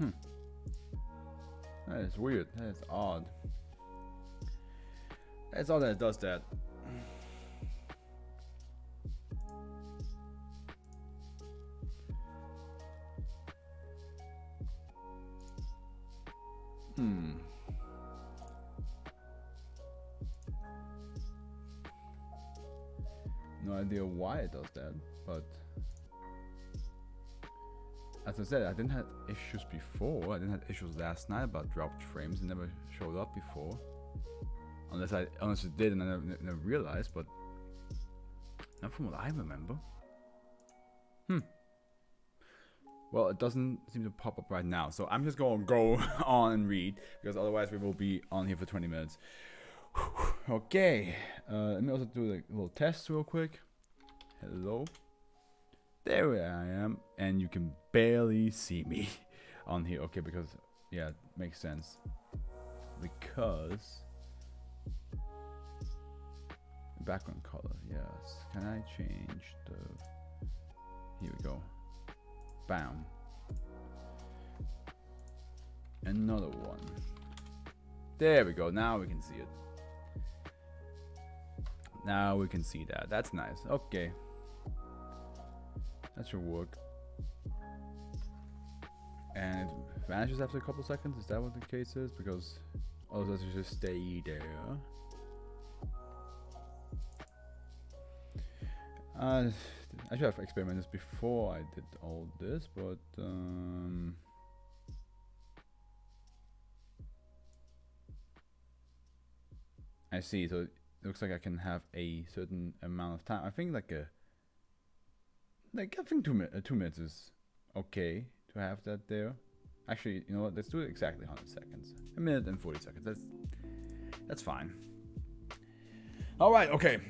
That is weird. That is odd. That's odd that it does that. No idea why it does that, but as I said, I didn't have issues before. I didn't have issues last night about dropped frames. It never showed up before, unless it did and I never realized. But not from what I remember. Well, it doesn't seem to pop up right now, so I'm just going to go on and read, because otherwise we will be on here for 20 minutes. Okay, let me also do a little test real quick. Hello. There I am, and you can barely see me on here. Okay, because, yeah, it makes sense. Because background color, yes. Can I change the... Here we go. Bam. Another one. There we go. Now we can see it. Now we can see that. That's nice. Okay. That should work. And it vanishes after a couple seconds. Is that what the case is? Because all does is just stay there. I should have experimented this before I did all this, but I see. So it looks like I can have a certain amount of time. I think I think 2 minutes is okay to have that there. Actually, you know what? Let's do it exactly 100 seconds. 1 minute and 40 seconds. That's fine. All right. Okay.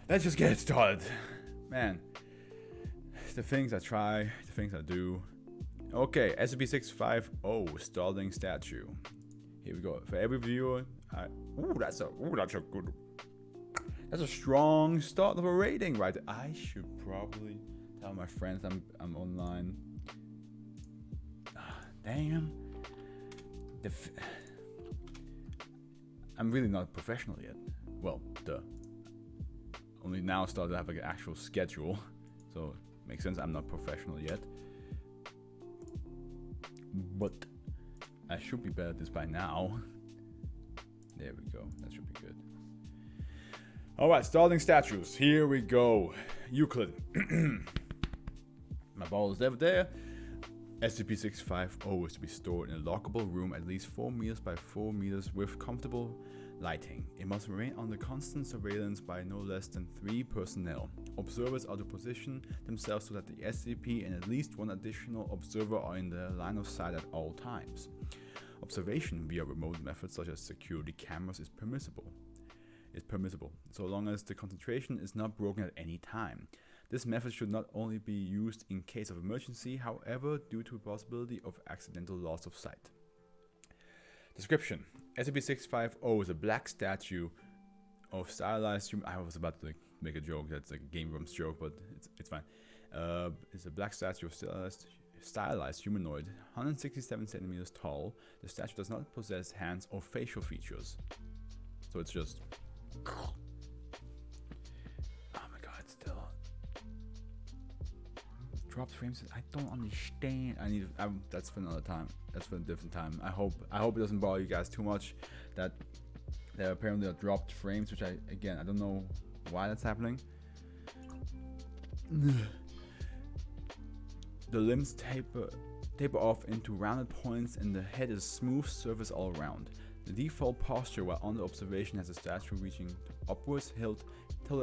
Let's just get started. Man, the things I try, the things I do. Okay, SCP-650 stalling statue. Here we go. For every viewer, that's a strong start of a rating right there. I should probably tell my friends I'm online. Damn. I'm really not professional yet. Well, duh. Only now started to have like an actual schedule, so it makes sense I'm not professional yet. But I should be better at this by now. There we go. That should be good. Alright, stalling statues. Here we go. Euclid. My ball is never there. SCP-650 is to be stored in a lockable room at least 4 meters by 4 meters with comfortable lighting. It must remain under constant surveillance by no less than 3 personnel. Observers are to position themselves so that the SCP and at least 1 additional observer are in the line of sight at all times. Observation via remote methods such as security cameras is permissible, so long as the concentration is not broken at any time. This method should not only be used in case of emergency, however, due to the possibility of accidental loss of sight. Description: SCP-650 is a black statue of stylized human. I was about to make a joke that's a Game Grumps joke, but it's fine. It's a black statue of stylized humanoid, 167 centimeters tall. The statue does not possess hands or facial features, so it's just. Oh my god, it's still dropped frames. I don't understand. That's for another time. That's for a different time. I hope it doesn't bother you guys too much that there apparently are dropped frames, which I don't know why that's happening. The limbs taper off into rounded points and the head is smooth surface all around. The default posture while under observation has the statue reaching upwards, tilted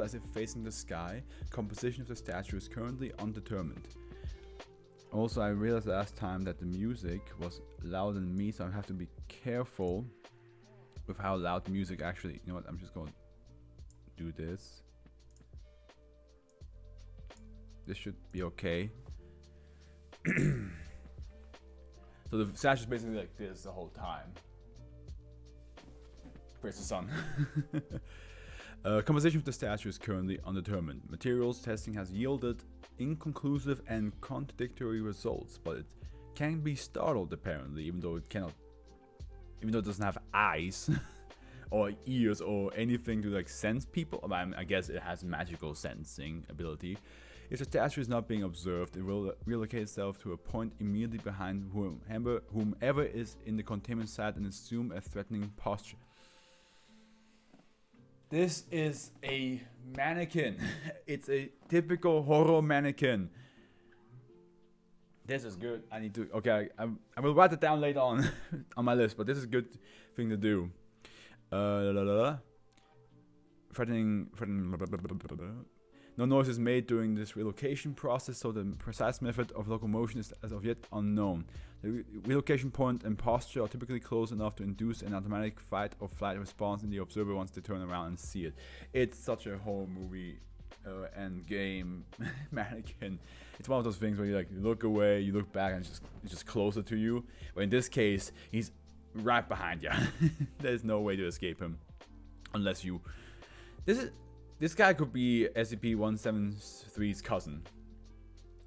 as if facing the sky. Composition of the statue is currently undetermined. Also, I realized last time that the music was louder than me, so I have to be careful with how loud the music actually. You know what? I'm just going to do this. This should be okay. So the statue is basically like this the whole time. Praise the sun. Composition of the statue is currently undetermined. Materials testing has yielded inconclusive and contradictory results, but it can be startled apparently, even though it doesn't have eyes or ears or anything to like sense people. I guess it has magical sensing ability. If the statue is not being observed, it will relocate itself to a point immediately behind whomever is in the containment site and assume a threatening posture. This is a mannequin. It's a typical horror mannequin. This is good. I need to. Okay, I will write it down later on on my list, but this is a good thing to do. Threatening. No noise is made during this relocation process, so the precise method of locomotion is as of yet unknown. The relocation point and posture are typically close enough to induce an automatic fight or flight response in the observer once they turn around and see it. It's such a horror movie end game mannequin. It's one of those things where you like look away, you look back, and it's just closer to you. But in this case, he's right behind you. There's no way to escape him, unless you. This guy could be SCP-173's cousin,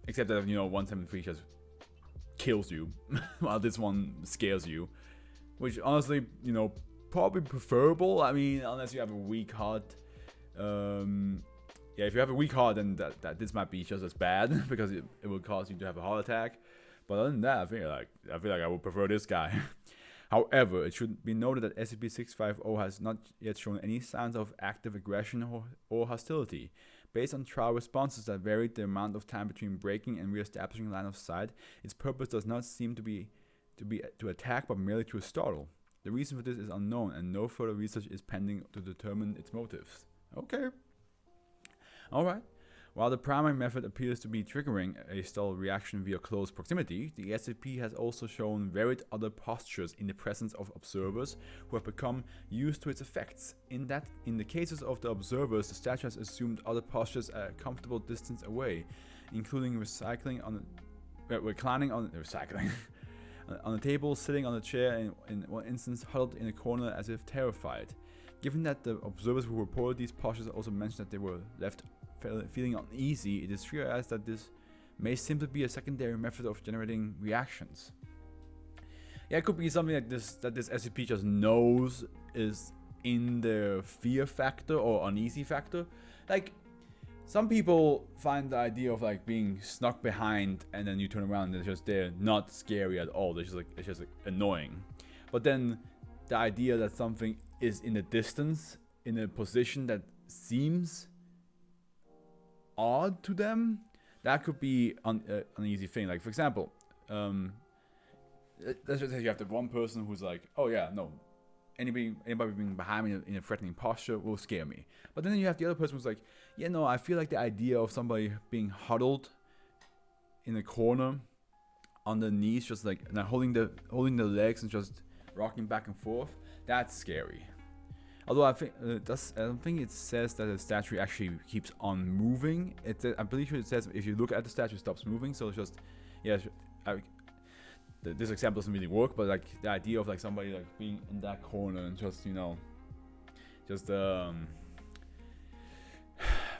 except that 173 just kills you, while this one scares you, which honestly probably preferable. I mean, unless you have a weak heart. Yeah, if you have a weak heart, then that this might be just as bad because it will cause you to have a heart attack. But other than that, I feel like I would prefer this guy. However, it should be noted that SCP-650 has not yet shown any signs of active aggression or hostility. Based on trial responses that varied the amount of time between breaking and re-establishing line of sight, its purpose does not seem to be to attack but merely to startle. The reason for this is unknown, and no further research is pending to determine its motives. Okay. Alright. While the primary method appears to be triggering a startle reaction via close proximity, the SCP has also shown varied other postures in the presence of observers who have become used to its effects. In the cases of the observers, the statue has assumed other postures at a comfortable distance away, including reclining on a table, sitting on a chair, and in one instance huddled in a corner as if terrified. Given that the observers who reported these postures also mentioned that they were left feeling uneasy, it is theorized that this may simply be a secondary method of generating reactions. Yeah, it could be something like this that this SCP just knows is in the fear factor or uneasy factor. Like, some people find the idea of like being snuck behind and then you turn around and they're not scary at all. It's just annoying. But then the idea that something is in the distance, in a position that seems odd to them, that could be an easy thing. Like, for example, let's just say you have the one person who's like, oh yeah, no, anybody being behind me in a threatening posture will scare me. But then you have the other person who's like, yeah, no, I feel like the idea of somebody being huddled in a corner on the knees, just like holding the legs and just rocking back and forth, that's scary. Although I don't think it says that the statue actually keeps on moving. I'm pretty sure it says if you look at the statue, it stops moving. So it's just, yeah, this example doesn't really work. But like the idea of like somebody like being in that corner and just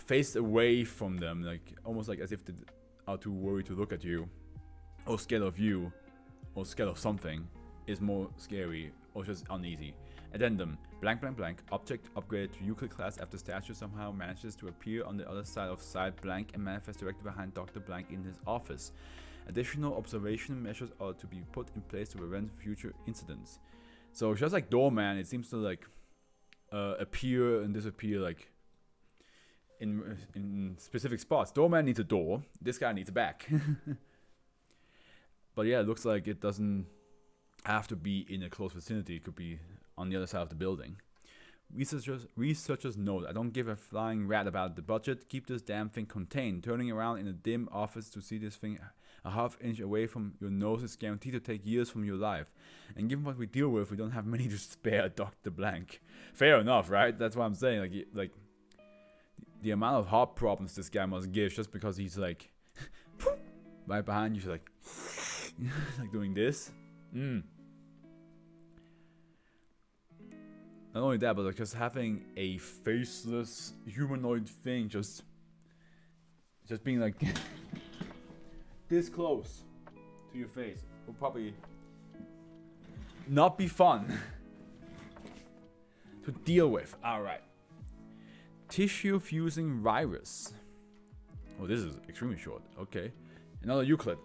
face away from them, like almost like as if they are too worried to look at you, or scared of you, or scared of something, is more scary or just uneasy. Addendum: blank blank blank. Object upgraded to Euclid class after statue somehow manages to appear on the other side of side blank and manifest directly behind Dr. Blank in his office. Additional observation measures are to be put in place to prevent future incidents. So just like Doorman, it seems to like appear and disappear like in specific spots. Doorman needs a door. This guy needs a back. But yeah, it looks like it doesn't have to be in a close vicinity. It could be on the other side of the building. Researchers note, I don't give a flying rat about the budget. Keep this damn thing contained. Turning around in a dim office to see this thing a half inch away from your nose is guaranteed to take years from your life. And given what we deal with, we don't have many to spare, Dr. Blank. Fair enough, right? That's what I'm saying. Like the amount of heart problems this guy must give just because he's like right behind you, like like doing this. Not only that, but like just having a faceless humanoid thing just being like this close to your face will probably not be fun to deal with. Alright. Tissue fusing virus. Oh, this is extremely short. Okay. Another Euclid.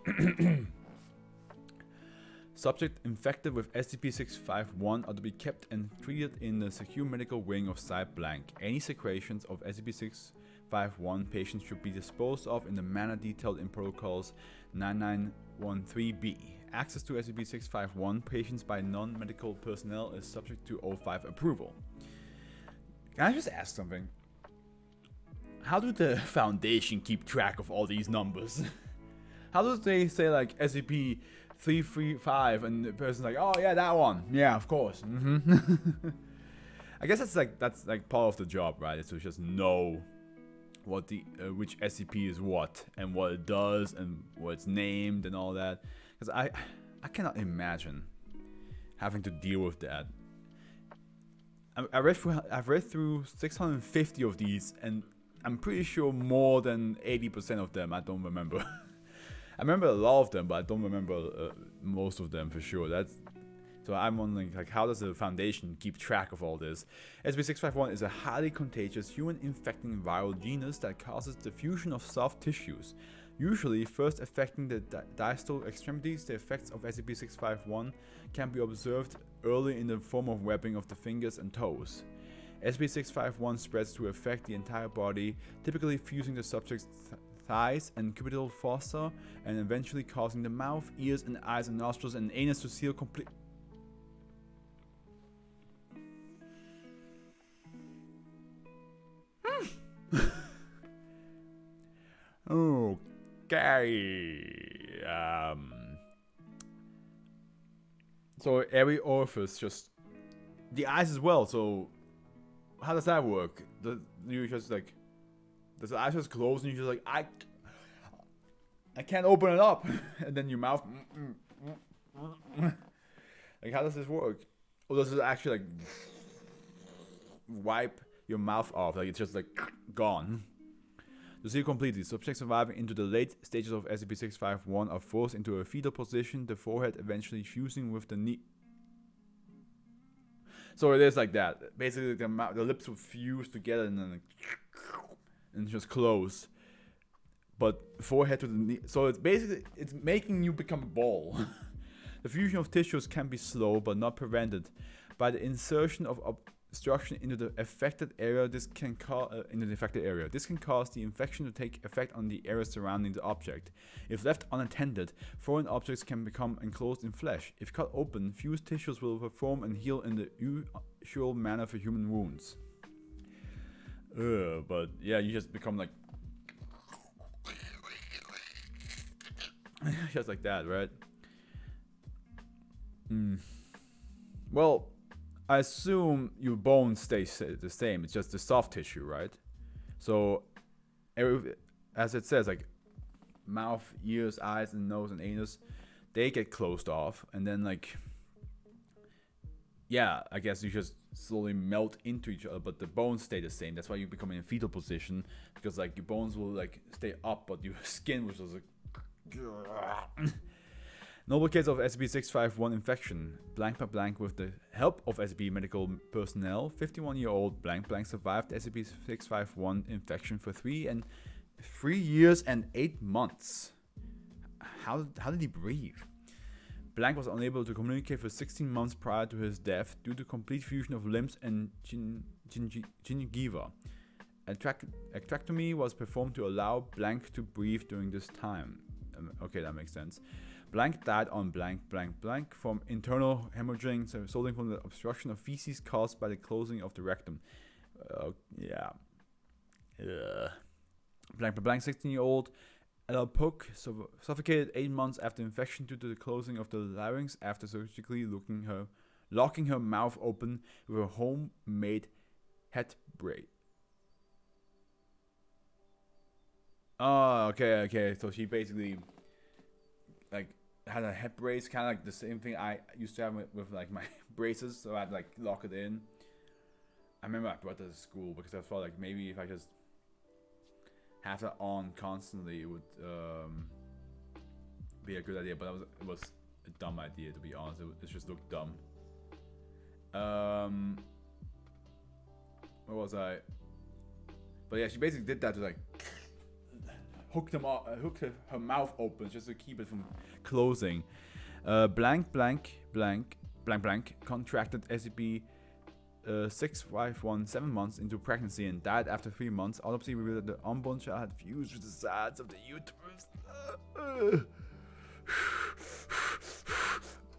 Subject infected with SCP-651 are to be kept and treated in the secure medical wing of Site Blank. Any secretions of SCP-651 patients should be disposed of in the manner detailed in Protocols 9913-B. Access to SCP-651 patients by non-medical personnel is subject to O5 approval. Can I just ask something? How do the Foundation keep track of all these numbers? How do they say like SCP-335 and the person's like, oh yeah, that one. Yeah, of course. I guess that's like part of the job, right? Is to just know what the which SCP is what and what it does and what it's named and all that. Because I cannot imagine having to deal with that. I've read through 650 of these, and I'm pretty sure more than 80% of them I don't remember. I remember a lot of them, but I don't remember most of them for sure. So I'm wondering, like, how does the Foundation keep track of all this? SCP-651 is a highly contagious human-infecting viral genus that causes the fusion of soft tissues. Usually, first affecting the distal extremities, the effects of SCP-651 can be observed early in the form of webbing of the fingers and toes. SCP-651 spreads to affect the entire body, typically fusing the subject's thighs and cubital fossa, and eventually causing the mouth, ears, and eyes and nostrils and anus to seal complete. Okay. So every orifice, just the eyes as well. So how does that work? You just like, does the eyes just close and you just like, I can't open it up, and then your mouth. Like, how does this work? Or does it actually like wipe your mouth off? Like it's just like gone. To seal completely, subjects surviving into the late stages of SCP-651 are forced into a fetal position, the forehead eventually fusing with the knee. So it is like that. Basically, the lips will fuse together and then just close. But forehead to the knee. So it's basically, it's making you become a ball. The fusion of tissues can be slow but not prevented by the insertion of obstruction into the affected area. This can cause the infection to take effect on the area surrounding the object. If left unattended, foreign objects can become enclosed in flesh. If cut open, fused tissues will perform and heal in the usual manner for human wounds. But yeah, you just become like just like that, right? Well, I assume your bones stay the same. It's just the soft tissue, right? So, as it says, like mouth, ears, eyes, and nose and anus, they get closed off, and then like, yeah, I guess you just slowly melt into each other, but the bones stay the same. That's why you become in a fetal position, because like your bones will like stay up, but your skin was just like. Noble case of SCP-651 infection. Blank by blank with the help of SCP medical personnel. 51-year-old blank blank survived SCP-651 infection for 3 years and 8 months. How did he breathe? Blank was unable to communicate for 16 months prior to his death due to complete fusion of limbs and gingiva. A tracheotomy was performed to allow Blank to breathe during this time. Okay, that makes sense. Blank died on blank blank blank from internal hemorrhaging resulting from the obstruction of feces caused by the closing of the rectum. Yeah. Blank by blank 16-year-old Ella Pook suffocated 8 months after infection due to the closing of the larynx after surgically locking her mouth open with a homemade head brace. Oh, okay. So she basically like had a head brace, kind of like the same thing I used to have with like my braces, so I'd like lock it in. I remember I brought that to school because I thought like maybe if I just have that on constantly, it would be technically a good idea, but it was a dumb idea, to be honest. It just looked dumb. Where was I? But yeah, she basically did that to like hooked her mouth open just to keep it from closing. Blank contracted SCP 6517 7 months into pregnancy and died after 3 months. Autopsy revealed that the unborn child had fused with the sides of the uterus.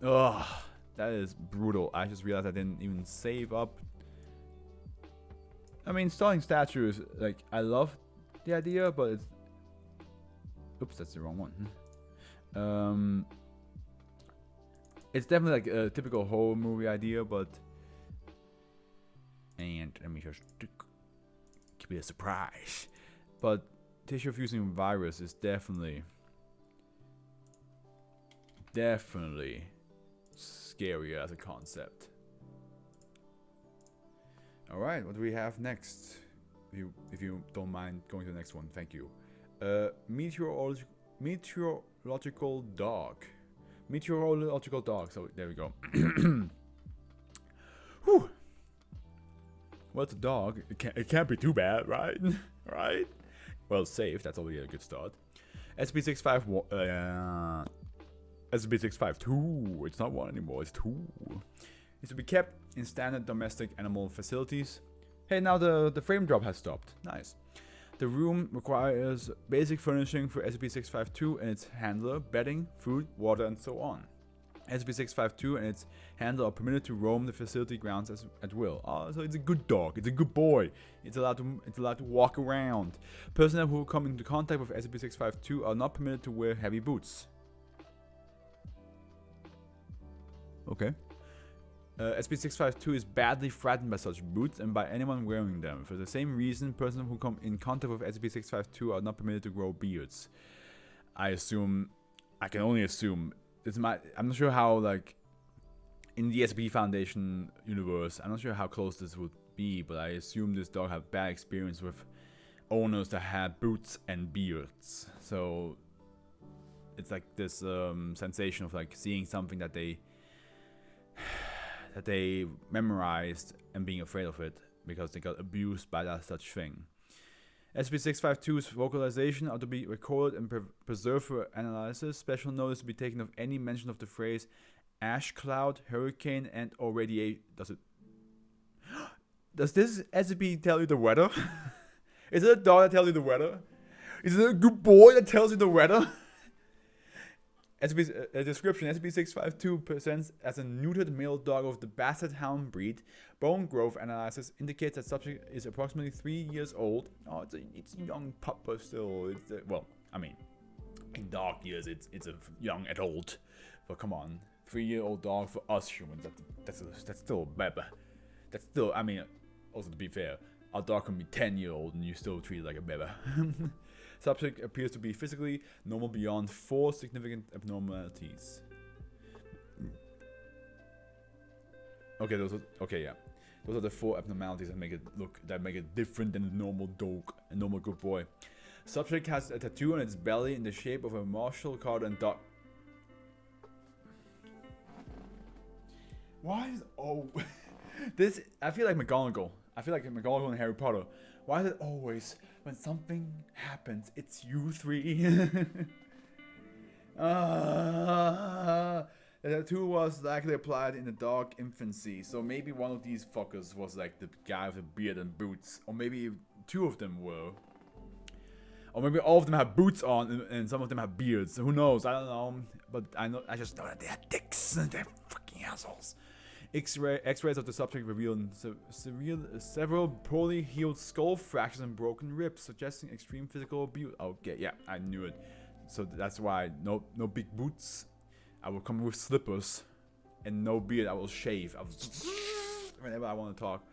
Ugh, that is brutal. I just realized I didn't even save up. I mean, stalling statues, like, I love the idea, but it's... Oops, that's the wrong one. It's definitely like a typical horror movie idea, but... And let me just keep it a surprise. But tissue fusing virus is definitely scary as a concept. Alright, what do we have next? If you don't mind going to the next one, thank you. Meteorological dog. Meteorological dog, so there we go. Whew. Well, it's a dog. It can't be too bad, right? Right? Well, safe, that's already a good start. SCP-652. It's not 1 anymore, it's 2. It's to be kept in standard domestic animal facilities. Hey, now the frame drop has stopped. Nice. The room requires basic furnishing for SCP-652 and its handler, bedding, food, water, and so on. SCP-652 and its handler are permitted to roam the facility grounds at will. Oh, so it's a good dog. It's a good boy. It's allowed to walk around. Personnel who come into contact with SCP-652 are not permitted to wear heavy boots. Okay. SCP-652 is badly frightened by such boots and by anyone wearing them. For the same reason, persons who come in contact with SCP-652 are not permitted to grow beards. I can only assume. I'm not sure how, like, in the SCP Foundation universe, I'm not sure how close this would be, but I assume this dog had bad experience with owners that had boots and beards. So it's like this sensation of like seeing something that they memorized and being afraid of it because they got abused by that such thing. SCP-652's vocalization are to be recorded and preserved for analysis. Special notice to be taken of any mention of the phrase ash cloud, hurricane, and or radiation. Does this SCP tell you the weather? Is it a dog that tells you the weather? Is it a good boy that tells you the weather? Description: SCP-652 presents as a neutered male dog of the Basset Hound breed. Bone growth analysis indicates that subject is approximately 3 years old. Oh, it's a young pup, but still, well, I mean, in dog years, it's a young adult. But come on, 3-year-old dog for us humans, that's still a baby. That's still, I mean, also to be fair, our dog can be 10-year-old and you still treat it like a baby. Subject appears to be physically normal beyond 4 significant abnormalities. Okay, those are the 4 abnormalities that make it different than a normal dog, a normal good boy. Subject has a tattoo on its belly in the shape of a martial card and dog. Why is this? I feel like McGonagall. I feel like McGonagall in Harry Potter. Why is it always when something happens, it's you 3? The tattoo was likely applied in the dog infancy, so maybe one of these fuckers was like the guy with the beard and boots, or maybe 2 of them were. Or maybe all of them have boots on and some of them have beards. Who knows? I don't know. But I just know that they had dicks and they're fucking assholes. X-rays of the subject revealed several poorly healed skull fractures and broken ribs, suggesting extreme physical abuse. Okay, yeah, I knew it. So that's why no big boots. I will come with slippers and no beard. I will shave. Whenever I want to talk.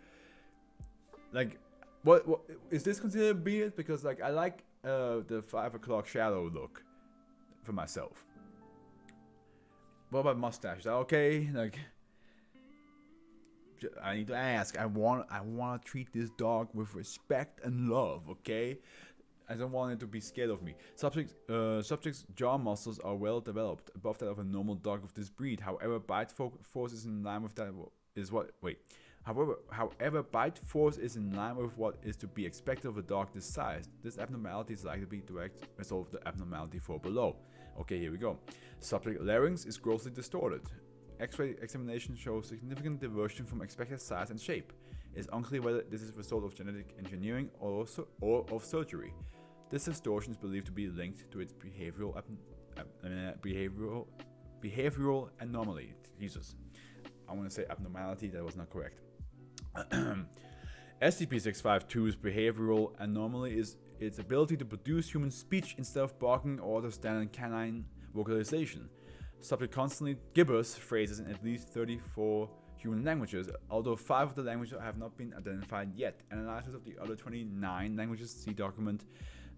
Like, what is this considered a beard? Because like I like the 5 o'clock shadow look for myself. What about mustache? Is that okay? Like, I need to ask. I want to treat this dog with respect and love. Okay, I don't want it to be scared of me. Subject's jaw muscles are well developed, above that of a normal dog of this breed. However, bite force is in line with that. However, bite force is in line with what is to be expected of a dog this size. This abnormality is likely to be direct result of the abnormality for below. Okay, here we go. Subject larynx is grossly distorted. X-ray examination shows significant diversion from expected size and shape. It is unclear whether this is a result of genetic engineering or of surgery. This distortion is believed to be linked to its behavioral anomaly. Jesus, I want to say abnormality. That was not correct. SCP-652's behavioral anomaly is its ability to produce human speech instead of barking or the standard canine vocalization. Subject constantly gibbers phrases in at least 34 human languages, although 5 of the languages have not been identified yet. Analysis of the other 29 languages, see document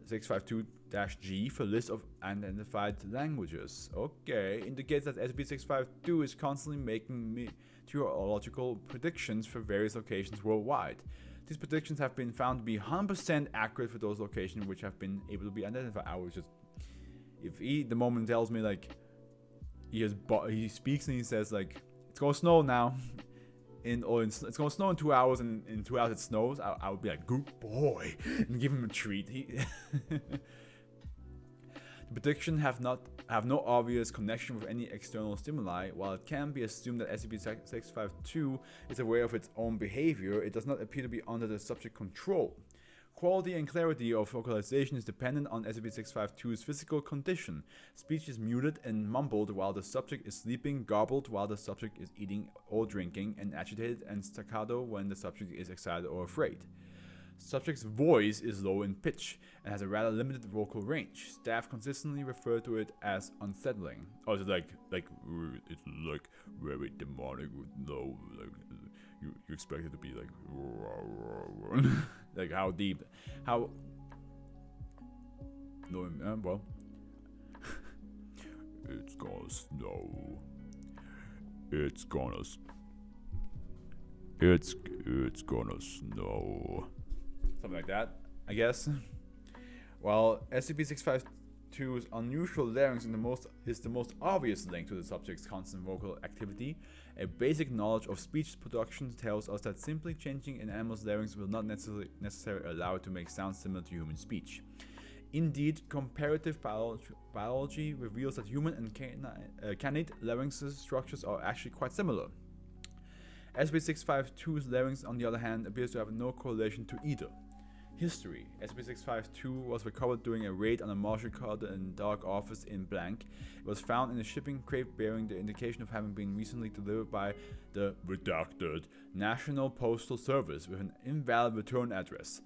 652-G for list of identified languages. Okay, indicates that SCP-652 is constantly making meteorological predictions for various locations worldwide. These predictions have been found to be 100% accurate for those locations which have been able to be identified. I was just, if he the moment tells me like he speaks and he says like it's gonna snow now, it's gonna snow in 2 hours, and in 2 hours it snows, I would be like, good boy, and give him a treat. The prediction have no obvious connection with any external stimuli. While it can be assumed that SCP-652 is aware of its own behavior, it does not appear to be under the subject control. Quality and clarity of vocalization is dependent on SCP-652's physical condition. Speech is muted and mumbled while the subject is sleeping, garbled while the subject is eating or drinking, and agitated and staccato when the subject is excited or afraid. Subject's voice is low in pitch and has a rather limited vocal range. Staff consistently refer to it as unsettling. Oh, it's like it's like very demonic with low, like you expect it to be like like how deep, how no, well, it's gonna snow. It's gonna snow. Something like that, I guess. While SCP-652's unusual larynx is the most obvious link to the subject's constant vocal activity, a basic knowledge of speech production tells us that simply changing an animal's larynx will not necessarily allow it to make sounds similar to human speech. Indeed, comparative biology reveals that human and canid larynx structures are actually quite similar. SCP-652's larynx, on the other hand, appears to have no correlation to either. History. SCP-652 was recovered during a raid on a marshal card and dog office in blank. It was found in a shipping crate bearing the indication of having been recently delivered by the redacted National Postal Service with an invalid return address.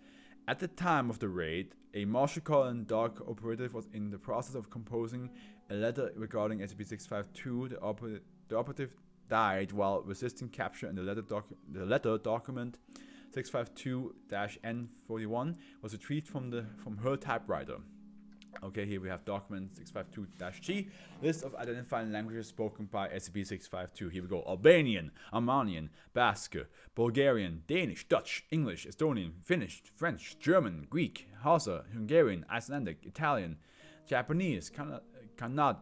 At the time of the raid, a marshal card and dog operative was in the process of composing a letter regarding SCP-652. The operative died while resisting capture, and the letter document 652-N41 was retrieved from her typewriter. Okay, here we have document 652-G, list of identifying languages spoken by SCP-652. Here we go: Albanian, Armenian, Basque, Bulgarian, Danish, Dutch, English, Estonian, Finnish, French, German, Greek, Hausa, Hungarian, Icelandic, Italian, Japanese, Kannada,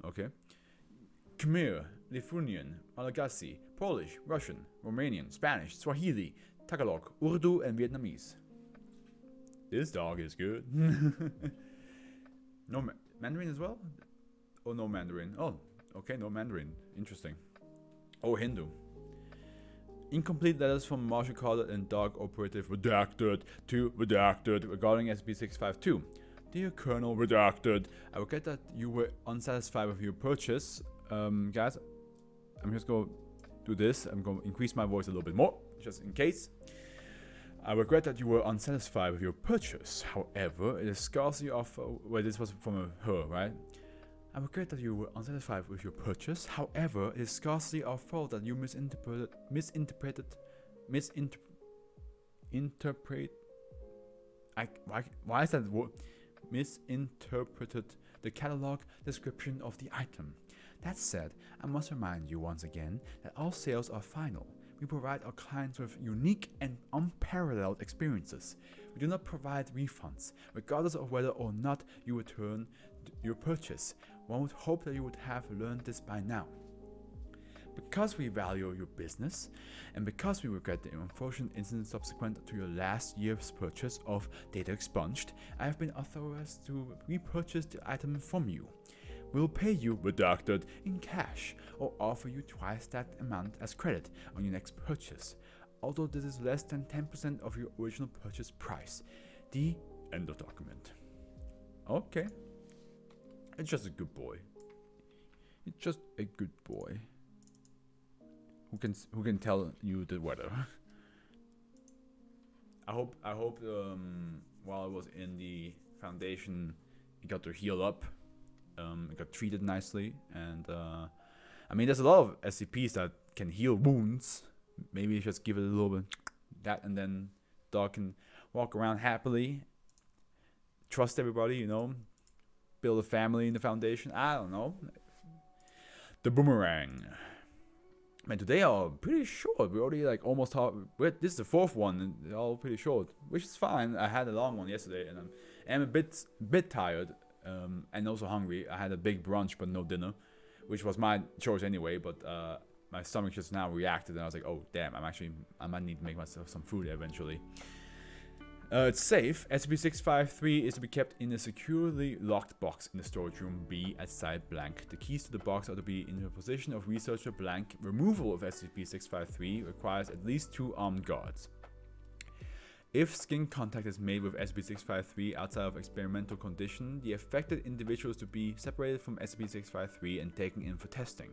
okay, Khmer, Lithuanian, Malagasy, Polish, Russian, Romanian, Spanish, Swahili, Tagalog, Urdu, and Vietnamese. This dog is good. No Mandarin as well? Oh, no Mandarin. Oh, okay, no Mandarin. Interesting. Oh, Hindu. Incomplete letters from marshal card and dog operative redacted to redacted regarding SCP-652. Dear Colonel Redacted, I regret that you were unsatisfied with your purchase. Guys, I'm just going to do this. I'm going to increase my voice a little bit more, just in case. I regret that you were unsatisfied with your purchase. However, it is scarcely of... well, this was from her, right? I regret that you were unsatisfied with your purchase. However, it is scarcely our fault that you misinterpreted... Why is that word? Misinterpreted the catalog description of the item. That said, I must remind you once again that all sales are final. we provide our clients with unique and unparalleled experiences. We do not provide refunds, regardless of whether or not you return your purchase. One would hope that you would have learned this by now. Because we value your business, and because we regret the unfortunate incident subsequent to your last year's purchase of Data Expunged, I have been authorized to repurchase the item from you. We'll pay you, redacted, in cash, or offer you twice that amount as credit on your next purchase, although this is less than 10% of your original purchase price. The end of document. Okay. It's just a good boy. It's just a good boy. Who can tell you the weather? I hope while I was in the foundation, it got to heal up. It got treated nicely, and I mean, there's a lot of SCPs that can heal wounds. Maybe just give it a little bit that, and then dog can walk around happily. Trust everybody, you know. Build a family in the foundation. I don't know. The boomerang. Man, today are pretty short. We're already like almost this is the fourth one, and they're all pretty short, which is fine. I had a long one yesterday, and I'm a bit tired, and also hungry. I had a big brunch, but no dinner, which was my choice anyway. But my stomach just now reacted, and I was like, oh damn, I might need to make myself some food eventually. It's safe. SCP-653 is to be kept in a securely locked box in the storage room B at site blank. The keys to the box are to be in the possession of researcher blank. Removal of SCP-653 requires at least 2 armed guards. If skin contact is made with SCP-653 outside of experimental condition, the affected individual is to be separated from SCP-653 and taken in for testing.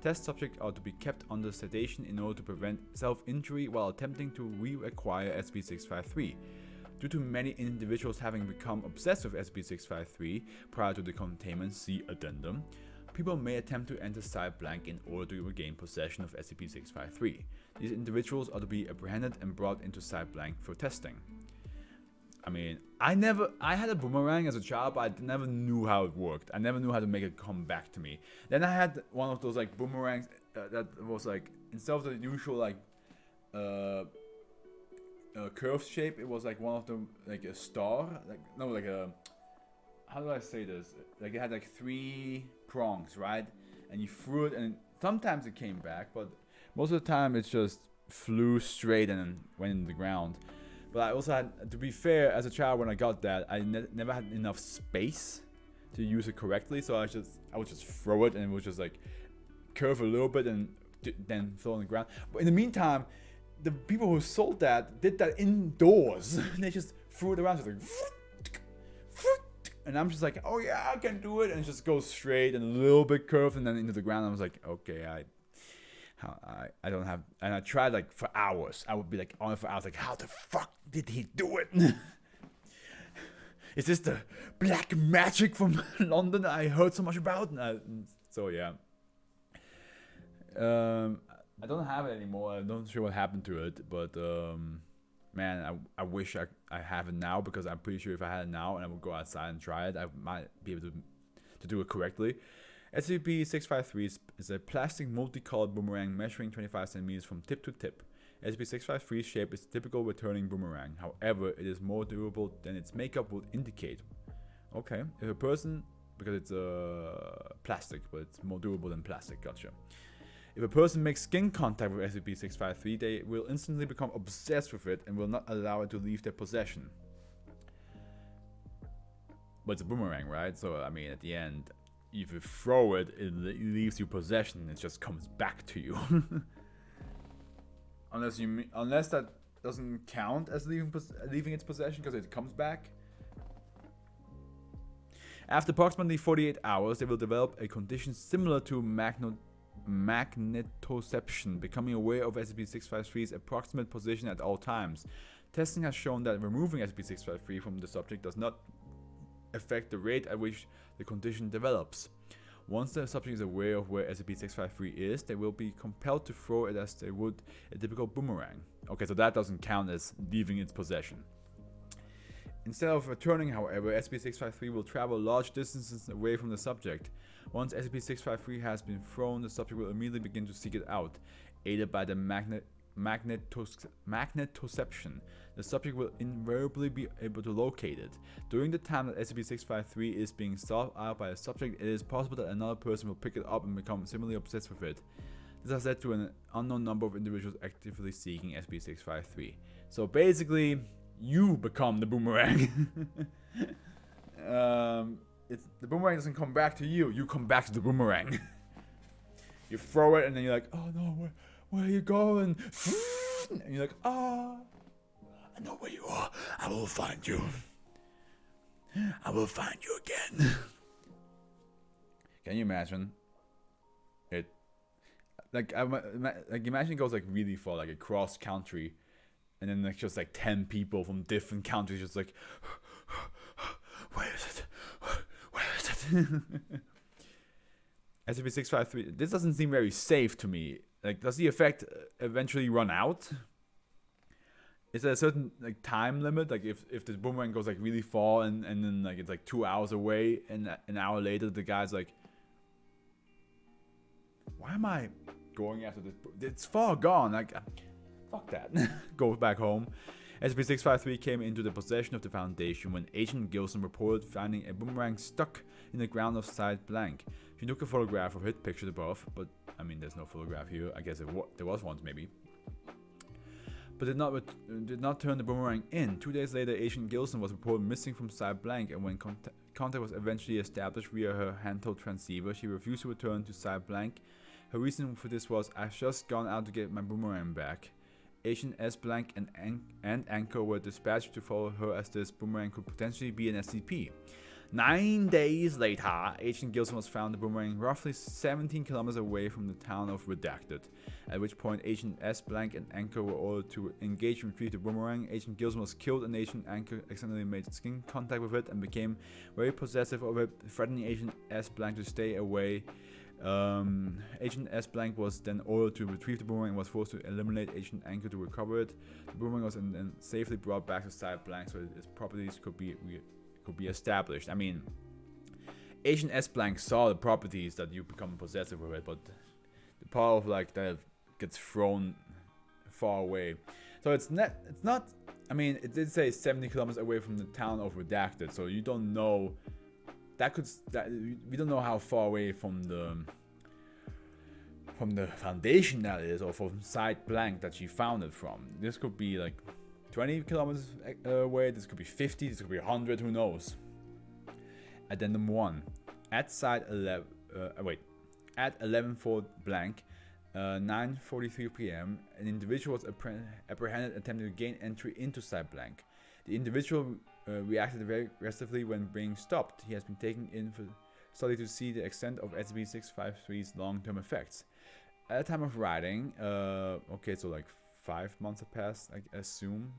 Test subjects are to be kept under sedation in order to prevent self-injury while attempting to reacquire SCP-653. Due to many individuals having become obsessed with SCP-653 prior to the containment C addendum, people may attempt to enter site blank in order to regain possession of SCP-653. These individuals are to be apprehended and brought into site blank for testing. I mean, I had a boomerang as a child, but I never knew how it worked. I never knew how to make it come back to me. Then I had one of those like boomerangs that was like, instead of the usual like curved shape, it was like one of them, like a star, like a, how do I say this? Like it had like 3 prongs, right? And you threw it, and sometimes it came back, but most of the time it just flew straight and then went in the ground. But I also had, to be fair, as a child when I got that, I never had enough space to use it correctly, so I would just throw it, and it would just like curve a little bit and then fall on the ground. But in the meantime, the people who sold that did that indoors. They just threw it around, just like, and I'm just like, oh yeah, I can do it, and it just goes straight and a little bit curved and then into the ground. I was like, okay, I don't have, and I tried like for hours. I would be like on it for hours, like, how the fuck did he do it? Is this the black magic from London I heard so much about? So yeah. I don't have it anymore. I'm not sure what happened to it, but man, I wish I have it now, because I'm pretty sure if I had it now and I would go outside and try it, I might be able to do it correctly. SCP-653 is a plastic multicolored boomerang measuring 25 centimeters from tip to tip. SCP-653's shape is typical returning boomerang. However, it is more durable than its makeup would indicate. Okay, if a person, because it's plastic, but it's more durable than plastic, gotcha. If a person makes skin contact with SCP-653, they will instantly become obsessed with it and will not allow it to leave their possession. But it's a boomerang, right? So, I mean, at the end, if you throw it, it leaves you possession, it just comes back to you. Unless that doesn't count as leaving its possession, because it comes back. After approximately 48 hours, they will develop a condition similar to magnetoception, becoming aware of SCP-653's approximate position at all times. Testing has shown that removing SCP-653 from the subject does not affect the rate at which the condition develops. Once the subject is aware of where SCP-653 is, they will be compelled to throw it as they would a typical boomerang. Okay, so that doesn't count as leaving its possession. Instead of returning, however, SCP-653 will travel large distances away from the subject. Once SCP-653 has been thrown, the subject will immediately begin to seek it out, aided by the magnetoception, the subject will invariably be able to locate it. During the time that SCP-653 is being sought out by a subject, it is possible that another person will pick it up and become similarly obsessed with it. This has led to an unknown number of individuals actively seeking SCP-653. So basically, you become the boomerang. The boomerang doesn't come back to you. You come back to the boomerang. You throw it and then you're like, oh no, where are you going? And you're like, I know where you are. I will find you. I will find you again. Can you imagine it? Like imagine it goes like really far, like across country, and then like just like 10 people from different countries just like, where is it? Where is it? SCP-653. This doesn't seem very safe to me. Like, does the effect eventually run out? Is there a certain like time limit? Like, if the boomerang goes like really far and then like it's like 2 hours away, and an hour later the guy's like, why am I going after this? It's far gone. Like, fuck that. Go back home. SCP-653 came into the possession of the Foundation when Agent Gilson reported finding a boomerang stuck in the ground of Site Blank. She took a photograph of it, pictured above, but I mean, there's no photograph here. I guess there was once, maybe. But did not turn the boomerang in. 2 days later, Agent Gilson was reported missing from Site Blank, and when contact was eventually established via her handheld transceiver, she refused to return to Site Blank. Her reason for this was, I've just gone out to get my boomerang back. Agent S. Blank and Anchor were dispatched to follow her, as this boomerang could potentially be an SCP. 9 days later, Agent Gilson was found the boomerang roughly 17 kilometers away from the town of Redacted, at which point Agent S. Blank and Anchor were ordered to engage and retrieve the boomerang. Agent Gilson was killed, and Agent Anchor accidentally made skin contact with it and became very possessive of it, threatening Agent S. Blank to stay away. Agent S. Blank was then ordered to retrieve the boomerang and was forced to eliminate Agent Anchor to recover it. The boomerang was then safely brought back to Site Blank so its properties could be established. I mean, Agent S. Blank saw the properties that you become possessive with it, but the part of like that gets thrown far away. So it's not. I mean, it did say 70 kilometers away from the town of Redacted, so you don't know. We don't know how far away from the Foundation that is, or from Site Blank that she found it from. This could be like 20 kilometers away. This could be 50. This could be 100. Who knows? Addendum 1. At Site 11. At 11:4 blank, 9:43 p.m. An individual was apprehended attempting to gain entry into Site Blank. The individual reacted very aggressively when being stopped. He has been taken in for study to see the extent of SCP-653's long-term effects. At the time of writing, okay, so like 5 months have passed, I assume.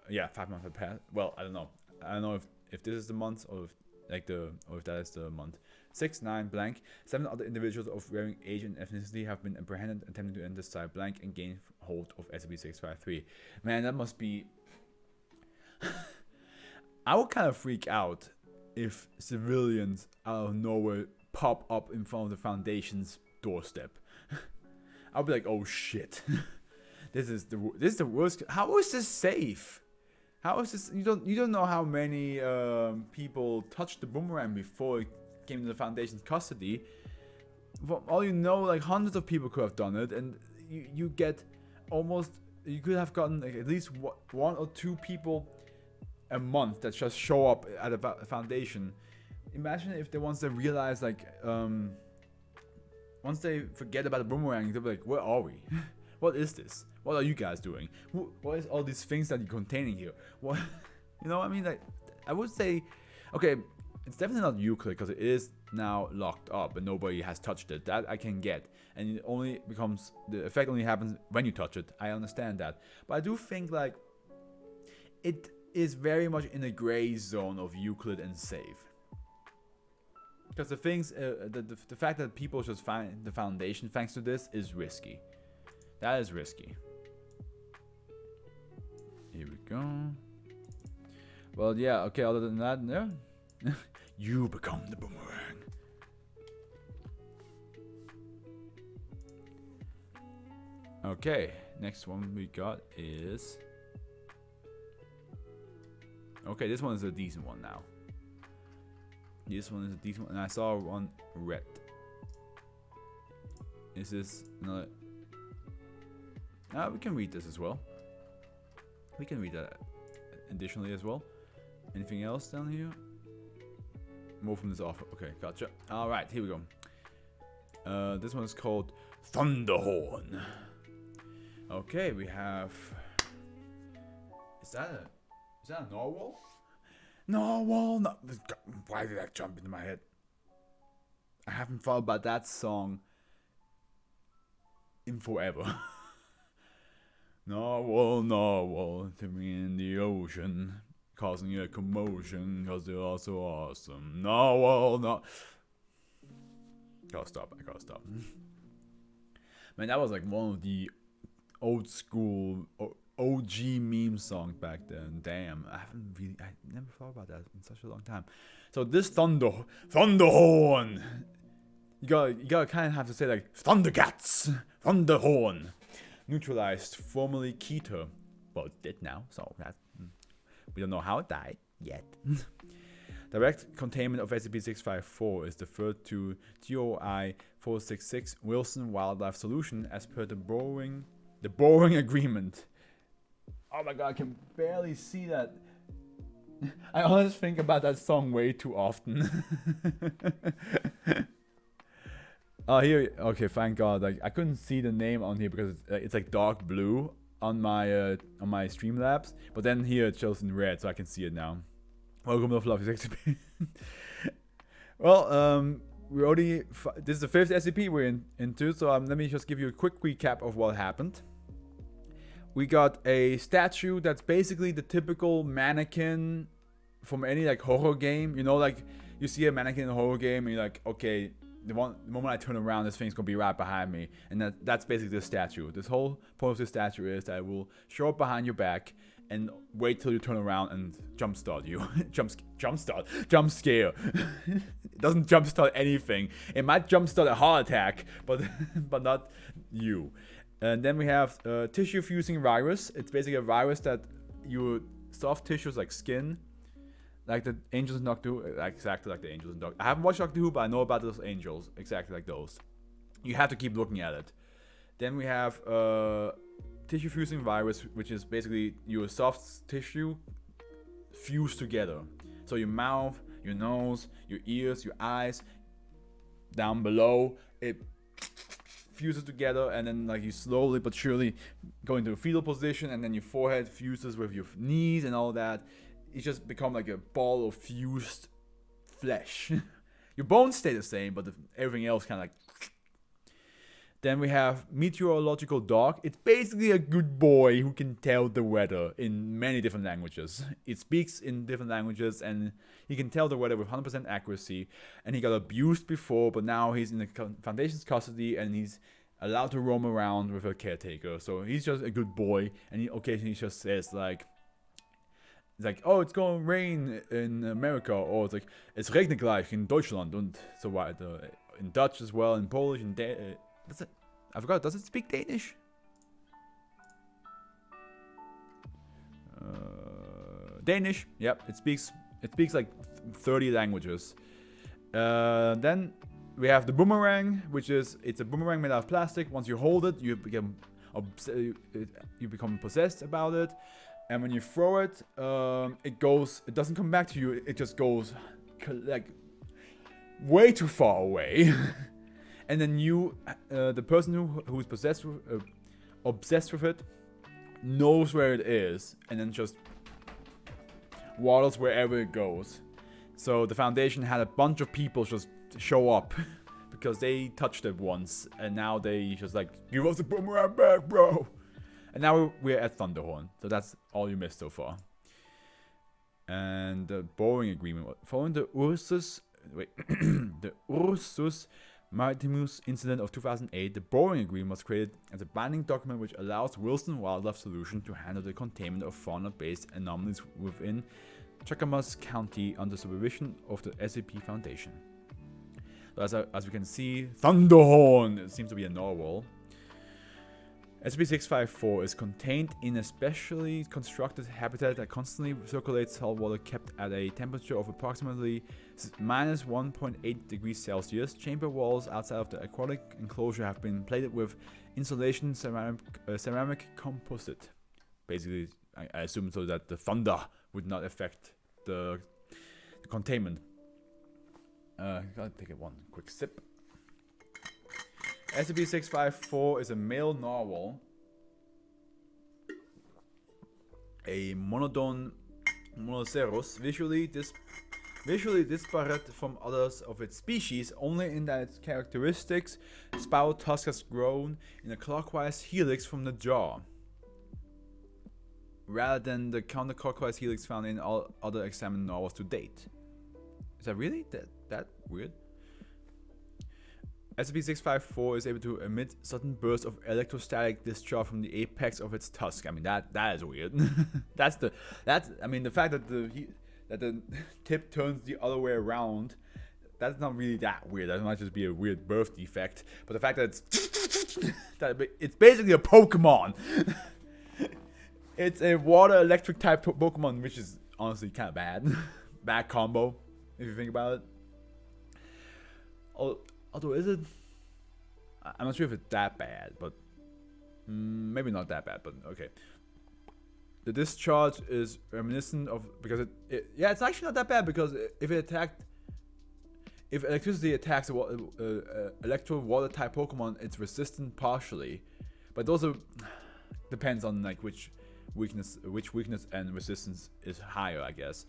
Yeah, 5 months have passed. Well, I don't know. I don't know if this is the month or if that is the month. 6/9 blank. 7 other individuals of varying age and ethnicity have been apprehended attempting to enter Site Blank and gain hold of SCP-653. Man, that must be. I would kind of freak out if civilians out of nowhere pop up in front of the Foundation's doorstep. I'll be like, oh shit. This is the worst. How is this safe? How is this? You don't know how many people touched the boomerang before it came to the Foundation's custody. For all you know, like hundreds of people could have done it, and you get almost. You could have gotten like at least 1 or 2 people a month that just show up at a Foundation. Imagine if once they realize like once they forget about the boomerang, they'll be like, where are we? What is this? What are you guys doing? What is all these things that you're containing here? What, you know what I mean? Like, I would say, okay, it's definitely not Euclid because it is now locked up and nobody has touched it. That I can get, and it only becomes, the effect only happens when you touch it. I understand that, but I do think like it is very much in the gray zone of Euclid and safe. Because the things, the fact that people just find the Foundation thanks to this is risky. That is risky. Here we go. Well, yeah, okay, other than that, yeah. You become the boomerang. Okay, Next one we got is... Okay, this one is a decent one now. This one is a decent one, and I saw one red. Is this another... we can read this as well. We can read that additionally as well. Anything else down here? More from this offer. Okay, gotcha. Alright, here we go. This one is called Thunderhorn. Okay, we have... Is that a narwhal? Narwhal! No. Why did that jump into my head? I haven't thought about that song in forever. Narwhal, narwhal, to me in the ocean, causing a commotion, cause they're all so awesome. Narwhal, no. I gotta stop. Man, that was like one of the old school OG meme songs back then. Damn, I never thought about that in such a long time. So this Thunderhorn, you gotta kind of have to say like Thundercats, Thunderhorn, neutralized formerly Keter, well it did now, so that we don't know how it died yet. Direct containment of SCP-654 is deferred to GOI 466 Wilson Wildlife Solution as per the borrowing agreement. Oh my god, I can barely see that. I always think about that song way too often. Oh, here. Okay, thank God. Like I couldn't see the name on here because it's like dark blue on my Streamlabs, but then here it shows in red, so I can see it now. Welcome to Fluff Reading. Well, we already. This is the 5th SCP we're into, so let me just give you a quick recap of what happened. We got a statue that's basically the typical mannequin from any like horror game. You know, like you see a mannequin in a horror game, and you're like, okay, the moment I turn around, this thing's gonna be right behind me, and that's basically the statue. This whole point of this statue is that it will show up behind your back and wait till you turn around and jumpstart you. Jump scare. It doesn't jumpstart anything. It might jumpstart a heart attack, but not you. And then we have tissue fusing virus. It's basically a virus that your soft tissues like skin, like the angels in Doctor Who, exactly like the angels in Doctor Who. I haven't watched Doctor Who, but I know about those angels, exactly like those. You have to keep looking at it. Then we have tissue fusing virus, which is basically your soft tissue fused together. So your mouth, your nose, your ears, your eyes, down below, it fuses together, and then like you slowly but surely go into a fetal position, and then your forehead fuses with your knees and all that. You just become like a ball of fused flesh. Your bones stay the same, but everything else kind of like. Then we have meteorological dog. It's basically a good boy who can tell the weather in many different languages. It speaks in different languages, and he can tell the weather with 100% accuracy. And he got abused before, but now he's in the Foundation's custody, and he's allowed to roam around with a caretaker. So he's just a good boy, and he occasionally just says like, oh, it's going to rain in America, or it's like, es regnet gleich in Deutschland, und so weiter. In Dutch as well, in Polish, and I forgot, does it speak Danish? Danish, yep, it speaks like 30 languages. Then we have the boomerang, it's a boomerang made out of plastic. Once you hold it, you become possessed about it. And when you throw it, it doesn't come back to you, it just goes like way too far away. And then the person who's obsessed with it, knows where it is, and then just waddles wherever it goes. So the Foundation had a bunch of people just show up because they touched it once, and now they just like, give us the boomerang back, bro. And now we're at Thunderhorn, so that's all you missed so far. And the borrowing agreement, following the Ursus Maritimus incident of 2008, the borrowing agreement was created as a binding document which allows Wilson Wildlife Solution to handle the containment of fauna-based anomalies within Chacamas County under supervision of the SCP Foundation. So as we can see, Thunderhorn, it seems to be a narwhal. SCP-654 is contained in a specially constructed habitat that constantly circulates salt water kept at a temperature of approximately minus 1.8 degrees Celsius. Chamber walls outside of the aquatic enclosure have been plated with insulation ceramic composite. Basically, I assume so that the thunder would not affect the containment. Gotta take one quick sip. SCP-654 is a male narwhal, a monodon monoceros, visually disparate from others of its species only in that its characteristics spout tusk has grown in a clockwise helix from the jaw, rather than the counterclockwise helix found in all other examined narwhals to date. Is that really that weird? SCP-654 is able to emit sudden bursts of electrostatic discharge from the apex of its tusk. I mean that is weird. I mean the fact that the tip turns the other way around, that's not really that weird. That might just be a weird birth defect. But the fact that it's basically a Pokemon. It's a water electric type Pokemon, which is honestly kind of bad. Bad combo if you think about it. Although, is it? I'm not sure if it's that bad, but maybe not that bad, but okay. The discharge is reminiscent of, because it's actually not that bad, because if electricity attacks electro water type Pokemon, it's resistant partially, but also depends on like which weakness and resistance is higher, I guess.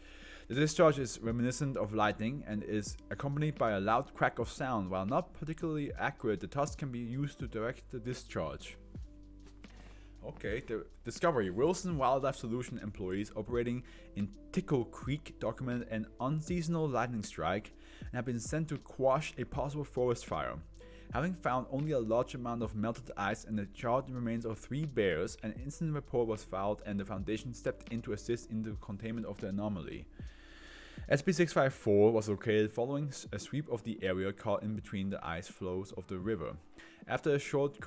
The discharge is reminiscent of lightning and is accompanied by a loud crack of sound. While not particularly accurate, the tusk can be used to direct the discharge. Okay, the discovery. Wilson Wildlife Solution employees operating in Tickle Creek documented an unseasonal lightning strike and have been sent to quash a possible forest fire. Having found only a large amount of melted ice and the charred remains of 3 bears, an incident report was filed and the Foundation stepped in to assist in the containment of the anomaly. SCP-654 was located following a sweep of the area caught in between the ice flows of the river. After a short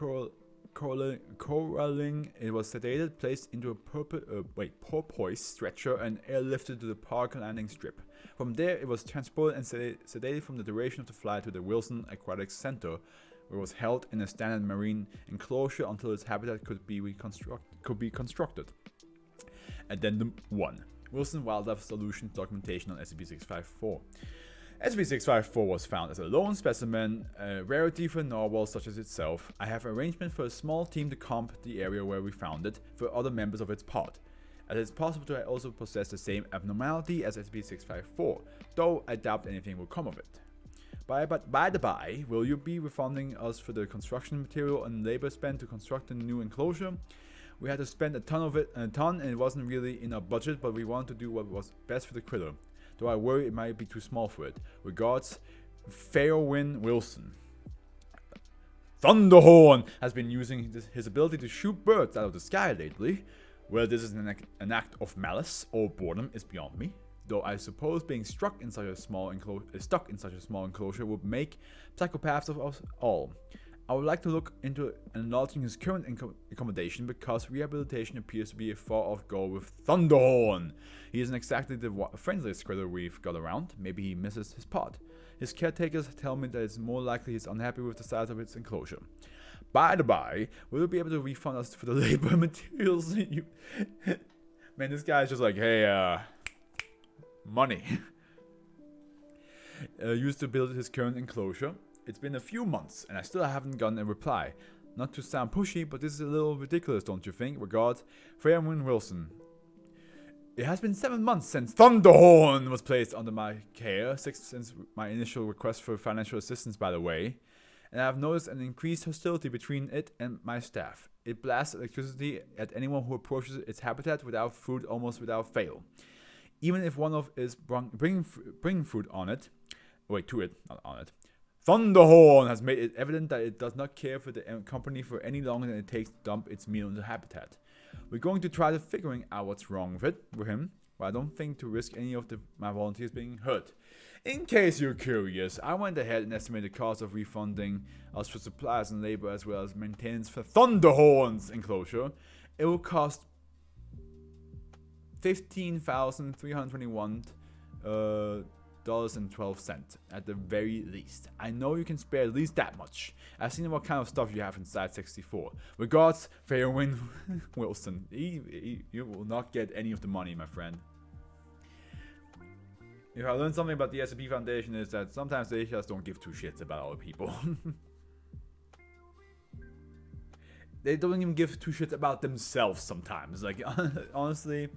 corralling, it was sedated, placed into a porpoise stretcher and airlifted to the park landing strip. From there, it was transported and sedated from the duration of the flight to the Wilson Aquatic Center, where it was held in a standard marine enclosure until its habitat could be constructed. Addendum 1. Wilson Wildlife Solutions documentation on SCP-654. SCP-654 was found as a lone specimen, a rarity for narwhals such as itself. I have arrangement for a small team to comp the area where we found it for other members of its pod, as it's possible to also possess the same abnormality as SCP-654, though I doubt anything will come of it. By the by, will you be refunding us for the construction material and labor spent to construct the new enclosure? We had to spend a ton, and it wasn't really in our budget, but we wanted to do what was best for the critter, though I worry it might be too small for it. Regards, Fairwin Wilson. Thunderhorn has been using his ability to shoot birds out of the sky lately. Whether this is an act of malice or boredom is beyond me, though I suppose being stuck in such a small enclosure would make psychopaths of us all. I would like to look into enlarging his current accommodation because rehabilitation appears to be a far-off goal with Thunderhorn. He isn't exactly the friendliest critter we've got around. Maybe he misses his pod. His caretakers tell me that it's more likely he's unhappy with the size of its enclosure. By the by, will you be able to refund us for the labor materials? Man, this guy's just like, hey, money. Used to build his current enclosure. It's been a few months, and I still haven't gotten a reply. Not to sound pushy, but this is a little ridiculous, don't you think? Regards, Fairwin Wilson. It has been 7 months since Thunderhorn was placed under my care, 6 since my initial request for financial assistance, by the way, and I have noticed an increased hostility between it and my staff. It blasts electricity at anyone who approaches its habitat without food almost without fail. Even if one of is bringing food on it, to it, not on it, Thunderhorn has made it evident that it does not care for the company for any longer than it takes to dump its meal in the habitat. We're going to try to figuring out what's wrong with him, but I don't think to risk any of my volunteers being hurt. In case you're curious, I went ahead and estimated the cost of refunding us for supplies and labor as well as maintenance for Thunderhorn's enclosure. It will cost $15,321 and 12 cents at the very least. I know you can spare at least that much. I've seen what kind of stuff you have inside 64. Regards, Fairwind Wilson. You will not get any of the money, my friend. If I learned something about the SCP Foundation is that sometimes they just don't give two shits about other people. They don't even give two shits about themselves sometimes. Like, honestly,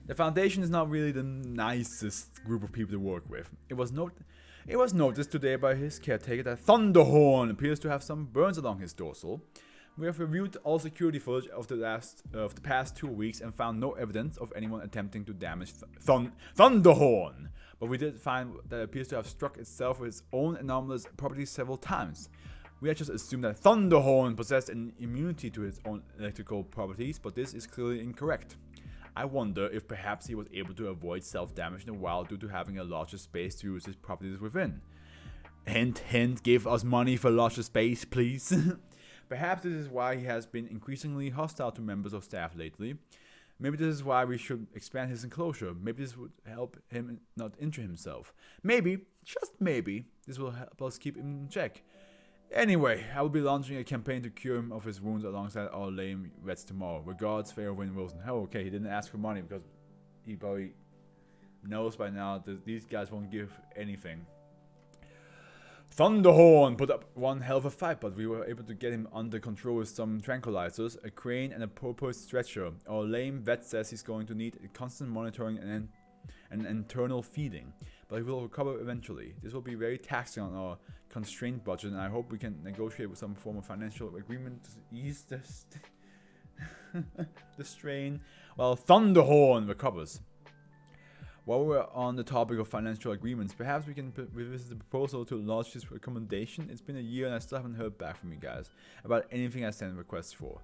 the Foundation is not really the nicest group of people to work with. It was noticed today by his caretaker that Thunderhorn appears to have some burns along his dorsal. We have reviewed all security footage of the past 2 weeks and found no evidence of anyone attempting to damage Thunderhorn. But we did find that it appears to have struck itself with its own anomalous properties several times. We had just assumed that Thunderhorn possessed an immunity to its own electrical properties, but this is clearly incorrect. I wonder if perhaps he was able to avoid self-damage in the wild due to having a larger space to use his properties within. Hint, hint, give us money for larger space, please. Perhaps this is why he has been increasingly hostile to members of staff lately. Maybe this is why we should expand his enclosure. Maybe this would help him not injure himself. Maybe, just maybe, this will help us keep him in check. Anyway, I will be launching a campaign to cure him of his wounds alongside our lame vets tomorrow. Regards, Fairwind Wilson. Oh, okay, he didn't ask for money because he probably knows by now that these guys won't give anything. Thunderhorn put up one hell of a fight, but we were able to get him under control with some tranquilizers, a crane, and a purposed stretcher. Our lame vet says he's going to need constant monitoring and internal feeding, but he will recover eventually. This will be very taxing on our constrained budget, and I hope we can negotiate with some form of financial agreement to ease the strain while Thunderhorn recovers. While we're on the topic of financial agreements, perhaps we can revisit the proposal to launch this recommendation. It's been a year and I still haven't heard back from you guys about anything I sent requests for.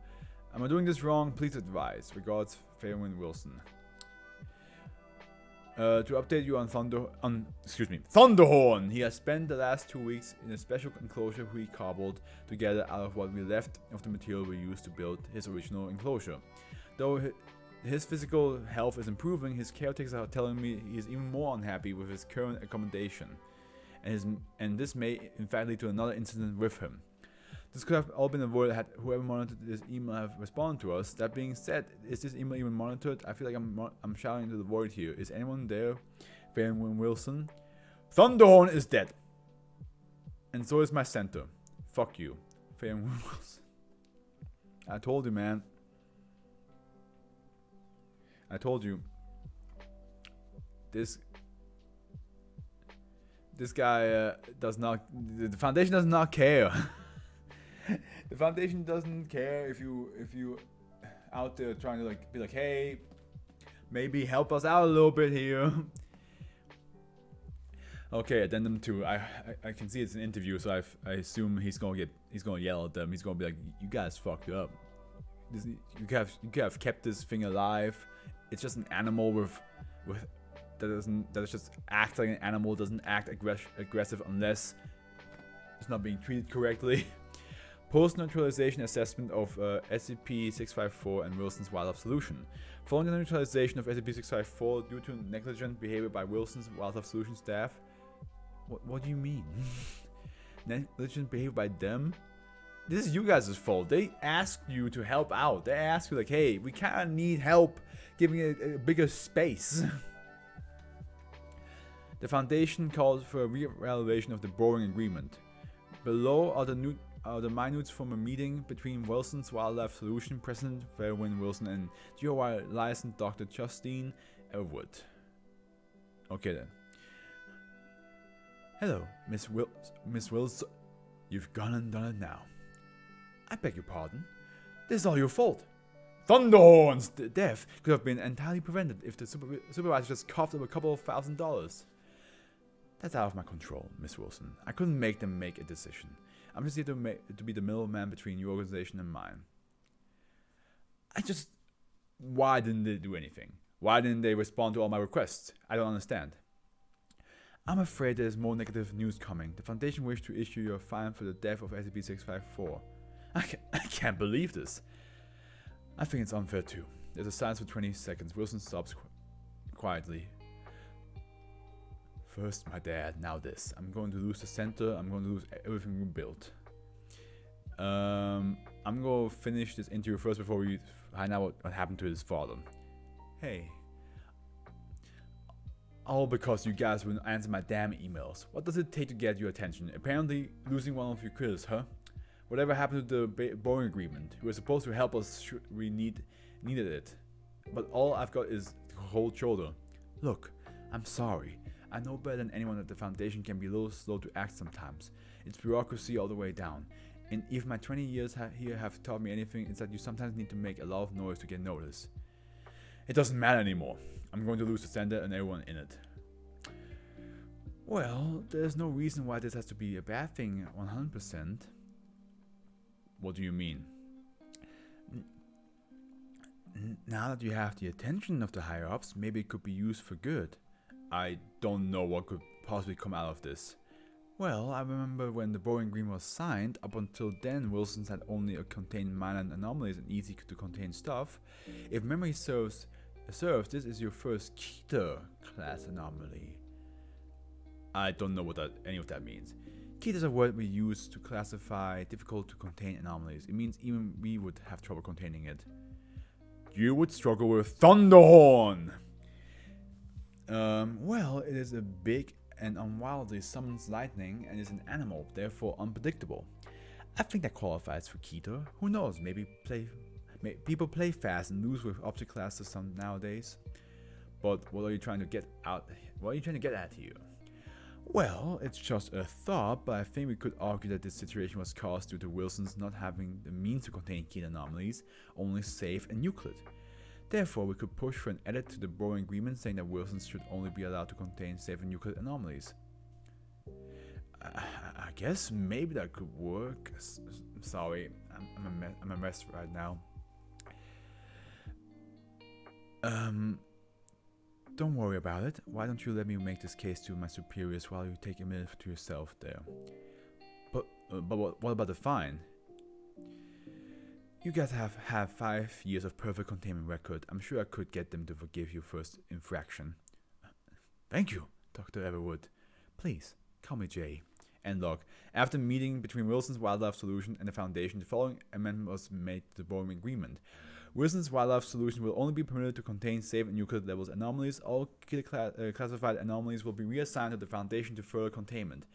Am I doing this wrong? Please advise. Regards, Fairwind Wilson. To update you on Thunderhorn. He has spent the last 2 weeks in a special enclosure we cobbled together out of what we left of the material we used to build his original enclosure. Though his physical health is improving, his caretakers are telling me he is even more unhappy with his current accommodation, and this may in fact lead to another incident with him. This could have all been avoided had whoever monitored this email have responded to us. That being said, is this email even monitored? I feel like I'm shouting into the void here. Is anyone there? Fairwind Wilson. Thunderhorn is dead. And so is my center. Fuck you. Fairwind Wilson. I told you, man. I told you. This guy does not... The Foundation does not care. The Foundation doesn't care if you out there trying to be like, hey, maybe help us out a little bit here. Okay, addendum 2. I can see it's an interview, so I assume he's gonna yell at them. He's gonna be like, you guys fucked up. You could have kept this thing alive. It's just an animal that just acts like an animal, doesn't act aggressive unless it's not being treated correctly. Post-neutralization assessment of SCP-654 and Wilson's wildlife solution. Following the neutralization of SCP-654 due to negligent behavior by Wilson's wildlife solution staff. What do you mean? Negligent behavior by them? This is you guys' fault. They asked you to help out. They asked you like, hey, we kind of need help giving it a bigger space. The Foundation called for a re-evaluation of the borrowing agreement. Below are the minutes from a meeting between Wilson's Wildlife Solution President Fairwind Wilson and GOI licensed Dr. Justine Elwood. Okay then. Hello, Miss Wilson. You've gone and done it now. I beg your pardon. This is all your fault. Thunderhorn's death could have been entirely prevented if the supervisor just coughed up a couple of $1,000s. That's out of my control, Miss Wilson. I couldn't make them make a decision. I'm just here to be the middleman between your organization and mine. Why didn't they do anything? Why didn't they respond to all my requests? I don't understand. I'm afraid there's more negative news coming. The Foundation wished to issue you a fine for the death of SCP-654. I can't believe this. I think it's unfair too. There's a silence for 20 seconds. Wilson stops quietly. First my dad, now this. I'm going to lose the center. I'm going to lose everything we built. I'm going to finish this interview first before we find out what happened to his father. Hey. All because you guys wouldn't answer my damn emails. What does it take to get your attention? Apparently losing one of your critters, huh? Whatever happened to the Boeing agreement? You were supposed to help us we needed it. But all I've got is the cold shoulder. Look, I'm sorry. I know better than anyone that the Foundation can be a little slow to act sometimes. It's bureaucracy all the way down. And if my 20 years here have taught me anything, it's that you sometimes need to make a lot of noise to get noticed. It doesn't matter anymore. I'm going to lose the center and everyone in it. Well, there's no reason why this has to be a bad thing 100%. What do you mean? Now that you have the attention of the higher-ups, maybe it could be used for good. I don't know what could possibly come out of this. Well, I remember when the Boeing Agreement was signed. Up until then, Wilson's had only contained minor anomalies and easy to contain stuff. If memory serves, this is your first Keter class anomaly. I don't know what any of that means. Keter is a word we use to classify difficult to contain anomalies. It means even we would have trouble containing it. You would struggle with Thunderhorn! Well, it is a big and unwildly summons lightning and is an animal, therefore unpredictable. I think that qualifies for Keter. Who knows, maybe people play fast and lose with object classes some nowadays. But what are you trying to get out? What are you trying to get at here? Well, it's just a thought, but I think we could argue that this situation was caused due to Wilson's not having the means to contain Keter anomalies, only safe and Euclid. Therefore, we could push for an edit to the Boeing Agreement saying that Wilson's should only be allowed to contain safe and Euclid anomalies. I guess maybe that could work. Sorry, I'm a mess right now. Don't worry about it. Why don't you let me make this case to my superiors while you take a minute to yourself there? But what about the fine? You guys have 5 years of perfect containment record. I'm sure I could get them to forgive your first infraction. Thank you, Dr. Everwood. Please, call me Jay. End log. After meeting between Wilson's Wildlife Solution and the Foundation, the following amendment was made to the Boeing Agreement. Wilson's Wildlife Solution will only be permitted to contain safe and Euclid levels anomalies. All classified anomalies will be reassigned to the Foundation to further containment.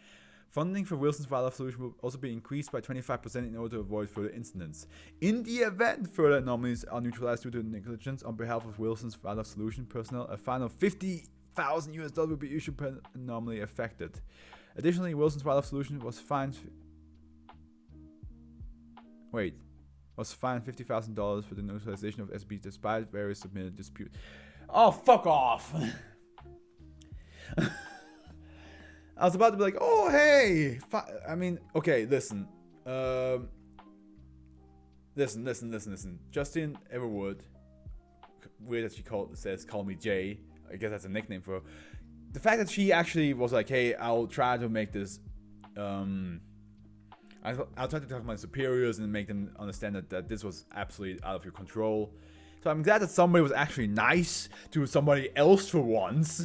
Funding for Wilson's Wildlife Solution will also be increased by 25% in order to avoid further incidents. In the event further anomalies are neutralized due to negligence on behalf of Wilson's Wildlife Solution personnel, a fine of $50,000 will be issued per anomaly affected. Additionally, Wilson's Wildlife Solution was fined $50,000 for the neutralization of SB despite various submitted disputes. Oh, fuck off! I was about to be like, oh, hey! I mean, okay, listen. Listen. Justin Everwood. Weird that she says, call me Jay. I guess that's a nickname for her. The fact that she actually was like, hey, I'll try to make this, I'll try to talk to my superiors and make them understand that this was absolutely out of your control. So I'm glad that somebody was actually nice to somebody else for once.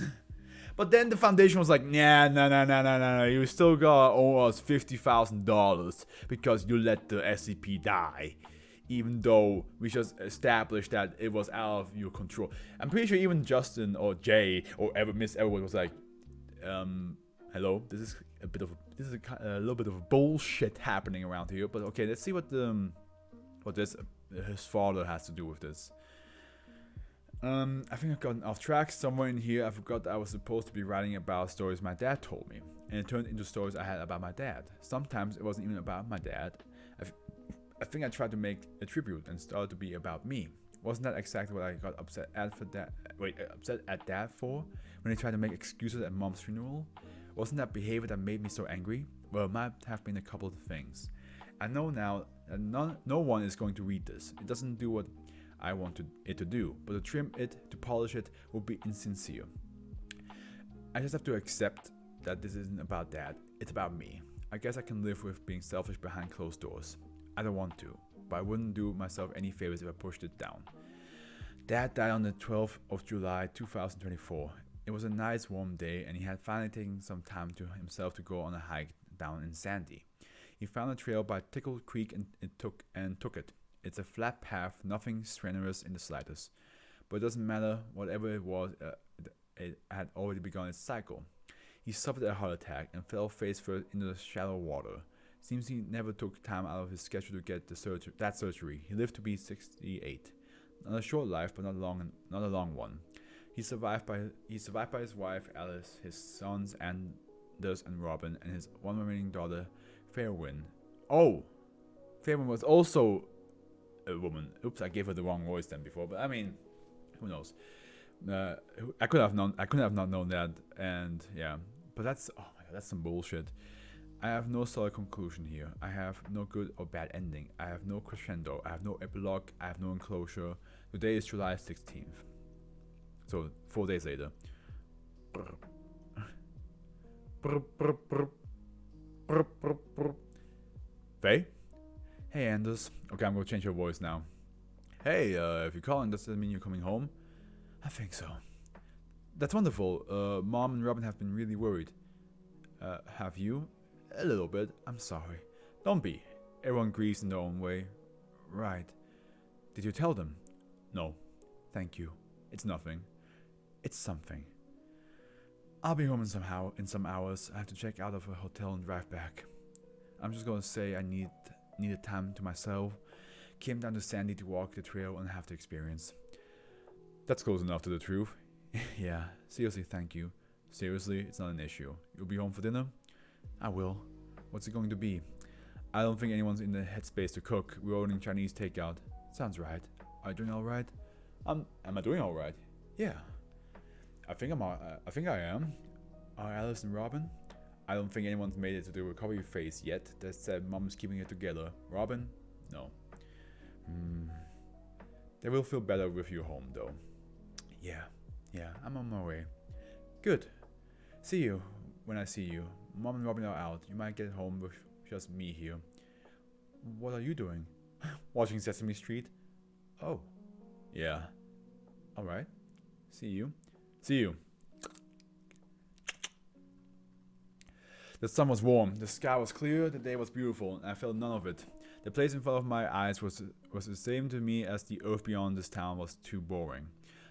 But then the Foundation was like, no, you still gotta owe us $50,000 because you let the SCP die. Even though we just established that it was out of your control. I'm pretty sure even Justin or Jay or Miss Everwood was like, hello, this is a little bit of bullshit happening around here. But okay, let's see what his father has to do with this. I think I've gotten off track. Somewhere in here, I forgot that I was supposed to be writing about stories my dad told me, and it turned into stories I had about my dad. Sometimes it wasn't even about my dad. I think I tried to make a tribute and started to be about me. Wasn't that exactly what I got upset at dad for when he tried to make excuses at mom's funeral? Wasn't that behavior that made me so angry? Well, it might have been a couple of things. I know now that no one is going to read this. It doesn't do what I want it to do, but to trim it, to polish it, would be insincere. I just have to accept that this isn't about Dad. It's about me. I guess I can live with being selfish behind closed doors. I don't want to, but I wouldn't do myself any favors if I pushed it down. Dad died on the 12th of July 2024. It was a nice warm day and he had finally taken some time to himself to go on a hike down in Sandy. He found a trail by Tickle Creek and took it. It's a flat path, nothing strenuous in the slightest. But it doesn't matter, whatever it was, it had already begun its cycle. He suffered a heart attack and fell face first into the shallow water. Seems he never took time out of his schedule to get that surgery. He lived to be 68. Not a short life, but not a long one. He survived by his wife Alice, his sons Anders and Robin, and his one remaining daughter, Fairwin. Oh, Fairwin was also a woman. Oops, I gave her the wrong voice then before, but I mean, who knows? I could have not known that, and yeah. But that's that's some bullshit. I have no solid conclusion here. I have no good or bad ending. I have no crescendo. I have no epilogue. I have no enclosure. Today is July 16th. So 4 days later. Faye? Hey Anders. Okay, I'm gonna change your voice now. Hey, if you're calling, does that mean you're coming home? I think so. That's wonderful. Mom and Robin have been really worried. Have you? A little bit. I'm sorry. Don't be. Everyone grieves in their own way. Right. Did you tell them? No. Thank you. It's nothing. It's something. I'll be home in some hours. I have to check out of a hotel and drive back. I'm just gonna say I needed time to myself. Came down to Sandy to walk the trail and have the experience. That's close enough to the truth. Yeah, seriously, thank you. Seriously, it's not an issue. You'll be home for dinner? I will. What's it going to be? I don't think anyone's in the headspace to cook. We're ordering Chinese takeout. Sounds right. Are you doing alright? Am I doing alright? Yeah. I think I am. Are Alice and Robin? I don't think anyone's made it to the recovery phase yet. That said, Mom's keeping it together. Robin? No. They will feel better with you home, though. Yeah, I'm on my way. Good. See you when I see you. Mom and Robin are out. You might get home with just me here. What are you doing? Watching Sesame Street? Oh. Yeah. Alright. See you. See you. The sun was warm, the sky was clear, the day was beautiful, and I felt none of it. The place in front of my eyes was the same to me as the earth beyond this town was too boring.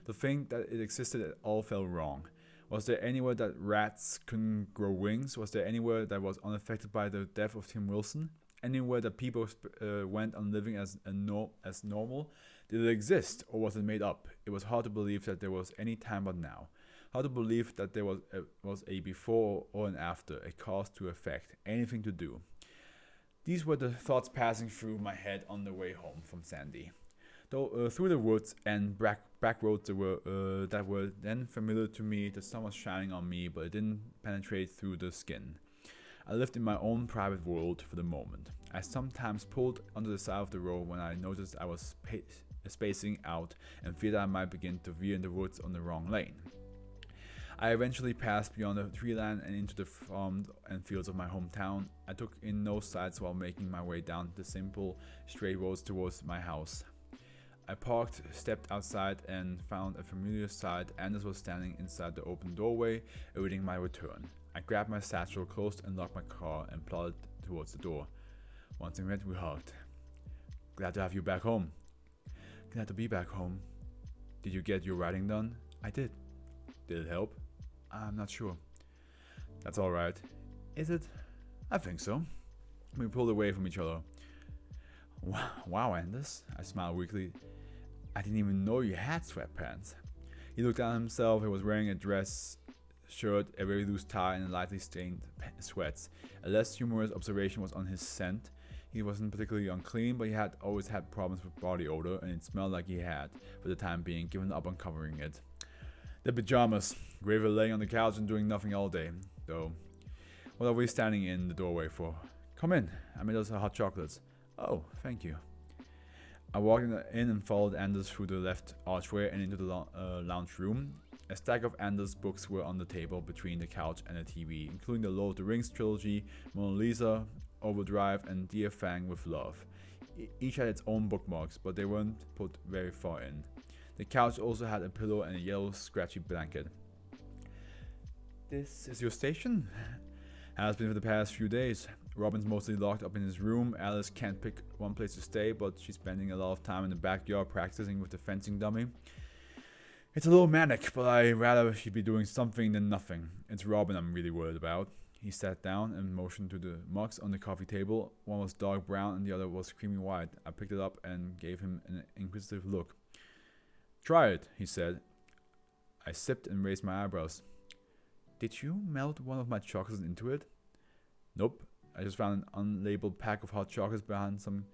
To think that it existed at all felt wrong. Was there anywhere that rats couldn't grow wings? Was there anywhere that was unaffected by the death of Tim Wilson? Anywhere that people went on living as normal? Did it exist, or was it made up? It was hard to believe that there was any time but now. Hard to believe that there was a before or an after, a cause to effect, anything to do. These were the thoughts passing through my head on the way home from Sandy. Though through the woods and back roads that were then familiar to me, the sun was shining on me, but it didn't penetrate through the skin. I lived in my own private world for the moment. I sometimes pulled onto the side of the road when I noticed I was spacing out and feared I might begin to veer in the woods on the wrong lane. I eventually passed beyond the tree line and into the farms and fields of my hometown. I took in no sights while making my way down the simple, straight roads towards my house. I parked, stepped outside, and found a familiar sight. Anders was standing inside the open doorway, awaiting my return. I grabbed my satchel, closed and locked my car, and plodded towards the door. Once in bed, we hugged. Glad to have you back home. Glad to be back home. Did you get your writing done? I did. Did it help? I'm not sure. That's alright. Is it? I think so. We pulled away from each other. Wow, Anders. I smiled weakly. I didn't even know you had sweatpants. He looked at himself. He was wearing a dress shirt, a very loose tie, and lightly stained sweats. A less humorous observation was on his scent. He wasn't particularly unclean, but he had always had problems with body odor, and it smelled like he had, for the time being, given up on covering it. The pajamas. We were laying on the couch and doing nothing all day, though. What are we standing in the doorway for? Come in. I made us hot chocolates. Oh, thank you. I walked in and followed Anders through the left archway and into the lounge room. A stack of Anders books were on the table between the couch and the TV, including the Lord of the Rings trilogy, Mona Lisa, Overdrive, and Dear Fang with Love. Each had its own bookmarks, but they weren't put very far in. The couch also had a pillow and a yellow scratchy blanket. This is your station? Has been for the past few days. Robin's mostly locked up in his room. Alice can't pick one place to stay, but she's spending a lot of time in the backyard practicing with the fencing dummy. It's a little manic, but I'd rather she'd be doing something than nothing. It's Robin I'm really worried about. He sat down and motioned to the mugs on the coffee table. One was dark brown and the other was creamy white. I picked it up and gave him an inquisitive look. Try it, he said. I sipped and raised my eyebrows. Did you melt one of my chocolates into it? Nope. I just found an unlabeled pack of hot chocolates behind some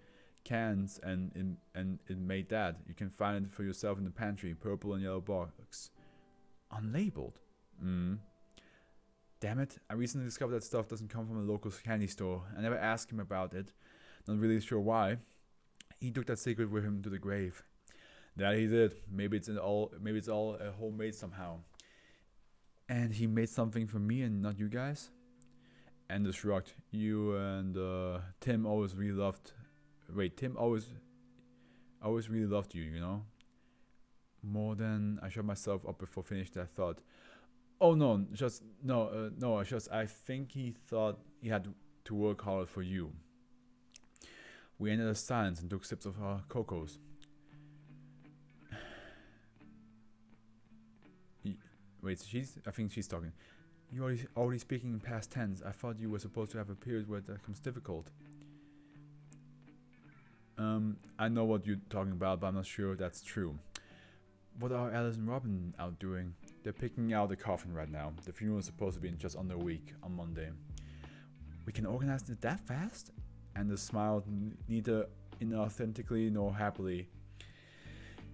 cans and it made that. You can find it for yourself in the pantry, purple and yellow box. Unlabeled? Damn it, I recently discovered that stuff doesn't come from a local candy store. I never asked him about it. Not really sure why. He took that secret with him to the grave. That he did. Maybe it's all homemade somehow. And he made something for me and not you guys? Anders shrugged. You and Tim always really loved. Wait, Tim always really loved you, you know? More than I shut myself up before finishing that thought. Oh no, I think he thought he had to work harder for you. We ended a silence and took sips of our cocos. Wait, I think she's talking. You're already speaking in past tense. I thought you were supposed to have a period where that becomes difficult. I know what you're talking about, but I'm not sure that's true. What are Alice and Robin out doing? They're picking out the coffin right now. The funeral is supposed to be in just under a week, on Monday. We can organize it that fast? Anders smiled, neither inauthentically nor happily.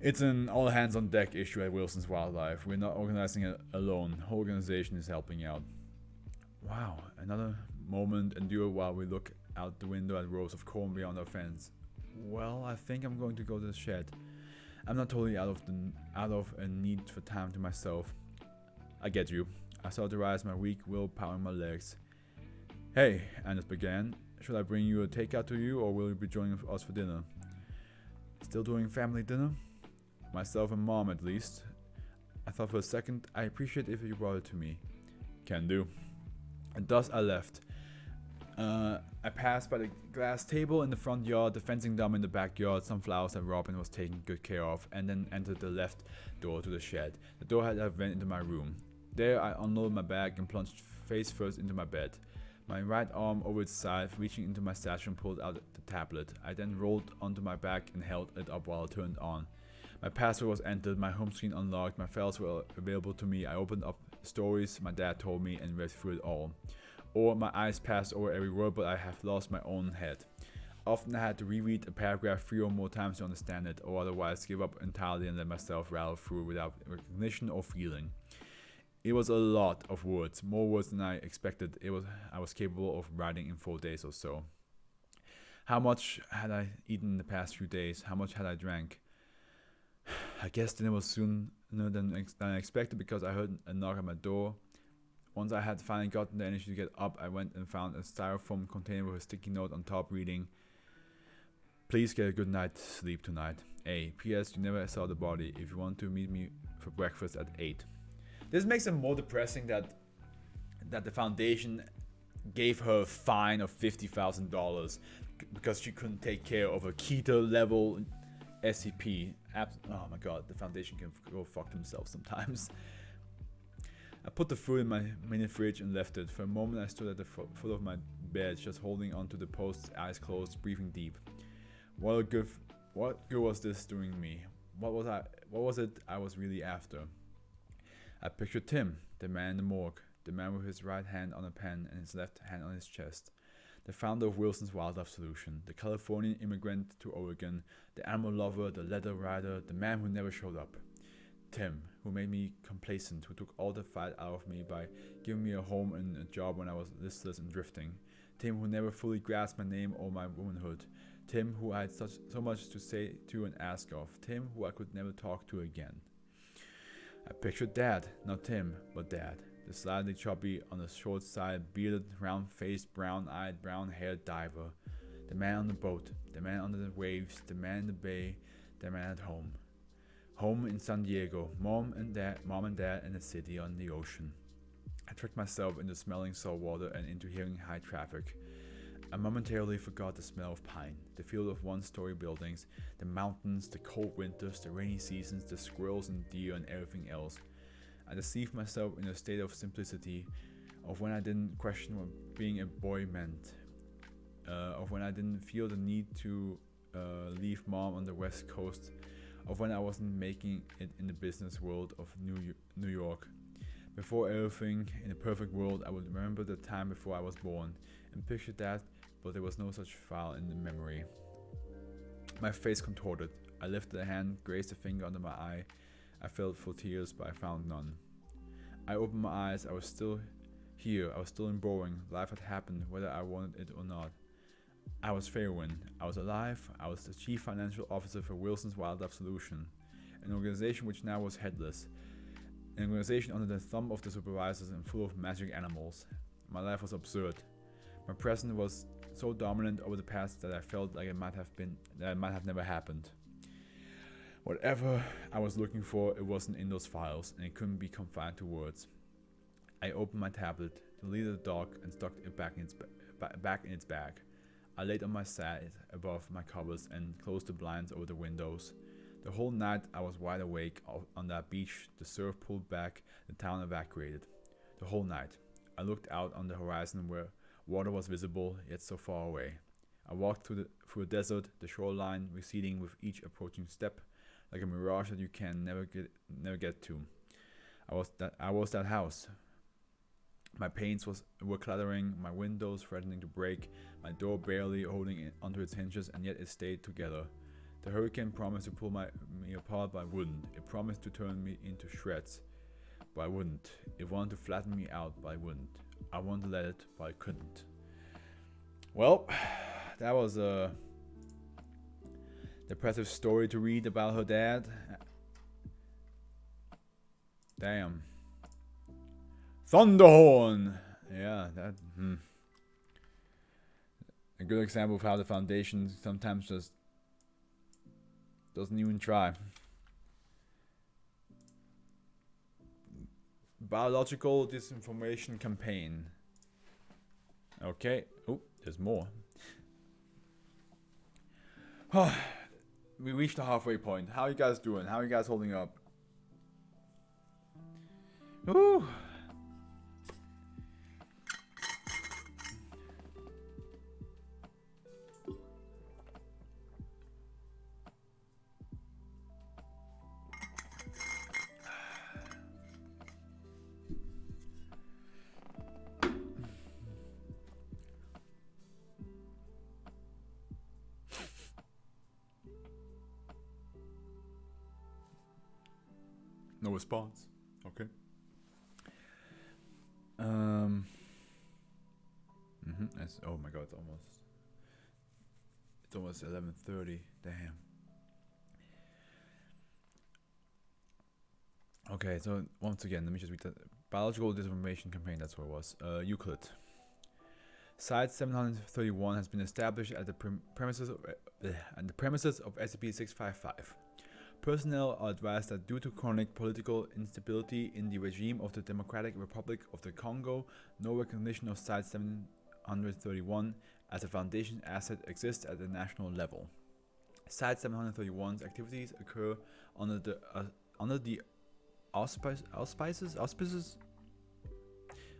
It's an all-hands-on-deck issue at Wilson's Wildlife. We're not organizing it alone. The whole organization is helping out. Wow, another moment endured while we look out the window at rows of corn beyond our fence. Well, I think I'm going to go to the shed. I'm not totally out of a need for time to myself. I get you. I started to rise my weak will powering my legs. Hey, Anders began. Should I bring you a takeout to you, or will you be joining us for dinner? Still doing family dinner? Myself and Mom, at least. I thought for a second, I appreciate if you brought it to me. Can do. And thus I left. I passed by the glass table in the front yard, the fencing dummy in the backyard, some flowers that Robin was taking good care of, and then entered the left door to the shed. The door had a vent into my room. There I unloaded my bag and plunged face first into my bed. My right arm over its side, reaching into my satchel and pulled out the tablet. I then rolled onto my back and held it up while it turned on. My password was entered, my home screen unlocked, my files were available to me. I opened up stories my dad told me and read through it all. Or my eyes passed over every word, but I have lost my own head. Often I had to reread a paragraph 3 or more times to understand it, or otherwise give up entirely and let myself rattle through without recognition or feeling. It was a lot of words, more words than I expected. I was capable of writing in 4 days or so. How much had I eaten in the past few days? How much had I drank? I guess dinner was sooner than I expected because I heard a knock at my door. Once I had finally gotten the energy to get up, I went and found a styrofoam container with a sticky note on top reading, "Please get a good night's sleep tonight. A. P.S. You never saw the body. If you want to meet me for breakfast at 8. This makes it more depressing that the foundation gave her a fine of $50,000 because she couldn't take care of a keto level SCP. Oh my god, the foundation can go fuck themselves sometimes. I put the food in my mini fridge and left it. For a moment I stood at the foot of my bed, just holding onto the posts, eyes closed, breathing deep. What good was this doing me? What was it I was really after? I pictured Tim, the man in the morgue, the man with his right hand on a pen and his left hand on his chest. The founder of Wilson's Wildlife Solution, the Californian immigrant to Oregon, the animal lover, the letter writer, the man who never showed up. Tim, who made me complacent, who took all the fight out of me by giving me a home and a job when I was listless and drifting. Tim, who never fully grasped my name or my womanhood. Tim, who I had so much to say to and ask of. Tim, who I could never talk to again. I pictured Dad, not Tim, but Dad. The slightly chubby, on the short side, bearded, round-faced, brown-eyed, brown-haired diver. The man on the boat, the man under the waves, the man in the bay, the man at home. Home in San Diego, mom and dad in the city on the ocean. I tricked myself into smelling salt water and into hearing high traffic. I momentarily forgot the smell of pine, the feel of one-story buildings, the mountains, the cold winters, the rainy seasons, the squirrels and deer and everything else. I deceived myself in a state of simplicity, of when I didn't question what being a boy meant, of when I didn't feel the need to leave mom on the west coast, of when I wasn't making it in the business world of New York. Before everything, in a perfect world, I would remember the time before I was born, and picture that, but there was no such file in the memory. My face contorted. I lifted a hand, grazed a finger under my eye. I felt for tears, but I found none. I opened my eyes. I was still here. I was still in Boeing. Life had happened, whether I wanted it or not. I was Fairwin. I was alive. I was the chief financial officer for Wilson's Wildlife Solution, an organization which now was headless. An organization under the thumb of the supervisors and full of magic animals. My life was absurd. My present was so dominant over the past that I felt like it might have never happened. Whatever I was looking for, it wasn't in those files, and it couldn't be confined to words. I opened my tablet, deleted the doc, and stuck it back in its bag. I laid on my side above my covers and closed the blinds over the windows. The whole night I was wide awake on that beach. The surf pulled back, the town evacuated. The whole night. I looked out on the horizon where water was visible, yet so far away. I walked through a desert, the shoreline receding with each approaching step, like a mirage that you can never get to. I was that house. My paints were clattering, my windows threatening to break, my door barely holding it onto its hinges, and yet it stayed together. The hurricane promised to pull me apart, but I wouldn't. It promised to turn me into shreds, but I wouldn't. It wanted to flatten me out, but I wouldn't. I wanted to let it, but I couldn't. Well, that was a depressive story to read about her dad. Damn. Thunderhorn! Yeah, that... A good example of how the Foundation sometimes just doesn't even try. Biological disinformation campaign. Okay. Oh, there's more. We reached the halfway point. How are you guys doing? How are you guys holding up? Ooh. No response. Okay. Oh my god, it's almost 11:30. Damn. Okay, so once again, let me just read the biological disinformation campaign. That's what it was. Euclid. Site 731 has been established at the premises of SCP-655. Personnel are advised that due to chronic political instability in the regime of the Democratic Republic of the Congo, no recognition of Site 731 as a Foundation asset exists at the national level. Site 731's activities occur under the auspices?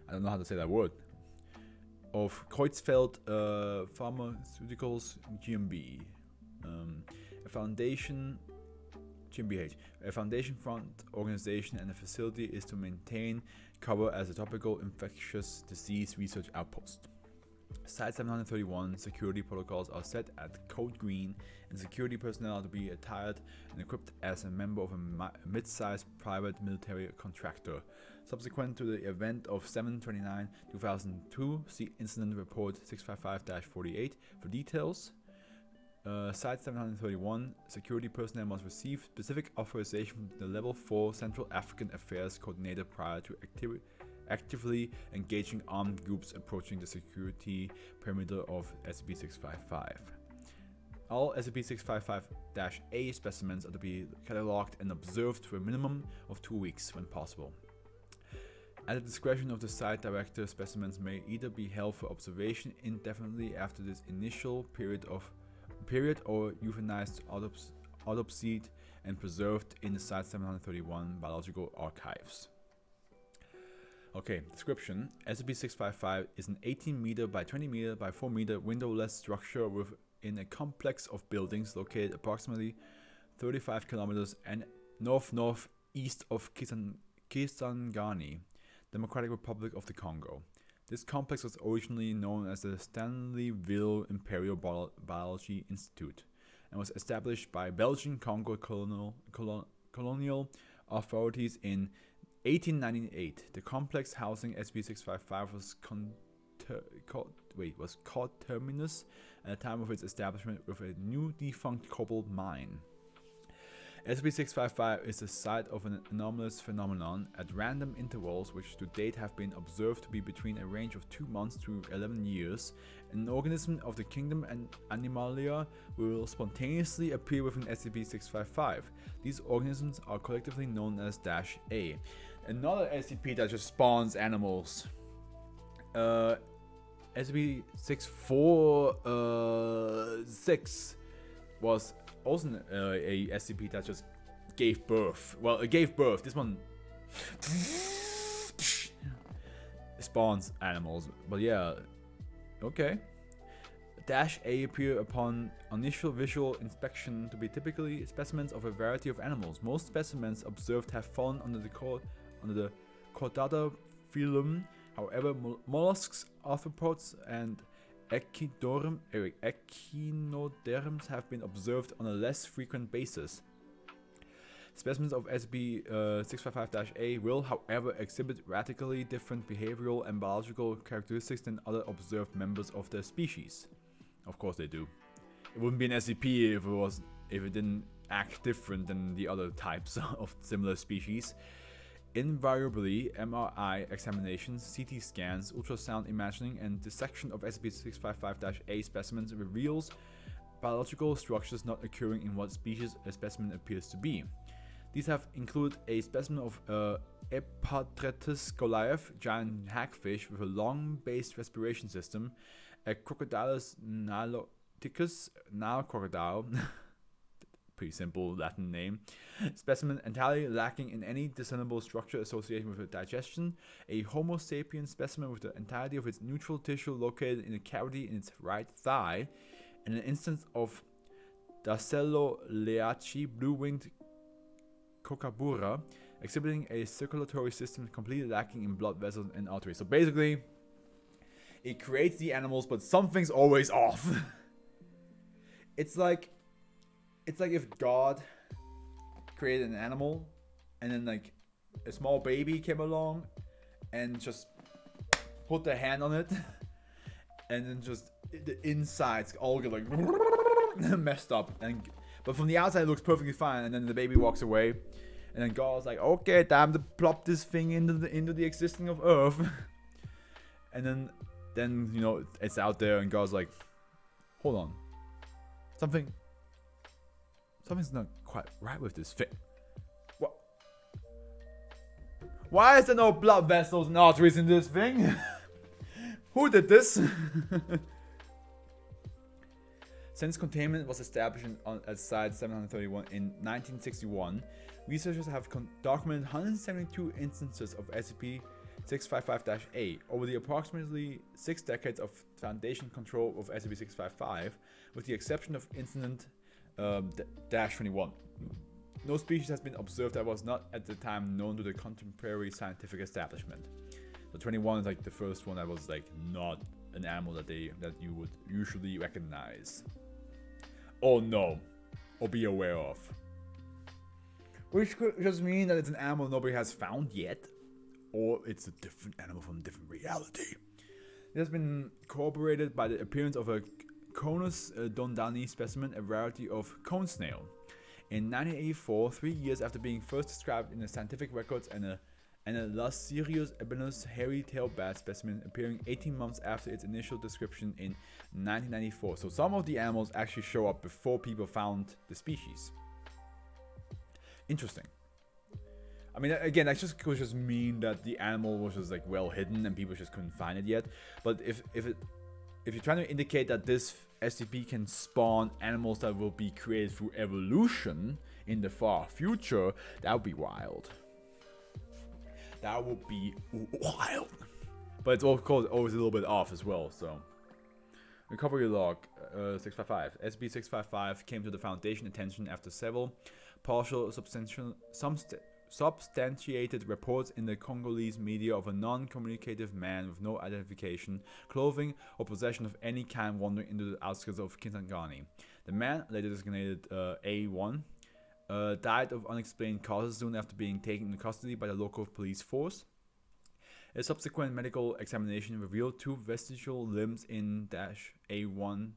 I don't know how to say that word. Of Creutzfeldt Pharmaceuticals GmbH. A foundation GmbH. A foundation front organization, and the facility is to maintain cover as a topical infectious disease research outpost. Site 731 security protocols are set at Code Green, and security personnel are to be attired and equipped as a member of a mid-sized private military contractor. Subsequent to the event of 7/29/2002, see Incident Report 655-48 for details. Site 731, security personnel must receive specific authorization from the Level 4 Central African Affairs Coordinator prior to actively engaging armed groups approaching the security perimeter of SCP-655. All SCP-655-A specimens are to be catalogued and observed for a minimum of 2 weeks when possible. At the discretion of the site director, specimens may either be held for observation indefinitely after this initial period or euthanized, autopsied, and preserved in the Site 731 Biological Archives. Okay, description. SCP-655 is an 18 meter by 20 meter by 4 meter windowless structure within a complex of buildings located approximately 35 kilometers and northeast of Kisangani, Democratic Republic of the Congo. This complex was originally known as the Stanleyville Imperial Biology Institute and was established by Belgian Congo colonial authorities in 1898. The complex housing SCP-655 was coterminous at the time of its establishment with a new defunct cobalt mine. SCP-655 is the site of an anomalous phenomenon at random intervals which to date have been observed to be between a range of 2 months to 11 years. An organism of the kingdom and Animalia will spontaneously appear within SCP-655. These organisms are collectively known as -A. Another SCP that just spawns animals. SCP-646 was also a SCP that just gave birth. Well, it gave birth. This one spawns animals. But yeah, okay. -A appear upon initial visual inspection to be typically specimens of a variety of animals. Most specimens observed have fallen under the Chordata phylum. However, mollusks, arthropods, and echinoderms have been observed on a less frequent basis. Specimens of SCP-655-A will, however, exhibit radically different behavioral and biological characteristics than other observed members of their species. Of course they do. It wouldn't be an SCP if it didn't act different than the other types of similar species. Invariably, MRI examinations, CT scans, ultrasound imaging, and dissection of SCP-655-A specimens reveals biological structures not occurring in what species a specimen appears to be. These have included a specimen of Epatretus goliath, giant hagfish with a long-based respiration system, a Crocodilus niloticus, Nile crocodile, pretty simple Latin name, specimen entirely lacking in any discernible structure associated with digestion, a Homo sapiens specimen with the entirety of its neutral tissue located in a cavity in its right thigh, and an instance of Daceloleachi blue-winged Kookaburra, exhibiting a circulatory system completely lacking in blood vessels and arteries. So basically, it creates the animals, but something's always off. It's like if God created an animal, and then like a small baby came along, and just put their hand on it, and then just the insides all get like messed up, but from the outside it looks perfectly fine, and then the baby walks away, and then God's like, okay, time to plop this thing into the existing of Earth, and then you know it's out there, and God's like, hold on, something's not quite right with this thing. What? Why is there no blood vessels and arteries in this thing? Who did this? Since containment was established at Site 731 in 1961, researchers have documented 172 instances of SCP-655-A over the approximately 6 decades of Foundation control of SCP-655, with the exception of Incident -21. No species has been observed that was not at the time known to the contemporary scientific establishment. So 21 is like the first one that was like not an animal that you would usually recognize, or know, or be aware of. Which could just mean that it's an animal nobody has found yet, or it's a different animal from a different reality. It has been corroborated by the appearance of a Conus dondani specimen, a variety of cone snail. In 1984, 3 years after being first described in the scientific records, and a Lacerius ebinus hairy-tailed bat specimen appearing 18 months after its initial description in 1994. So some of the animals actually show up before people found the species. Interesting. I mean, again, that could just mean that the animal was just like well hidden and people just couldn't find it yet. But if you're trying to indicate that this SCP can spawn animals that will be created through evolution in the far future, that would be wild. That would be wild. But it's of course always a little bit off as well. So, recovery log 655. SCP-655 came to the Foundation attention after several partial substantiated reports in the Congolese media of a non-communicative man with no identification, clothing, or possession of any kind wandering into the outskirts of Kisangani. The man, later designated A1, died of unexplained causes soon after being taken into custody by the local police force. A subsequent medical examination revealed 2 vestigial limbs in -A1,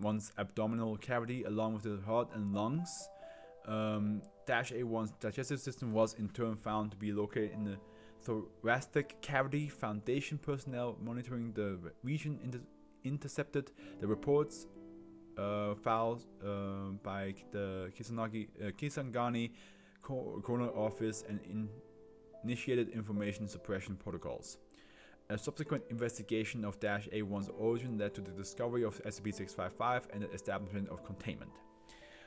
one's abdominal cavity, along with the heart and lungs. -A1's digestive system was in turn found to be located in the thoracic cavity. Foundation personnel monitoring the region intercepted the reports filed by the Kisangani Coroner Office and initiated information suppression protocols. A subsequent investigation of -A1's origin led to the discovery of SCP-655 and the establishment of containment.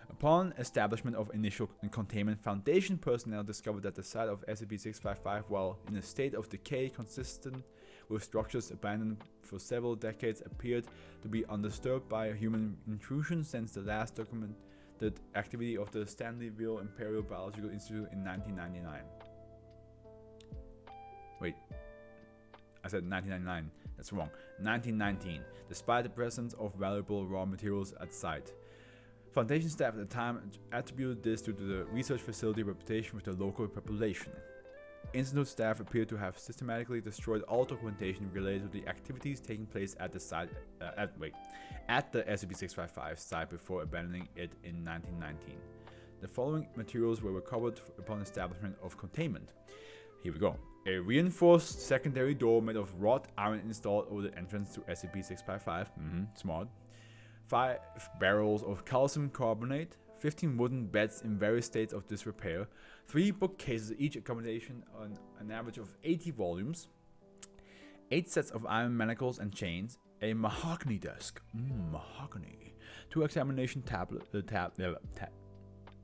Upon establishment of initial containment, Foundation personnel discovered that the site of SCP-655, while in a state of decay consistent with structures abandoned for several decades, appeared to be undisturbed by a human intrusion since the last documented activity of the Stanleyville Imperial Biological Institute in 1999. Wait, I said 1999, that's wrong. 1919, despite the presence of valuable raw materials at site. Foundation staff at the time attributed this to the research facility reputation with the local population. Institute staff appeared to have systematically destroyed all documentation related to the activities taking place at the site at the SCP-655 site before abandoning it in 1919. The following materials were recovered upon establishment of containment. Here we go. A reinforced secondary door made of wrought iron installed over the entrance to SCP-655. Smart. 5 barrels of calcium carbonate, 15 wooden beds in various states of disrepair, 3 bookcases, each accommodation on an average of 80 volumes, 8 sets of iron manacles and chains, a mahogany desk, mahogany, 2 examination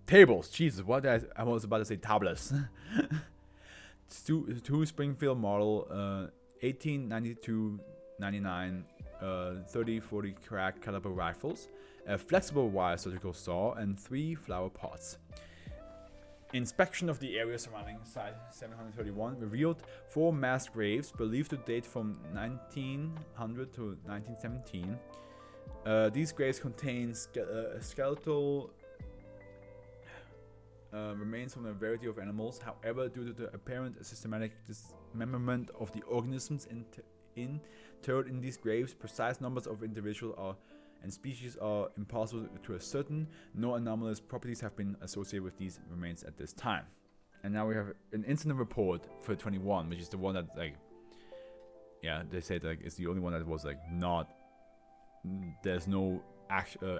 tables. Jesus, what did I was about to say tablets. 2 Springfield model 1892-99 30-40 caliber rifles, a flexible wire surgical saw, and 3 flower pots. Inspection of the area surrounding Site 731 revealed 4 mass graves believed to date from 1900 to 1917. These graves contain skeletal remains from a variety of animals. However, due to the apparent systematic dismemberment of the organisms interred in these graves, precise numbers of individuals and species are impossible to ascertain. No anomalous properties have been associated with these remains at this time. And now we have an incident report for 21, which is the one that, like, yeah, they said like it's the only one that was like not. There's no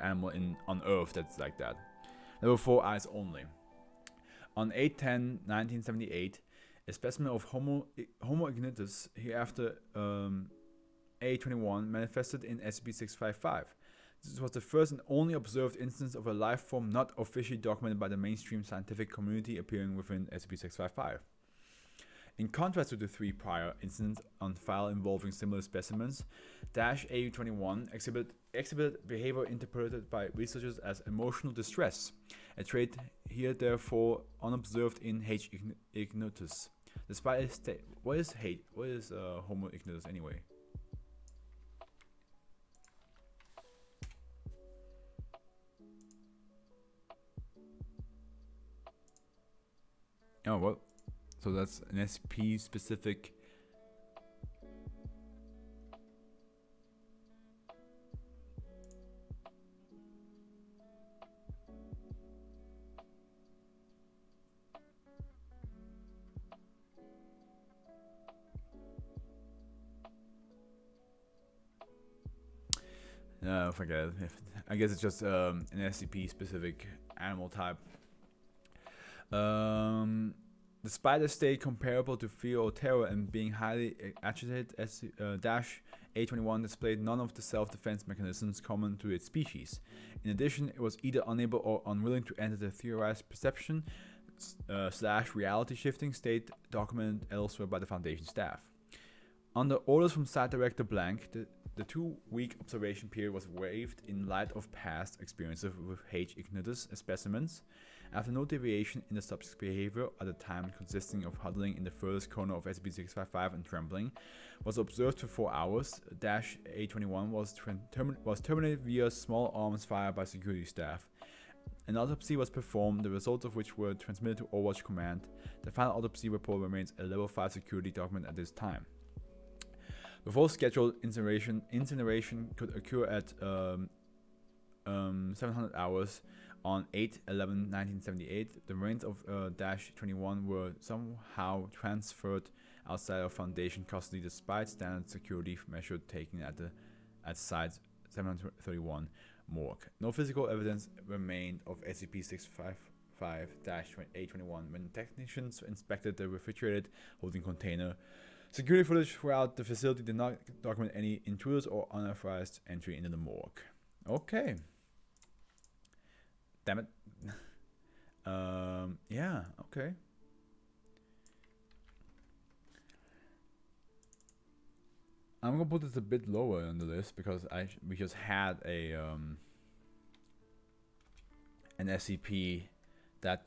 animal on Earth that's like that. Level 4, eyes only. On 8/10/1978, a specimen of Homo ignitus, hereafter A21, manifested in SCP-655. This was the first and only observed instance of a life form not officially documented by the mainstream scientific community appearing within SCP-655. In contrast to the 3 prior incidents on file involving similar specimens, A21 exhibited behavior interpreted by researchers as emotional distress, a trait here therefore unobserved in H. ignitus. Despite its what is Homo ignitus anyway? Oh, well, so that's an SP specific. No, forget it. I guess it's just an SCP specific animal type. Despite a state comparable to fear or terror and being highly agitated, Dash A21 displayed none of the self-defense mechanisms common to its species. In addition, it was either unable or unwilling to enter the theorized perception / reality shifting state documented elsewhere by the Foundation staff. Under orders from Site Director Blank, the 2-week observation period was waived in light of past experiences with H. ignitus specimens. After no deviation in the subject's behavior at the time, consisting of huddling in the furthest corner of SCP-655 and trembling, was observed for 4 hours. Dash A21 was terminated via small arms fire by security staff. An autopsy was performed, the results of which were transmitted to Overwatch Command. The final autopsy report remains a Level 5 security document at this time. Before scheduled incineration could occur at 700 hours on 8/11/1978. The remains of Dash 21 were somehow transferred outside of Foundation custody despite standard security measures taken at Site 731 morgue. No physical evidence remained of SCP-655-821 when technicians inspected the refrigerated holding container. Security footage throughout the facility did not document any intruders or unauthorized entry into the morgue. Okay. Damn it. Yeah, okay. I'm gonna put this a bit lower on the list because we just had an SCP that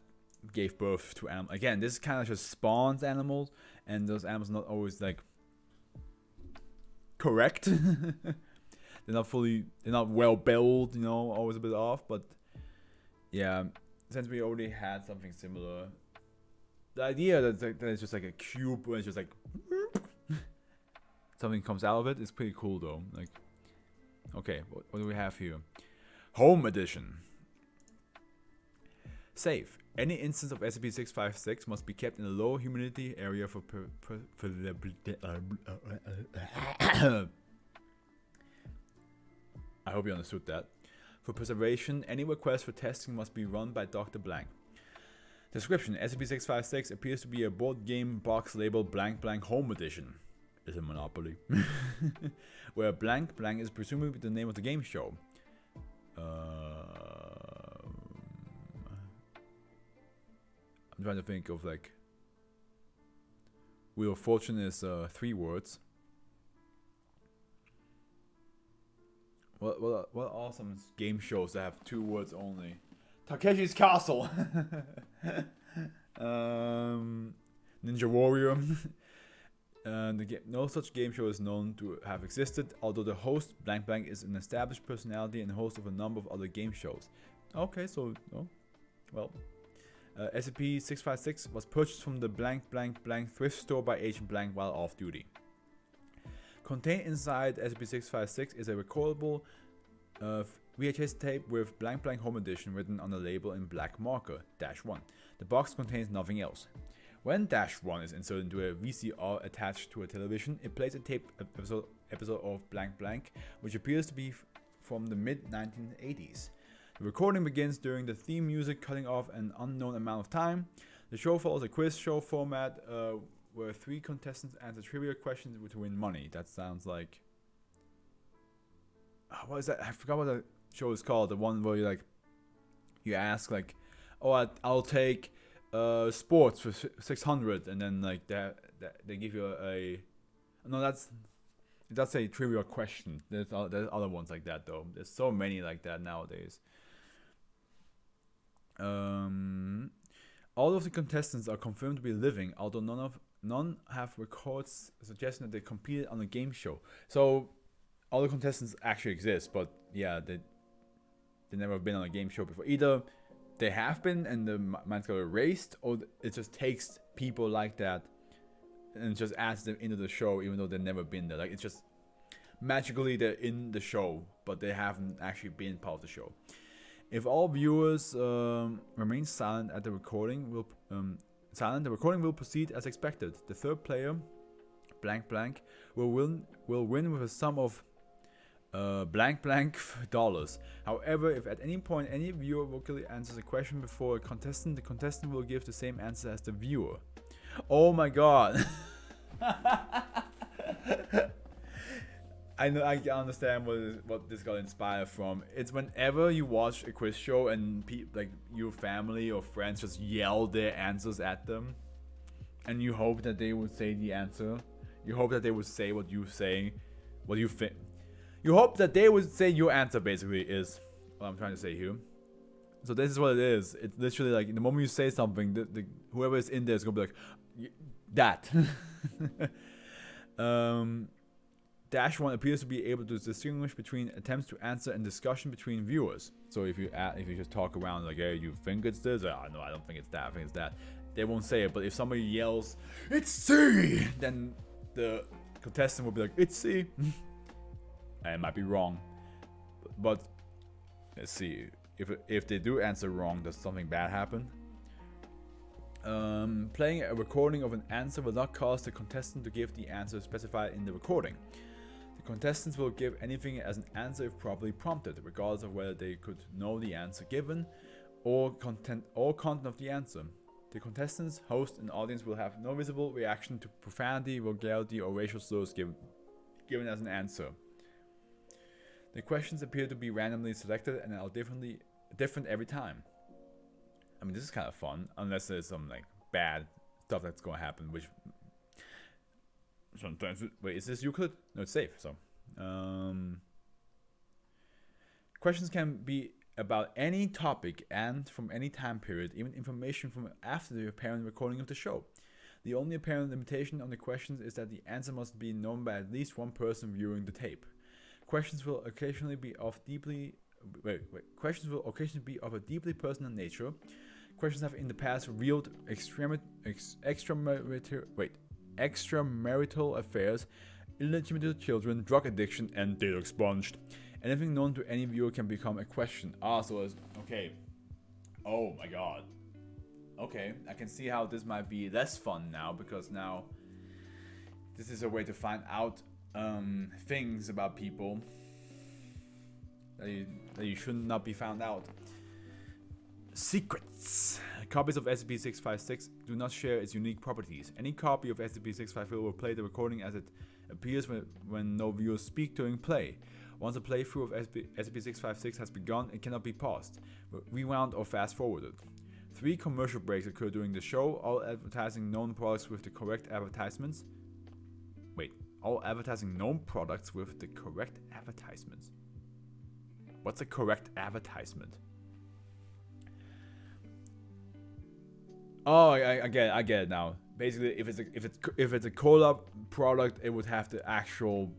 gave birth to animals. Again, this kind of just spawns animals, and those animals not always like correct. They're not well built, you know, always a bit off. But yeah, since we already had something similar, the idea that it's just like a cube where it's just like something comes out of it is pretty cool though. Like, okay, what do we have here? Home edition. Safe. Any instance of SCP-656 must be kept in a low humidity area for I hope you understood that. For preservation, any request for testing must be run by Dr. Blank. Description: SCP-656 appears to be a board game box labeled blank blank home edition. Is a Monopoly. Where blank blank is presumably the name of the game show. I'm trying to think of like Wheel of Fortune is 3 words. What are some game shows that have 2 words only? Takeshi's Castle. Ninja Warrior. No such game show is known to have existed, although the host blank blank is an established personality and host of a number of other game shows. Okay, so well. SCP-656 was purchased from the blank blank blank thrift store by Agent Blank while off duty. Contained inside SCP-656 is a recordable VHS tape with blank blank home edition written on the label in black marker, -1. The box contains nothing else. When -1 is inserted into a VCR attached to a television, it plays a tape episode of blank blank, which appears to be from the mid-1980s. The recording begins during the theme music, cutting off an unknown amount of time. The show follows a quiz show format where 3 contestants answer trivia questions to win money. That sounds like... what is that? I forgot what the show is called. The one where you ask like, oh, I'll take sports for 600, and then like they give you that's a trivia question. There's other ones like that though. There's so many like that nowadays. All of the contestants are confirmed to be living, although none have records suggesting that they competed on a game show. So all the contestants actually exist, but yeah, they never been on a game show before. Either they have been and the minds got erased, or it just takes people like that and just adds them into the show even though they've never been there. Like, it's just magically they're in the show, but they haven't actually been part of the show. If all viewers remain silent at the recording, the recording will proceed as expected. The third player, blank blank, will win with a sum of blank blank dollars. However, if at any point any viewer vocally answers a question before a contestant, the contestant will give the same answer as the viewer. Oh my god. I know, I understand what this got inspired from. It's whenever you watch a quiz show and like your family or friends just yell their answers at them, and you hope that they would say the answer. You hope that they would say what you say, what you think. You hope that they would say your answer. Basically, is what I'm trying to say here. So this is what it is. It's literally like the moment you say something, whoever is in there is gonna be like that. Dash 1 appears to be able to distinguish between attempts to answer and discussion between viewers. So if you just talk around like, hey, you think it's this? Oh, no, I don't think it's that. I think it's that. They won't say it. But if somebody yells, it's C, then the contestant will be like, it's C. And it might be wrong. But let's see. If they do answer wrong, does something bad happen? Playing a recording of an answer will not cause the contestant to give the answer specified in the recording. The contestants will give anything as an answer if properly prompted, regardless of whether they could know the answer given or content of the answer. The contestants, host, and audience will have no visible reaction to profanity, vulgarity, or racial slurs given as an answer. The questions appear to be randomly selected and are different every time. I mean, this is kind of fun, unless there's some like bad stuff that's going to happen, which sometimes. Wait, is this Euclid? No, it's safe. So, questions can be about any topic and from any time period, even information from after the apparent recording of the show. The only apparent limitation on the questions is that the answer must be known by at least one person viewing the tape. Questions will occasionally be of Questions will occasionally be of a deeply personal nature. Questions have in the past revealed extramarital affairs, illegitimate children, drug addiction, and data expunged. Anything known to any viewer can become a question. Okay. Oh my god. Okay, I can see how this might be less fun now, because now this is a way to find out things about people that you should not be found out. Secrets. Copies of SCP-656 do not share its unique properties. Any copy of SCP-655 will play the recording as it appears when no viewers speak during play. Once a playthrough of SCP-656 has begun, it cannot be paused, rewound, or fast-forwarded. 3 commercial breaks occur during the show, all advertising known products with the correct advertisements. All advertising known products with the correct advertisements. What's a correct advertisement? Oh, I get it now. Basically, if it's a cola product, it would have the actual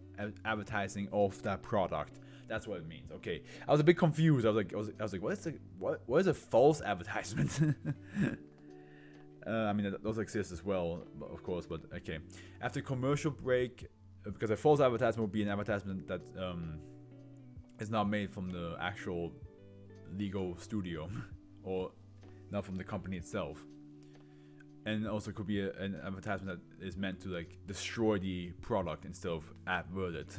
advertising of that product. That's what it means. Okay, I was a bit confused. I was like, what is a false advertisement? I mean, those exist as well, of course. But okay, after commercial break, because a false advertisement would be an advertisement that is not made from the actual legal studio or not from the company itself. And also could be an advertisement that is meant to like destroy the product instead of advert it.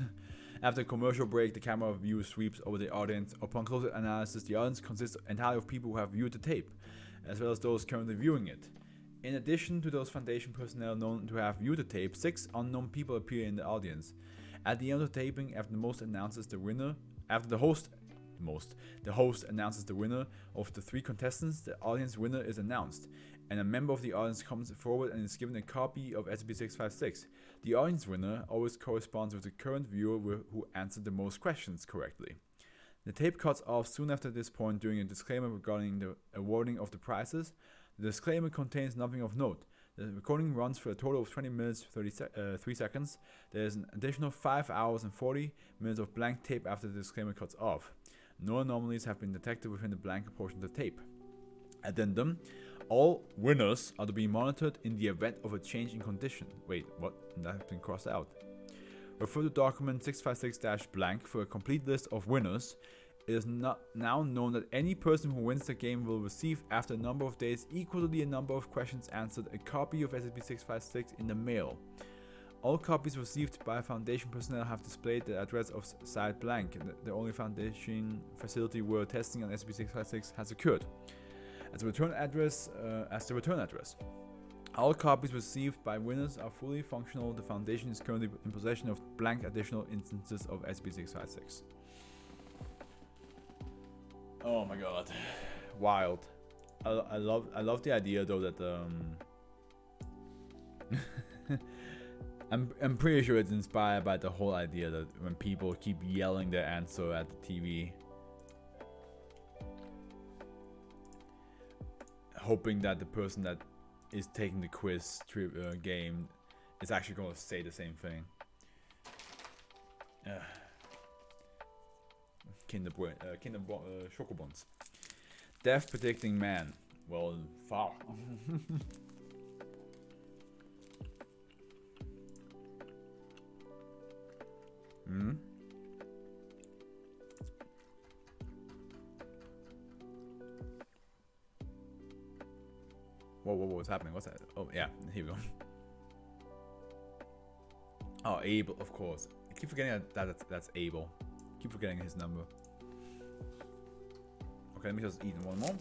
After a commercial break, the camera view sweeps over the audience. Upon closer analysis, the audience consists entirely of people who have viewed the tape, as well as those currently viewing it. In addition to those Foundation personnel known to have viewed the tape, 6 unknown people appear in the audience. At the end of the taping, after the host announces the winner of the 3 contestants, the audience winner is announced, and a member of the audience comes forward and is given a copy of SCP-656. The audience winner always corresponds with the current viewer who answered the most questions correctly. The tape cuts off soon after this point during a disclaimer regarding the awarding of the prizes. The disclaimer contains nothing of note. The recording runs for a total of 20 minutes 3 seconds. There is an additional 5 hours and 40 minutes of blank tape after the disclaimer cuts off. No anomalies have been detected within the blank portion of the tape. Addendum. All winners are to be monitored in the event of a change in condition. Wait, what? That has been crossed out. Refer to document 656-blank for a complete list of winners. It is now known that any person who wins the game will receive, after a number of days equal to the number of questions answered, a copy of SCP-656 in the mail. All copies received by Foundation personnel have displayed the address of site blank, the only Foundation facility where testing on SCP-656 has occurred, as the return address. All copies received by winners are fully functional. The Foundation is currently in possession of blank additional instances of SCP-656. Oh my god, wild! I love the idea though that I'm pretty sure it's inspired by the whole idea that when people keep yelling their answer at the TV, hoping that the person that is taking the quiz game is actually going to say the same thing. Schokobons. Death predicting man. Well, far. Hmm. Whoa, what's happening? What's that? Oh, yeah, here we go. Oh, Abel, of course. I keep forgetting that's Abel. Keep forgetting his number. Okay, let me just eat one more.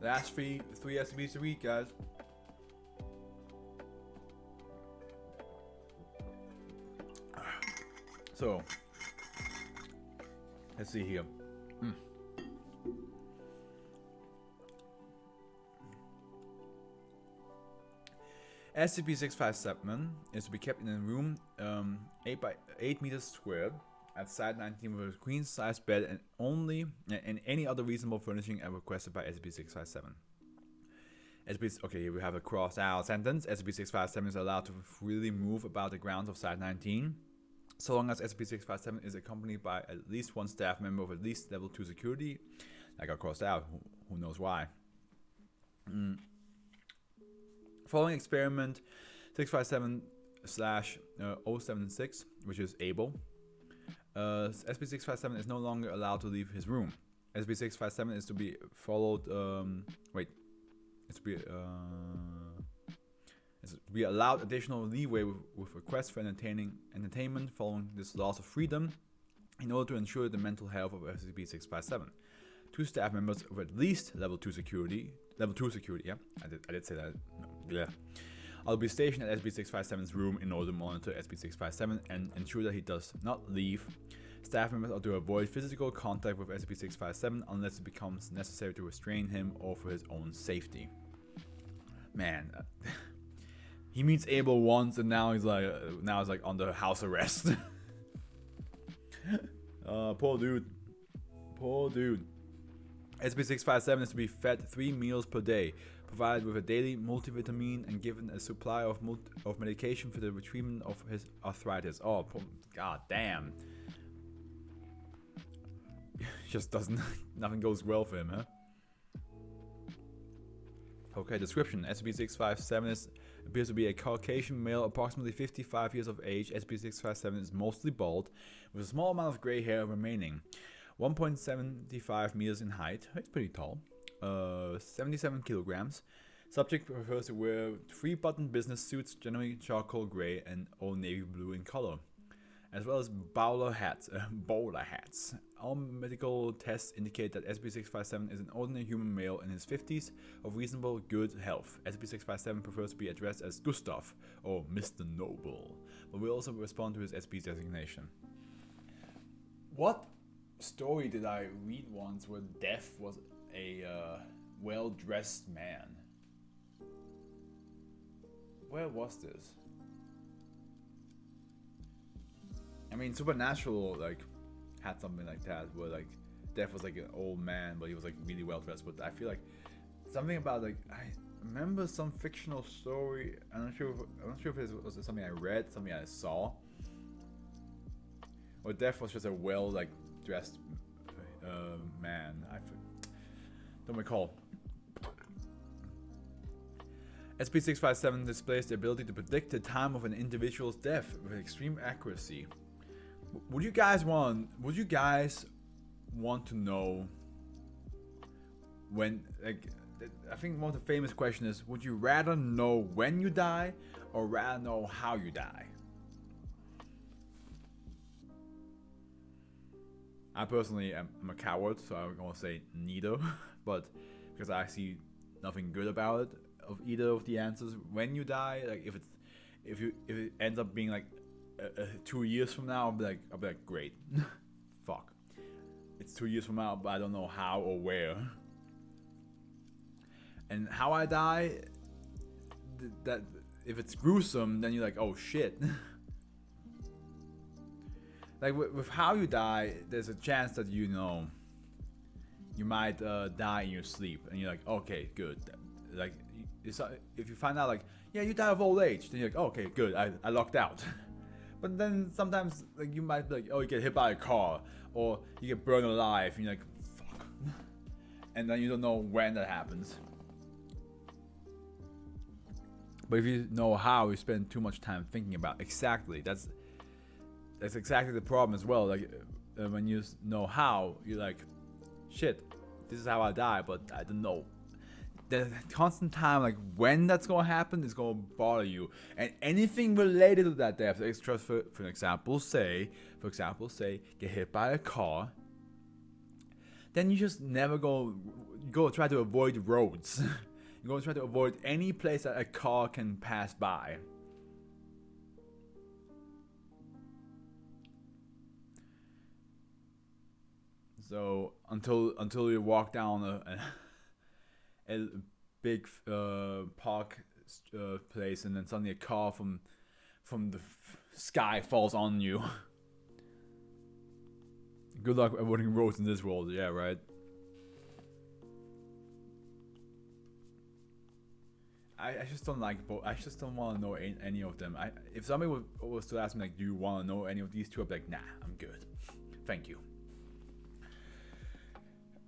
Last three SCPs a week, guys. So, let's see here. SCP-657 is to be kept in a room 8 by 8 meters squared at Site 19 with a queen-size bed and any other reasonable furnishing as requested by SCP-657. Okay, here we have a crossed-out sentence. SCP-657 is allowed to freely move about the grounds of Site 19, so long as SCP-657 is accompanied by at least one staff member of at least level 2 security. I got crossed out. Who knows why? Following experiment 657/076, which is Abel, SCP-657 is no longer allowed to leave his room. SCP-657 is to be followed. It's to be allowed additional leeway with requests for entertainment following this loss of freedom, in order to ensure the mental health of SCP-657. 2 staff members of at least level 2 security. Yeah, I did say that. Yeah. I'll be stationed at SCP-657's room in order to monitor SCP-657 and ensure that he does not leave. Staff members are to avoid physical contact with SCP-657 unless it becomes necessary to restrain him or for his own safety. Man, he meets Abel once and now he's like under house arrest. Poor dude. SCP-657 is to be fed 3 meals per day, provided with a daily multivitamin, and given a supply of medication for the treatment of his arthritis. Oh, god damn. Just nothing goes well for him, huh? Okay, description. SCP-657 appears to be a Caucasian male, approximately 55 years of age. SCP-657 is mostly bald, with a small amount of gray hair remaining. 1.75 meters in height. It's pretty tall. 77 kilograms. Subject prefers to wear 3-button business suits, generally charcoal gray and or navy blue in color, as well as bowler hats. All medical tests indicate that SCP-657 is an ordinary human male in his 50s of reasonable good health. SCP-657 prefers to be addressed as Gustav or Mr. Noble, but will also respond to his SP designation. What story did I read once where Death was a well-dressed man? Where was this? I mean, Supernatural had something like that where Death was like an old man, but he was really well dressed. But I feel like something about I remember some fictional story. I'm not sure if it was something I read, something I saw, or Death was just a well dressed man. I don't recall. SCP-657 displays the ability to predict the time of an individual's death with extreme accuracy. Would you guys want to know when, like, I think one of the famous question is, would you rather know when you die or rather know how you die? I personally am a coward, so I'm gonna say neither, but because I see nothing good about it of either of the answers. When you die, like if it ends up being like 2 years from now, I'll be like great, fuck, it's 2 years from now, but I don't know how or where. And how I die, that if it's gruesome, then you're like, oh shit. Like with how you die, there's a chance that you might die in your sleep, and you're like, okay, good. Like if you find out like, yeah, you die of old age, then you're like, okay, good, I lucked out. But then sometimes like you might be like, oh, you get hit by a car, or you get burned alive, and you're like, fuck. And then you don't know when that happens. But if you know how, you spend too much time thinking about exactly. That's exactly the problem as well. Like when you know how, you're like, shit, this is how I die, but I don't know. The constant time, like when that's gonna happen, is gonna bother you. And anything related to that death, for example, say, get hit by a car, then you just never go try to avoid roads. You're going to try to avoid any place that a car can pass by. So until you walk down a big park place, and then suddenly a car from the sky falls on you. Good luck avoiding roads in this world, yeah, right? I just don't like both. I just don't want to know any of them. If somebody was to ask me like, do you want to know any of these two, I'd be like, nah, I'm good, thank you.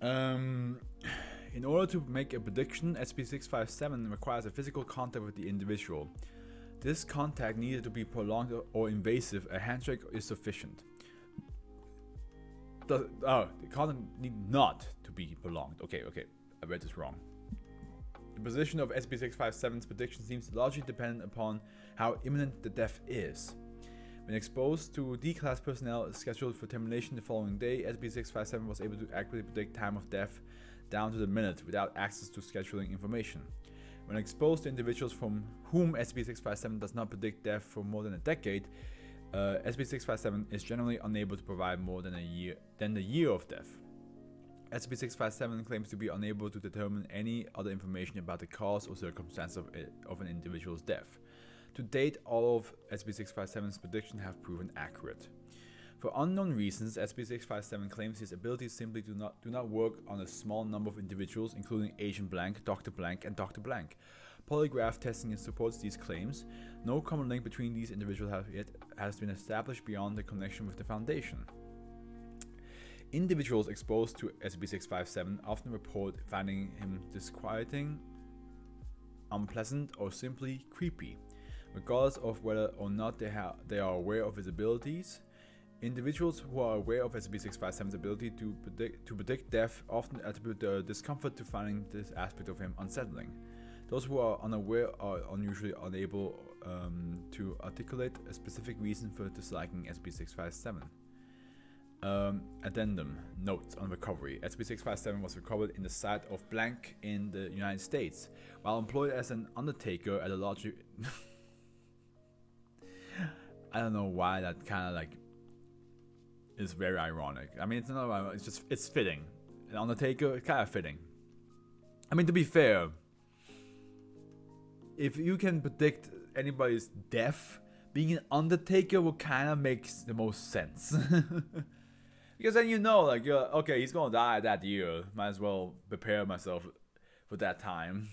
In order to make a prediction, SB657 requires a physical contact with the individual. This contact needed to be prolonged or invasive. A handshake is sufficient. The contact need not to be prolonged. Okay, I read this wrong. The position of SB657's prediction seems largely dependent upon how imminent the death is. When exposed to D-class personnel scheduled for termination the following day, SB657 was able to accurately predict time of death down to the minute without access to scheduling information. When exposed to individuals from whom SB657 does not predict death for more than a decade, SB657 is generally unable to provide more than the year of death. SB657 claims to be unable to determine any other information about the cause or circumstance of an individual's death. To date, all of SB657's predictions have proven accurate. For unknown reasons, SB657 claims his abilities simply do not work on a small number of individuals, including Agent Blank, Dr. Blank, and Dr. Blank. Polygraph testing supports these claims. No common link between these individuals has been established beyond the connection with the Foundation. Individuals exposed to SB657 often report finding him disquieting, unpleasant, or simply creepy. Regardless of whether or not they are aware of his abilities, individuals who are aware of SB657's ability to predict death often attribute their discomfort to finding this aspect of him unsettling. Those who are unaware are unusually unable to articulate a specific reason for disliking SB657. Addendum. Notes on recovery. SB657 was recovered in the site of Blank in the United States. While employed as an undertaker at a large... I don't know why that kind of like is very ironic. I mean, it's not ironic, it's fitting. An undertaker, it's kind of fitting. I mean, to be fair, if you can predict anybody's death, being an undertaker will kind of make the most sense. Because then you know, like, okay, he's gonna die that year. Might as well prepare myself for that time.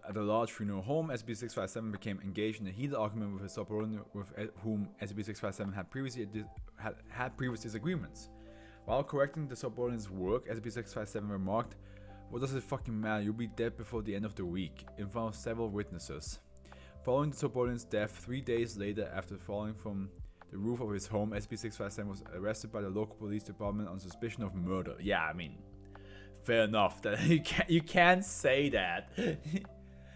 At a large funeral home, SB657 became engaged in a heated argument with his subordinate with whom SB657 had previous disagreements. While correcting the subordinate's work, SB657 remarked, What does it fucking matter? You'll be dead before the end of the week, in front of several witnesses. Following the subordinate's death 3 days later after falling from the roof of his home, SB657 was arrested by the local police department on suspicion of murder. Yeah, I mean, fair enough. That you can't say that.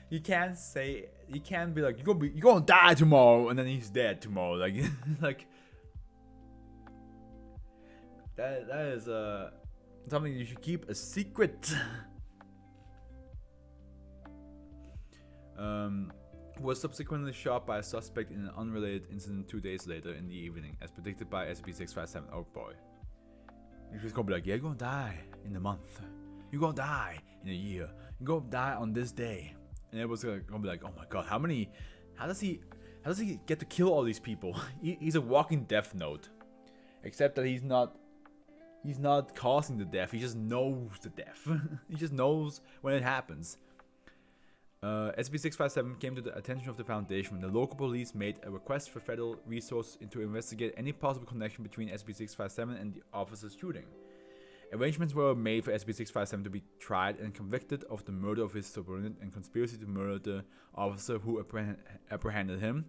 You can't be like you're gonna die tomorrow and then he's dead tomorrow. Like like that is something you should keep a secret. Was subsequently shot by a suspect in an unrelated incident 2 days later in the evening, as predicted by SB657. Oh boy. He's just gonna be like, yeah, you're gonna die in a month. You're gonna die in a year. You're gonna die on this day. And it was gonna be like, oh my god, how does he get to kill all these people? He's a walking death note. Except that he's not causing the death, he just knows the death. He just knows when it happens. SB657 came to the attention of the Foundation when the local police made a request for federal resources to investigate any possible connection between SB657 and the officer's shooting. Arrangements were made for SB657 to be tried and convicted of the murder of his subordinate and conspiracy to murder the officer who apprehended him,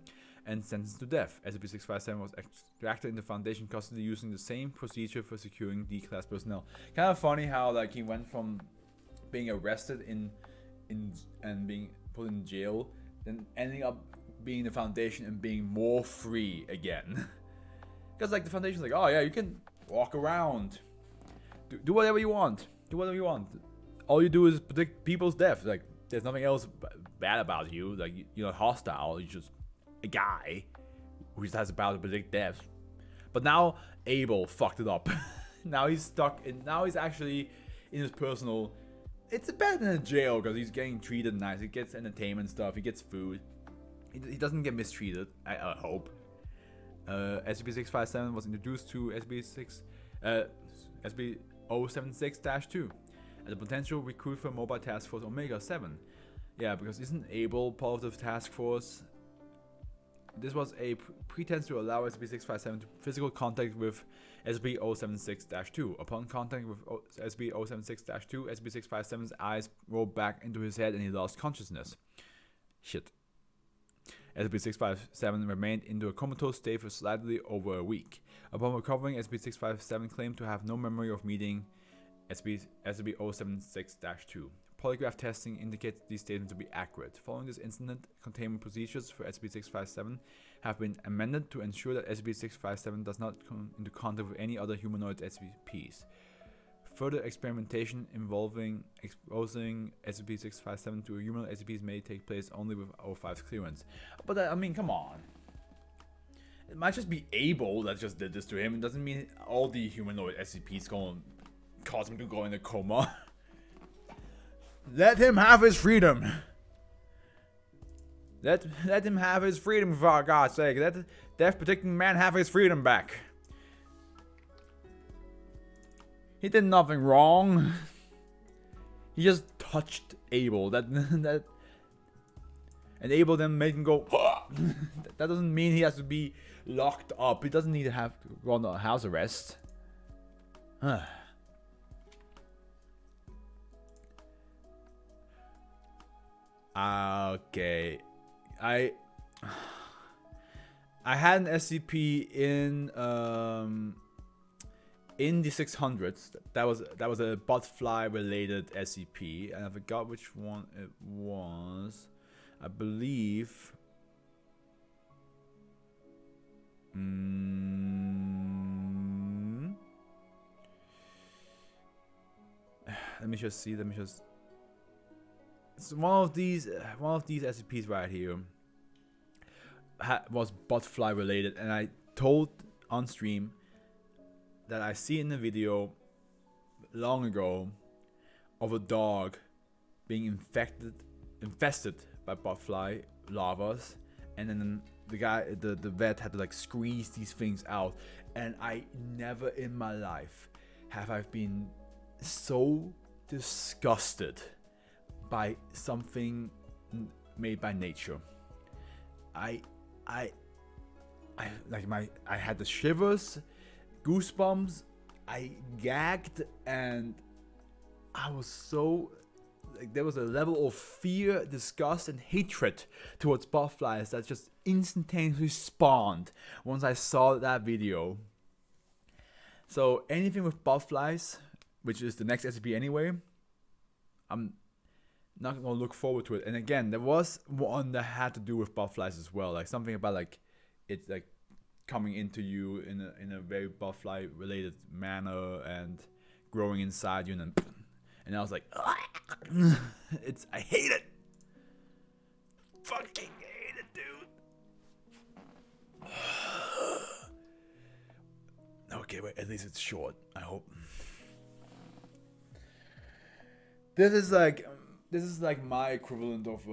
and sentenced to death. SB657 was extracted into Foundation custody using the same procedure for securing D-class personnel. Kind of funny how like he went from being arrested and being put in jail, then ending up being in the Foundation and being more free again. Because like the Foundation's like, oh yeah, you can walk around, do whatever you want, all you do is predict people's death. Like there's nothing else bad about you. Like you're not hostile, you're just a guy who just has the power to predict death. But now Abel fucked it up. Now he's stuck in, now he's actually in his personal, it's better than a jail because he's getting treated nice. He gets entertainment stuff, he gets food. He doesn't get mistreated, I hope. SCP-657 was introduced to SB-076-2 as a potential recruit for Mobile Task Force Omega-7. Yeah, because isn't Abel part of the task force? This was a pretense to allow SB-657 to physical contact with SB-076-2. Upon contact with SB-076-2, SB-657's eyes rolled back into his head and he lost consciousness. Shit. SB-657 remained into a comatose state for slightly over a week. Upon recovering, SB-657 claimed to have no memory of meeting SB-076-2. Polygraph testing indicates these statements to be accurate. Following this incident, containment procedures for SB-657 have been amended to ensure that SB-657 does not come into contact with any other humanoid SCPs. Further experimentation involving exposing SCP-657 to humanoid SCPs may take place only with O5's clearance. But I mean, come on. It might just be Abel that just did this to him. It doesn't mean all the humanoid SCPs gonna cause him to go in a coma. Let him have his freedom. Let him have his freedom, for God's sake. Let the death-predicting man have his freedom back. He did nothing wrong. He just touched Abel. And Abel then made him go. That doesn't mean he has to be locked up. He doesn't need to have to go on house arrest. Okay, I had an SCP in the 600s. That was a butterfly related SCP, and I forgot which one it was. I believe. Let me just see. So one of these SCPs right here was butterfly related, and I told on stream that I see in the video long ago of a dog being infested by butterfly larvas, and then the vet had to like squeeze these things out, and I never in my life have I been so disgusted by something made by nature. I had the shivers, goosebumps, I gagged, and I was so, like, there was a level of fear, disgust, and hatred towards butterflies that just instantaneously spawned once I saw that video. So anything with butterflies, which is the next SCP anyway, I'm not gonna look forward to it. And again, there was one that had to do with butterflies as well, like something about like it's like coming into you in a very butterfly related manner and growing inside you, and I was like, I hate it, fucking hate it, dude. Okay, wait, at least it's short, I hope. This is like my equivalent of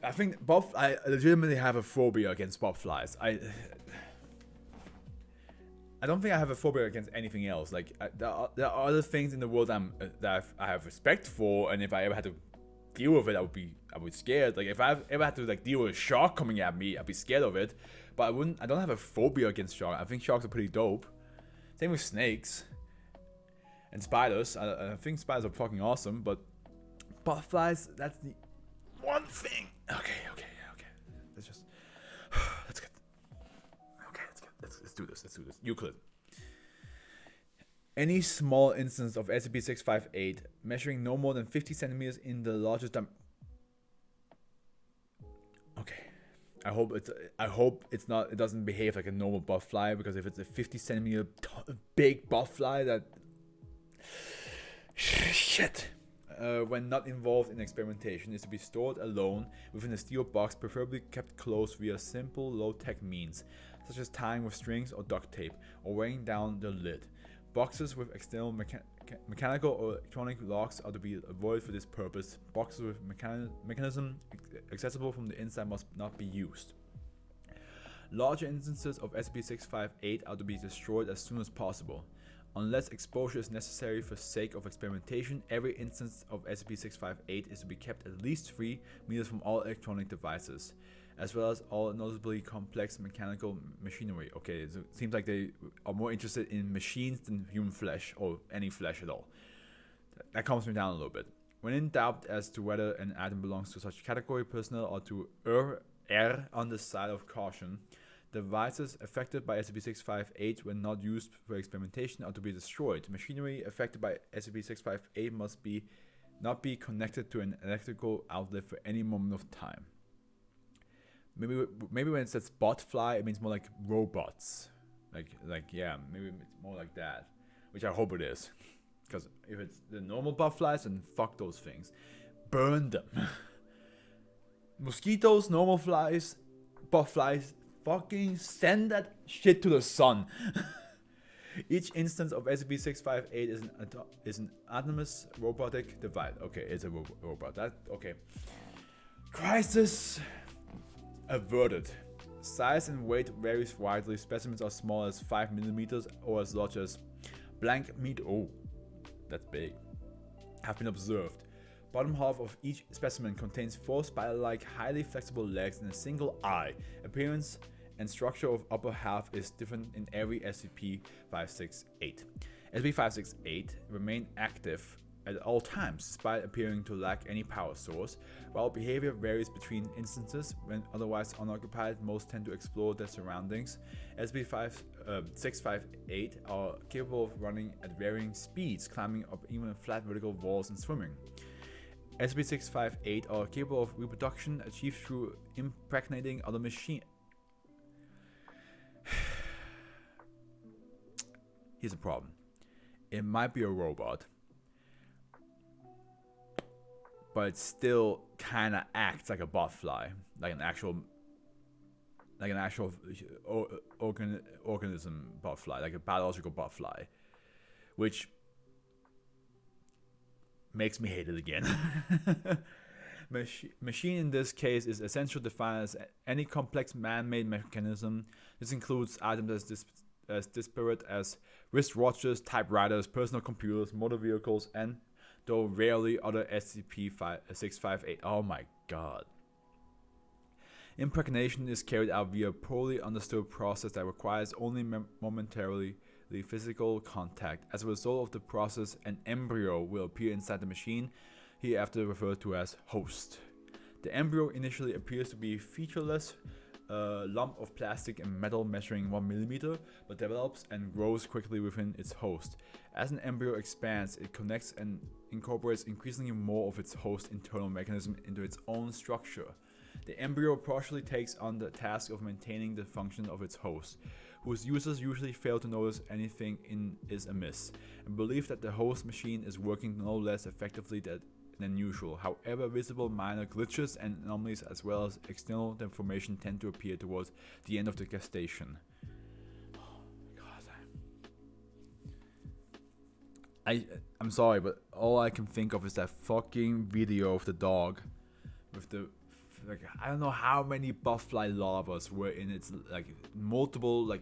I think I legitimately have a phobia against butterflies. I don't think I have a phobia against anything else. Like there are other things in the world that I have respect for, and if I ever had to deal with it, I would be scared. Like if I ever had to like deal with a shark coming at me, I'd be scared of it. But I don't have a phobia against sharks. I think sharks are pretty dope. Same with snakes and spiders. I think spiders are fucking awesome, but butterflies, that's the one thing. Okay. Let's do this. Euclid. Any small instance of SCP-658 measuring no more than 50 centimeters in the largest Okay. I hope it's not. It doesn't behave like a normal butterfly, because if it's a 50 centimeter big butterfly, that shit. When not involved in experimentation, is to be stored alone within a steel box, preferably kept closed via simple low-tech means, such as tying with strings or duct tape, or weighing down the lid. Boxes with external mechanical or electronic locks are to be avoided for this purpose. Boxes with mechanism accessible from the inside must not be used. Larger instances of SCP-658 are to be destroyed as soon as possible. Unless exposure is necessary for sake of experimentation, every instance of SCP-658 is to be kept at least 3 meters from all electronic devices, as well as all noticeably complex mechanical machinery. Okay, so it seems like they are more interested in machines than human flesh, or any flesh at all. That calms me down a little bit. When in doubt as to whether an item belongs to such category, personnel are to err on the side of caution. Devices affected by SCP-658 when not used for experimentation are to be destroyed. Machinery affected by SCP-658 must not be connected to an electrical outlet for any moment of time. Maybe when it says botfly, it means more like robots. Like yeah, maybe it's more like that, which I hope it is. Because if it's the normal botflies, then fuck those things. Burn them. Mosquitoes, normal flies, botflies, fucking send that shit to the sun. Each instance of SCP-658 is an autonomous robotic device. Okay, it's a robot. Okay. Crisis averted. Size and weight varies widely. Specimens are small as 5 millimeters or as large as blank meat. Oh, that's big. Have been observed. Bottom half of each specimen contains 4 spider-like, highly flexible legs and a single eye. Appearance and structure of upper half is different in every SCP-568. SCP-568 remain active at all times, despite appearing to lack any power source. While behavior varies between instances, when otherwise unoccupied, most tend to explore their surroundings. SCP-658 are capable of running at varying speeds, climbing up even flat vertical walls and swimming. SCP-658 are capable of reproduction achieved through impregnating other machines. Here's a problem. It might be a robot, but it still kind of acts like a botfly, like an actual organism botfly, like a biological botfly, which makes me hate it again. Machine in this case is essentially defined as any complex man-made mechanism. This includes items as disparate as wristwatches, typewriters, personal computers, motor vehicles, and, though rarely, other SCP-658. Oh my god. Impregnation is carried out via a poorly understood process that requires only momentarily the physical contact. As a result of the process, an embryo will appear inside the machine, hereafter referred to as host. The embryo initially appears to be featureless, a lump of plastic and metal measuring 1 millimeter, but develops and grows quickly within its host. As an embryo expands, it connects and incorporates increasingly more of its host internal mechanism into its own structure. The embryo partially takes on the task of maintaining the function of its host, whose users usually fail to notice anything is amiss, and believe that the host machine is working no less effectively than usual. However, visible minor glitches and anomalies as well as external deformation tend to appear towards the end of the gestation. I'm sorry, but all I can think of is that fucking video of the dog with the I don't know how many butterfly larvas were in its multiple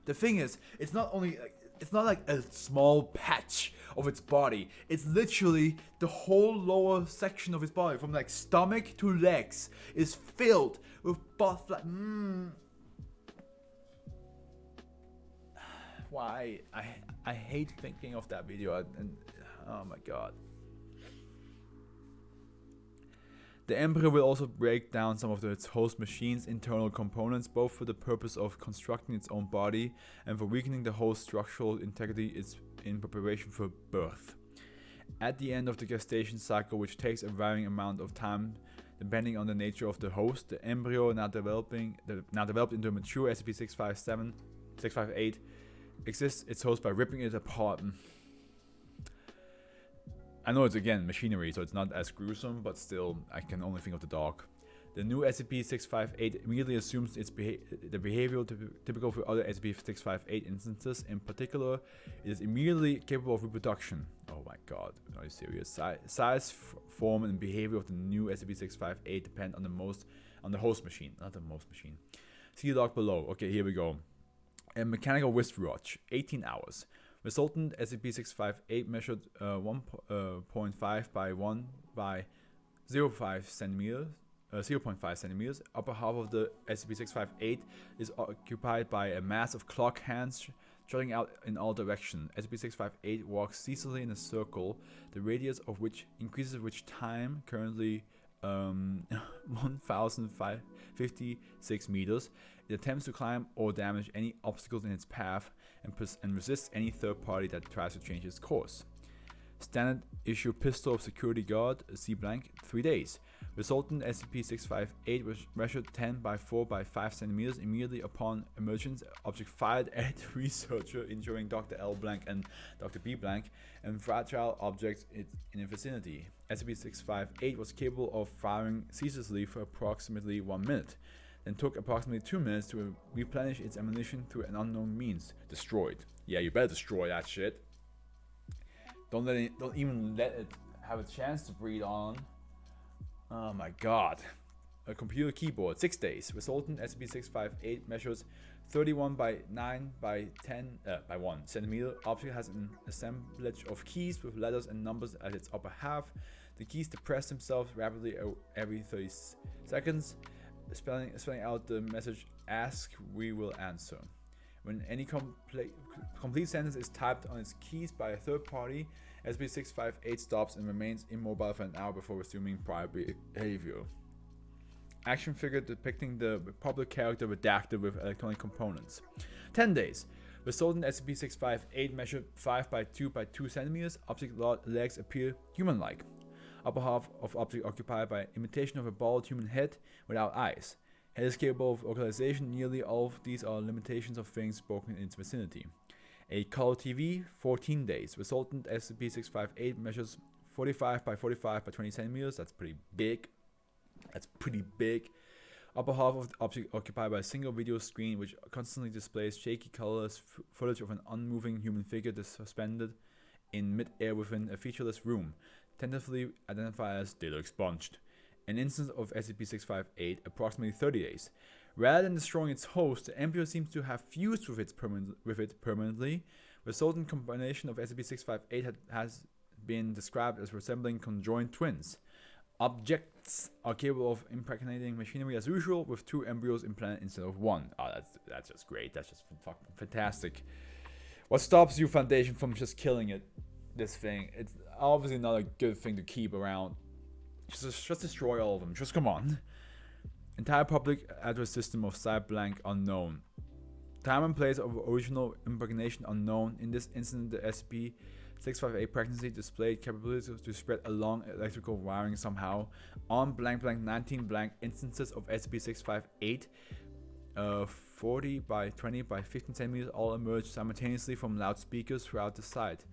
the thing is, it's not like a small patch of its body. It's literally the whole lower section of its body, from stomach to legs, is filled with butterfly. Why? I hate thinking of that video, and oh my god. The embryo will also break down some of its host machine's internal components, both for the purpose of constructing its own body and for weakening the host structural integrity in preparation for birth. At the end of the gestation cycle, which takes a varying amount of time depending on the nature of the host, the embryo, now developed into a mature SCP-658, exists its host by ripping it apart. I know it's again machinery, so it's not as gruesome, but still, I can only think of the dog. The new SCP-658 immediately assumes the behavior typical for other SCP-658 instances. In particular, it is immediately capable of reproduction. Oh my god, are you serious? Size, form, and behavior of the new SCP-658 depend on the host machine, not the most machine. See the log below. Okay, here we go. A mechanical wristwatch, 18 hours. Resultant SCP-658 measured 1.5 by 1 by 0.5 centimeters. Upper half of the SCP-658 is occupied by a mass of clock hands jutting out in all directions. SCP-658 walks ceaselessly in a circle, the radius of which increases with time, currently 1,056 meters. It attempts to climb or damage any obstacles in its path and resists any third party that tries to change its course. Standard issue pistol of security guard, C blank, 3 days. Resultant SCP-658 was measured 10 by 4 by 5 centimeters. Immediately upon emergence, object fired at researcher, injuring Dr. L blank and Dr. B blank, and fragile objects in the vicinity. SCP-658 was capable of firing ceaselessly for approximately 1 minute, then took approximately 2 minutes to replenish its ammunition through an unknown means. Destroyed. Yeah, you better destroy that shit. Don't even let it have a chance to breathe on. Oh my god. A computer keyboard, 6 days. Resultant SCP-658 measures 31 by 9 by 10 by 1 centimeter. Object has an assemblage of keys with letters and numbers at its upper half. The keys depress themselves rapidly every 30 seconds, spelling out the message "Ask, we will answer." When any complete sentence is typed on its keys by a third party, SCP-658 stops and remains immobile for an hour before resuming prior behavior. Action figure depicting the public character redacted with electronic components. 10 days. Resultant SCP-658 measured 5 by 2 by 2 centimeters. Object legs appear human-like. Upper half of object occupied by imitation of a bald human head without eyes. Head is capable of localization. Nearly all of these are limitations of things spoken in its vicinity. A color TV, 14 days. Resultant SCP-658 measures 45 by 45 by 20 centimeters. That's pretty big. Upper half of the object occupied by a single video screen which constantly displays shaky colorless footage of an unmoving human figure suspended in mid-air within a featureless room, tentatively identified as data expunged. An instance of SCP-658, approximately 30 days. Rather than destroying its host, the embryo seems to have fused with it permanently. Resultant combination of SCP-658 has been described as resembling conjoined twins. Objects are capable of impregnating machinery as usual, with 2 embryos implanted instead of 1. Oh, that's just great. That's just fucking fantastic. What stops you, Foundation, from just killing it? This thing. It's obviously not a good thing to keep around. Just destroy all of them. Just come on. Entire public address system of site blank unknown. Time and place of original impregnation unknown. In this instance, the SCP-658 pregnancy displayed capability to spread along electrical wiring somehow. On blank blank 19 blank instances of SCP-658, 40 by 20 by 15 centimeters all emerged simultaneously from loudspeakers throughout the site.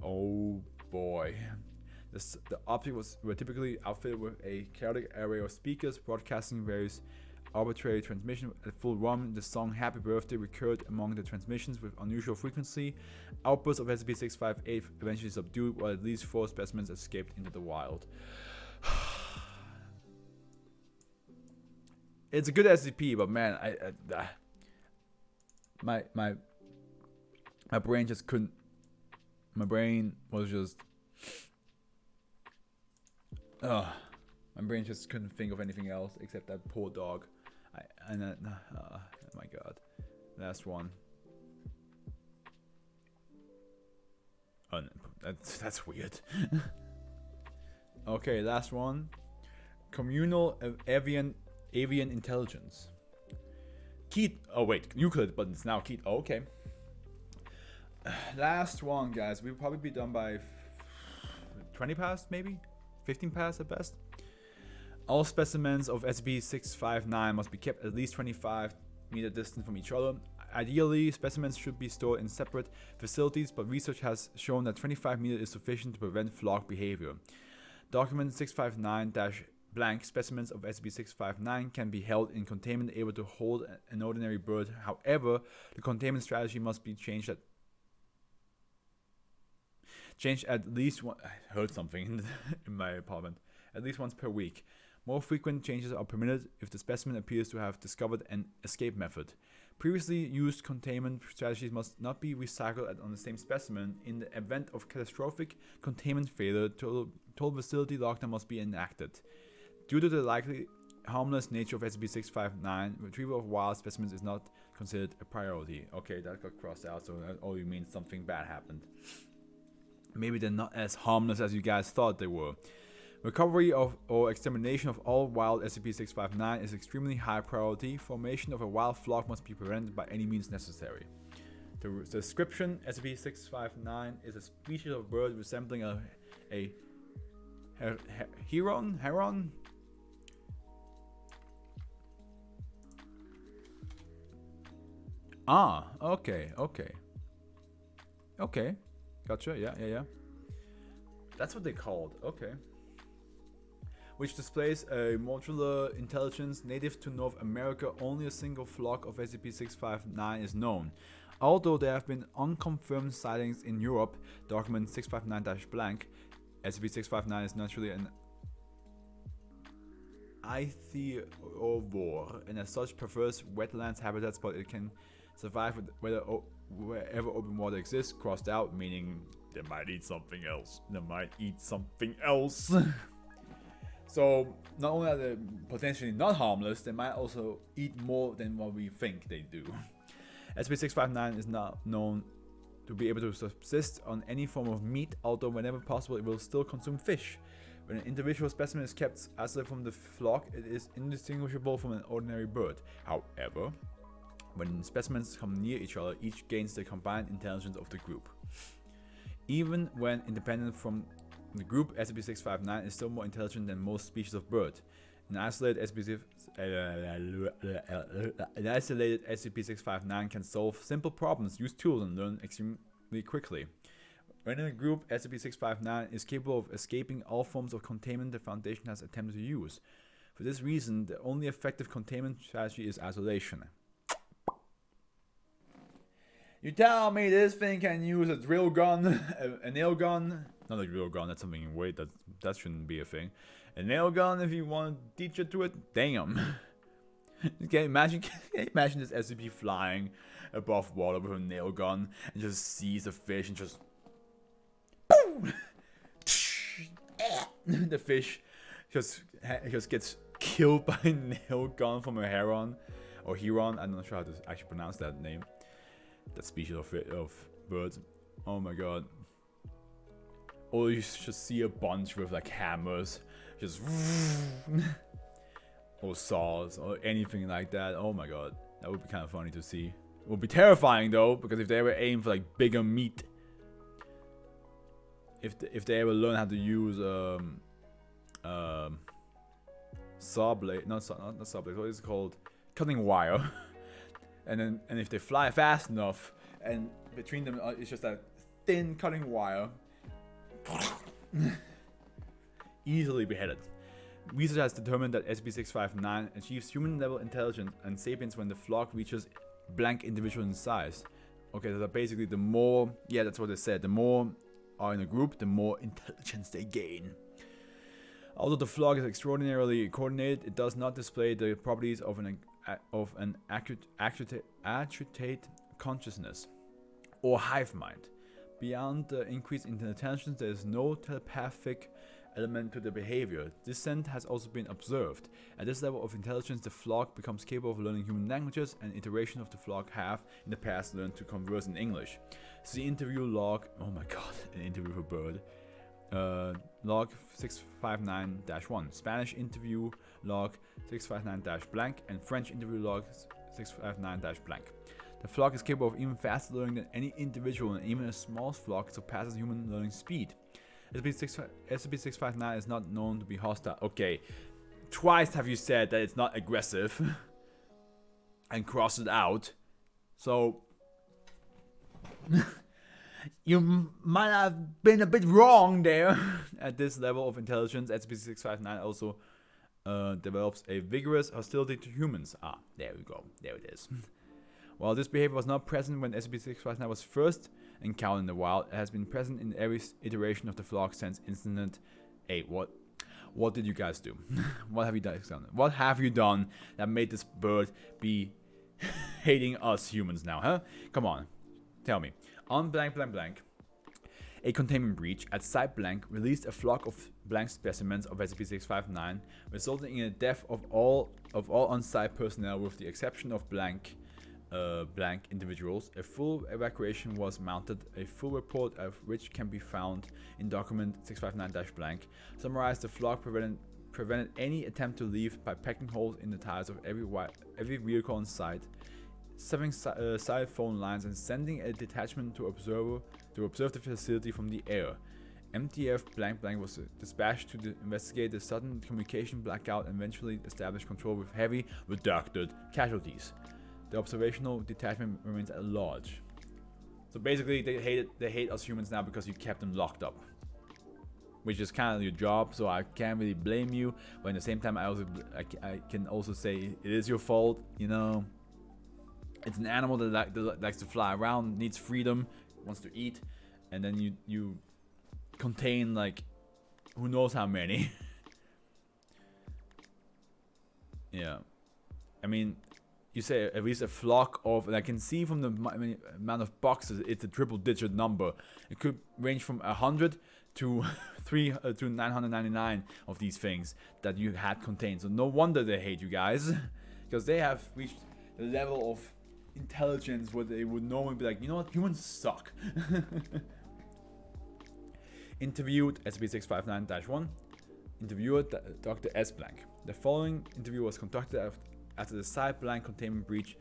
Oh boy. The objects were typically outfitted with a chaotic array of speakers broadcasting various arbitrary transmissions at full run. The song Happy Birthday recurred among the transmissions with unusual frequency. Outbursts of SCP-658 eventually subdued, while at least 4 specimens escaped into the wild. It's a good SCP, but man, my brain just couldn't. My brain was just. My brain just couldn't think of anything else except that poor dog. Oh my god. Last one. Oh, no, that's weird. Okay, last one. Communal avian intelligence. Keith. Oh wait, Euclid, but it's now Keith. Oh, okay. Last one, guys. We'll probably be done by 20 past, maybe 15 past at best. All specimens of SCP-659 must be kept at least 25-meter distance from each other. Ideally, specimens should be stored in separate facilities, but research has shown that 25 meters is sufficient to prevent flock behavior. Document 659-blank specimens of SCP-659 can be held in containment able to hold an ordinary bird. However, the containment strategy must be changed at least one. I heard something in my apartment. At least once per week. More frequent changes are permitted if the specimen appears to have discovered an escape method. Previously used containment strategies must not be recycled on the same specimen. In the event of catastrophic containment failure, total facility lockdown must be enacted. Due to the likely harmless nature of SCP-659, retrieval of wild specimens is not considered a priority. Okay, that got crossed out, so that only means something bad happened. Maybe they're not as harmless as you guys thought they were. Recovery of or extermination of all wild SCP-659 is extremely high priority. Formation of a wild flock must be prevented by any means necessary. The description: SCP-659 is a species of bird resembling a heron. Ah, okay. Gotcha. Yeah. That's what they called. Okay. Which displays a modular intelligence native to North America. Only a single flock of SCP-659 is known. Although there have been unconfirmed sightings in Europe, document 659-blank, SCP-659 is naturally an ichthyorvore and as such prefers wetlands habitats, but it can survive with wherever open water exists. Crossed out, meaning they might eat something else. So, not only are they potentially not harmless, they might also eat more than what we think they do. SCP-659 is not known to be able to subsist on any form of meat, although whenever possible it will still consume fish. When an individual specimen is kept isolated from the flock, it is indistinguishable from an ordinary bird. However, when specimens come near each other, each gains the combined intelligence of the group. Even when independent from the group, SCP-659 is still more intelligent than most species of bird. An isolated SCP-659 can solve simple problems, use tools, and learn extremely quickly. When in a group, SCP-659 is capable of escaping all forms of containment the Foundation has attempted to use. For this reason, the only effective containment strategy is isolation. You tell me this thing can use a drill gun, a nail gun? Not a drill gun, that's something in weight, that shouldn't be a thing. A nail gun if you want to teach it to it? Damn. Can you imagine this SCP flying above water with a nail gun and just sees a fish and just... boom! The fish just gets killed by a nail gun from a heron. Or heron, I'm not sure how to actually pronounce that name. that species of birds. Oh my god. Or you should see a bunch with like hammers, just or saws or anything like that. Oh my god, that would be kind of funny to see. It would be terrifying though, because if they ever aim for like bigger meat, if they ever learn how to use saw blade, not saw blade, what is it called? Cutting wire. and if they fly fast enough, and between them it's just that thin cutting wire, easily beheaded. Research has determined that SCP-659 achieves human-level intelligence and sapience when the flock reaches blank individual in size. Okay, so basically the more, yeah, that's what they said, the more are in a group, the more intelligence they gain. Although the flock is extraordinarily coordinated, it does not display the properties of an accurate consciousness or hive mind. Beyond the increase in intelligence, there is no telepathic element to the behavior. Dissent has also been observed. At this level of intelligence, the flock becomes capable of learning human languages, and iterations of the flock have, in the past, learned to converse in English. See interview log, oh my god, an interview with a bird. Log 659-1, Spanish interview log 659-blank, and French interview log 659-blank. The flock is capable of even faster learning than any individual, and even a small flock surpasses human learning speed. SCP-659 is not known to be hostile. Okay, twice have you said that it's not aggressive and cross it out, so you might have been a bit wrong there. At this level of intelligence, SCP-659 also develops a vigorous hostility to humans. Ah, there we go. There it is. While this behavior was not present when SCP-659 was first encountered in the wild, it has been present in every iteration of the flock since incident 8. What did you guys do? What have you done? What have you done that made this bird be hating us humans now, huh? Come on, tell me. On blank blank blank, a containment breach at Site Blank released a flock of blank specimens of SCP-659, resulting in the death of all on-site personnel with the exception of blank individuals. A full evacuation was mounted. A full report of which can be found in document 659-blank. Summarized, the flock prevented any attempt to leave by pecking holes in the tires of every vehicle on site, severing side phone lines, and sending a detachment to observe the facility from the air. MTF blank blank was dispatched to investigate the sudden communication blackout and eventually establish control with heavy redacted casualties. The observational detachment remains at large. So basically, they hate us humans now because you kept them locked up, which is kind of your job. So I can't really blame you, but at the same time, I can also say it is your fault. You know, it's an animal that likes to fly around, needs freedom, wants to eat, and then you contain like who knows how many. Yeah, I mean. You say at least a flock of, and I can see from the amount of boxes, it's a triple-digit number. It could range from 100 to 999 of these things that you had contained. So no wonder they hate you guys, because they have reached the level of intelligence where they would normally be like, you know what, humans suck. Interviewed SCP-659-1. Interviewer Dr. S. Blank. The following interview was conducted after the Site Blank containment breach,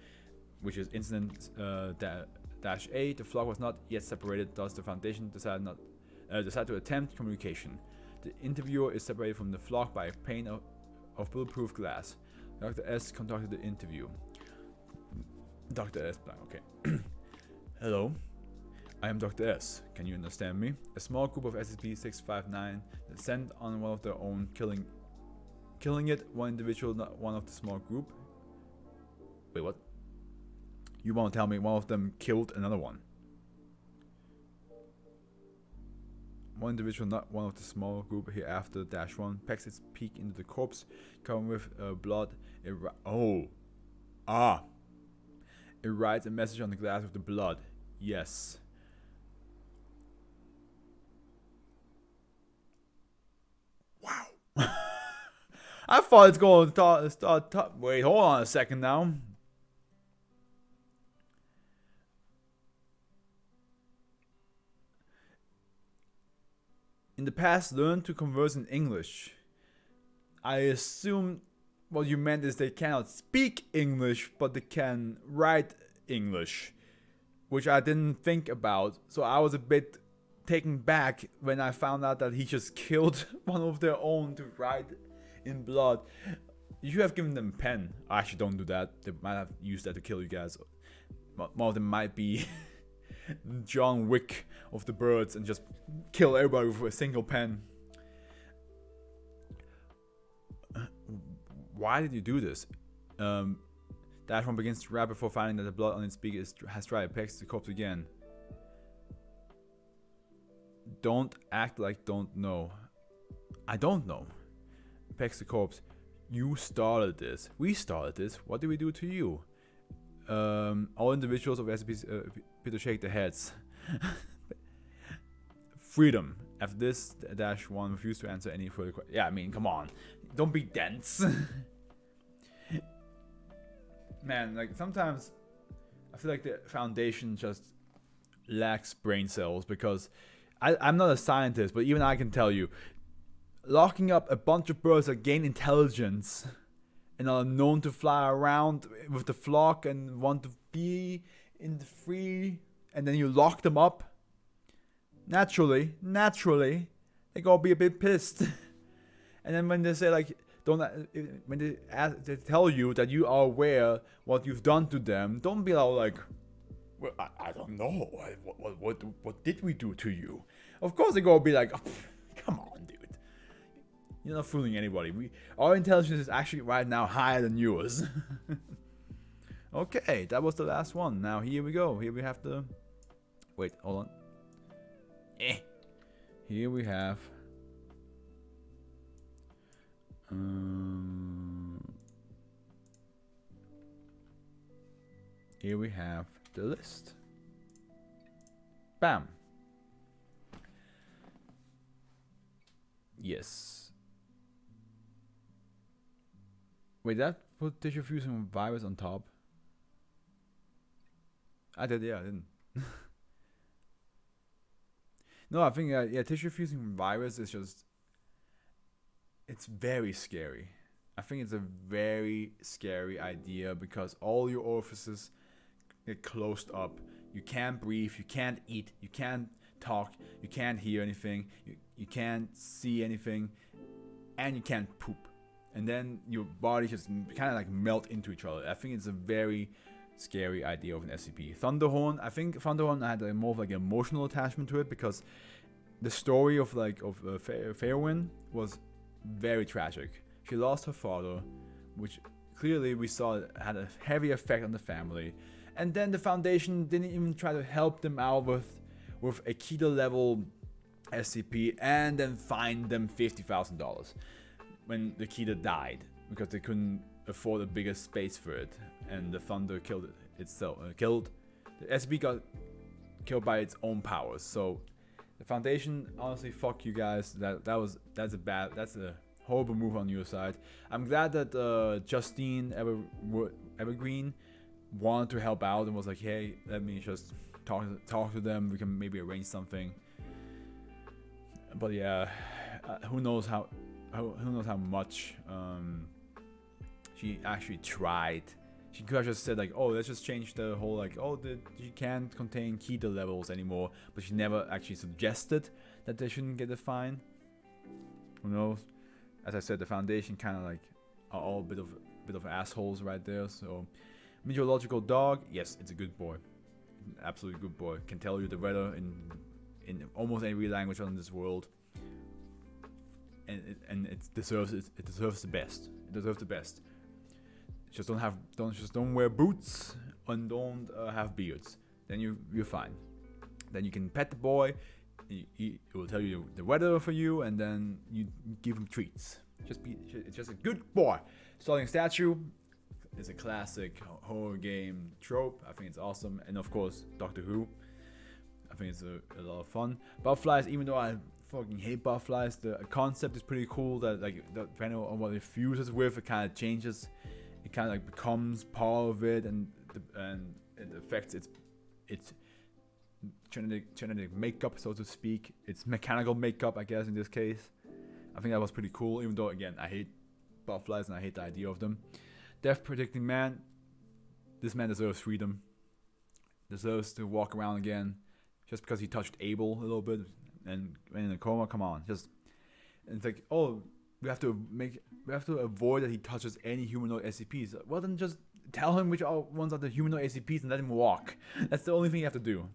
which is incident -A. The flock was not yet separated, thus the Foundation decided to attempt communication. The interviewer is separated from the flock by a pane of bulletproof glass. Dr. S conducted the interview. Dr. S Blank, okay. Hello, I am Dr. S. Can you understand me? A small group of SCP-659 sent on one of their own, killing it, one individual, not one of the small group. Wait, what? You want to tell me one of them killed another one? One individual, not one of the small group hereafter, -1, pecks its beak into the corpse, covered with blood. It writes a message on the glass with the blood. Yes. Wow. I thought it's going to start. Wait, hold on a second now. the past learned to converse in English. I assume what you meant is they cannot speak English, but they can write English, which I didn't think about. So I was a bit taken back when I found out that he just killed one of their own to write in blood. You should have given them a pen. Actually, don't do that. They might have used that to kill you guys. One of them might be John Wick of the birds and just kill everybody with a single pen. Why did you do this? That one begins to rap before finding that the blood on its beak has dried. Pecks the corpse again. Don't act like don't know. I don't know. Pecks the corpse. You started this. We started this. What did we do to you? All individuals of SCPs to shake their heads. Freedom. After this, -1 refused to answer any further questions. Yeah, I mean, come on. Don't be dense. Man, like, sometimes I feel like the Foundation just lacks brain cells, because I'm not a scientist, but even I can tell you, locking up a bunch of birds that gain intelligence and are known to fly around with the flock and want to be in the free, and then you lock them up, naturally, they're gonna be a bit pissed. And then when they say, like, when they tell you that you are aware what you've done to them, don't be all like, well, I don't know, what did we do to you? Of course they're gonna be like, oh, come on, dude. You're not fooling anybody. Our intelligence is actually right now higher than yours. Okay, that was the last one. Now here we go. Here we have the... Wait, hold on. Here we have... Here we have the list. Bam. Yes. Wait, that put tissue fusing virus on top? I did, yeah, I didn't. No, I think, yeah, tissue fusing virus is just... It's very scary. I think it's a very scary idea, because all your orifices get closed up. You can't breathe, you can't eat, you can't talk, you can't hear anything, you can't see anything, and you can't poop. And then your body just kind of like melt into each other. I think it's a very scary idea of an SCP. Thunderhorn, I think Thunderhorn had a more of like an emotional attachment to it, because the story of Fairwind was very tragic. She lost her father, which clearly we saw had a heavy effect on the family. And then the Foundation didn't even try to help them out with a Keter level SCP, and then fined them $50,000 when the Keter died, because they couldn't afford a bigger space for it, and the Thunder killed it itself. The SCP got killed by its own powers. So the Foundation, honestly, fuck you guys. That's a horrible move on your side. I'm glad that Justine Evergreen wanted to help out and was like, hey, let me just talk to them. We can maybe arrange something. But yeah, who knows how much she actually tried. She could have just said like, oh, let's just change the whole like, oh, you can't contain Keter levels anymore. But she never actually suggested that they shouldn't get a fine. Who knows? As I said, the Foundation kind of like are all a bit of assholes right there. So, meteorological dog, yes, it's a good boy, absolutely good boy. Can tell you the weather in almost every language on this world, and it deserves the best. It deserves the best. Just don't wear boots and don't have beards. Then you're fine. Then you can pet the boy. He will tell you the weather for you, and then you give him treats. It's just a good boy. Starting statue is a classic horror game trope. I think it's awesome, and of course Doctor Who. I think it's a lot of fun. Butterflies, even though I fucking hate butterflies, the concept is pretty cool. That like depending on what it fuses with, it kind of changes. It kind of like becomes part of it, and it affects its genetic makeup, so to speak. It's mechanical makeup, I guess, in this case. I think that was pretty cool, even though, again, I hate butterflies and I hate the idea of them. Death predicting man. This man deserves freedom. Deserves to walk around again. Just because he touched Abel a little bit and went in a coma, come on. It's like, oh, we have to avoid that he touches any humanoid SCPs. Well, then just tell him which ones are the humanoid SCPs and let him walk. That's the only thing you have to do.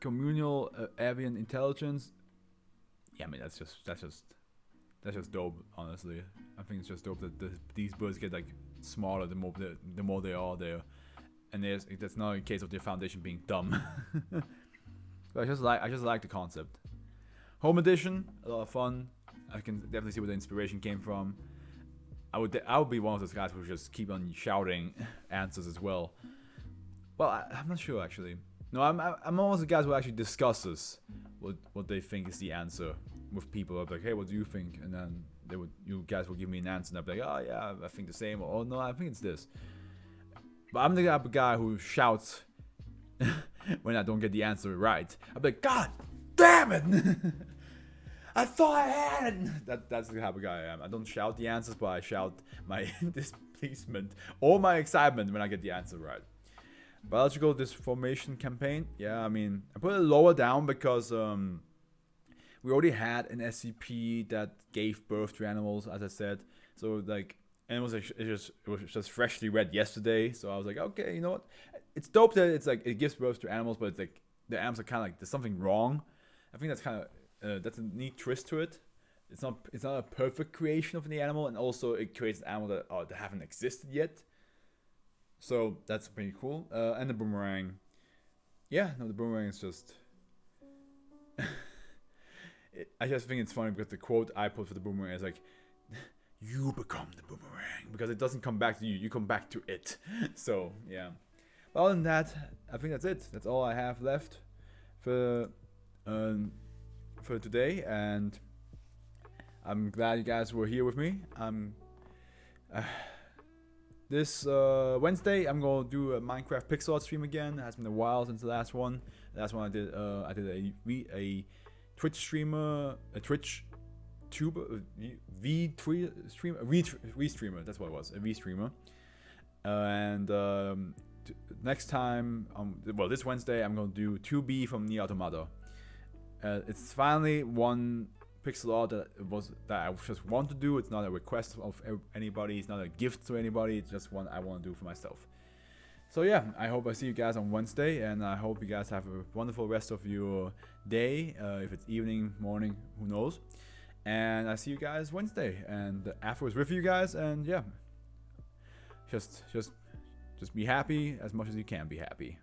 Communal avian intelligence. Yeah, I mean that's just dope. Honestly, I think it's just dope that these birds get like smaller the more they are there, and that's not a case of their foundation being dumb. But I just like the concept. Home edition, a lot of fun. I can definitely see where the inspiration came from. I would be one of those guys who would just keep on shouting answers as well. Well, I'm not sure actually. No, I'm one of the guys who actually discusses what they think is the answer with people. I'll be like, hey, what do you think? And then you guys will give me an answer, and I'll be like, oh yeah, I think the same, or oh no, I think it's this. But I'm the type of guy who shouts when I don't get the answer right. I'll be like, God damn it! I thought I had it! That's the type of guy I am. I don't shout the answers, but I shout my displeasement or my excitement when I get the answer right. Biological Disformation Campaign. Yeah, I mean, I put it lower down because we already had an SCP that gave birth to animals, as I said. So like, and it was just freshly read yesterday. So I was like, okay, you know what? It's dope that it's like it gives birth to animals, but it's like the animals are kind of like there's something wrong. I think that's kind of that's a neat twist to it. It's not a perfect creation of the animal, and also it creates an animal that haven't existed yet. So that's pretty cool. And the boomerang. Yeah, no, the boomerang is just... I just think it's funny because the quote I put for the boomerang is like, you become the boomerang. Because it doesn't come back to you come back to it. So, yeah. But other than that, I think that's it. That's all I have left for today. And I'm glad you guys were here with me. This Wednesday, I'm gonna do a Minecraft pixel art stream again. It has been a while since the last one. The last one I did a Twitch streamer, a Twitch tuber, streamer. That's what it was, a V streamer. And next time, well, this Wednesday, I'm gonna do 2B from Nier Automata. It's finally one pixel art that I just want to do. It's not a request of anybody. It's not a gift to anybody. It's just one I want to do for myself. So yeah, I hope I see you guys on Wednesday, and I hope you guys have a wonderful rest of your day. If it's evening, morning, who knows? And I see you guys Wednesday. And Afro is with you guys, and yeah, just be happy as much as you can be happy.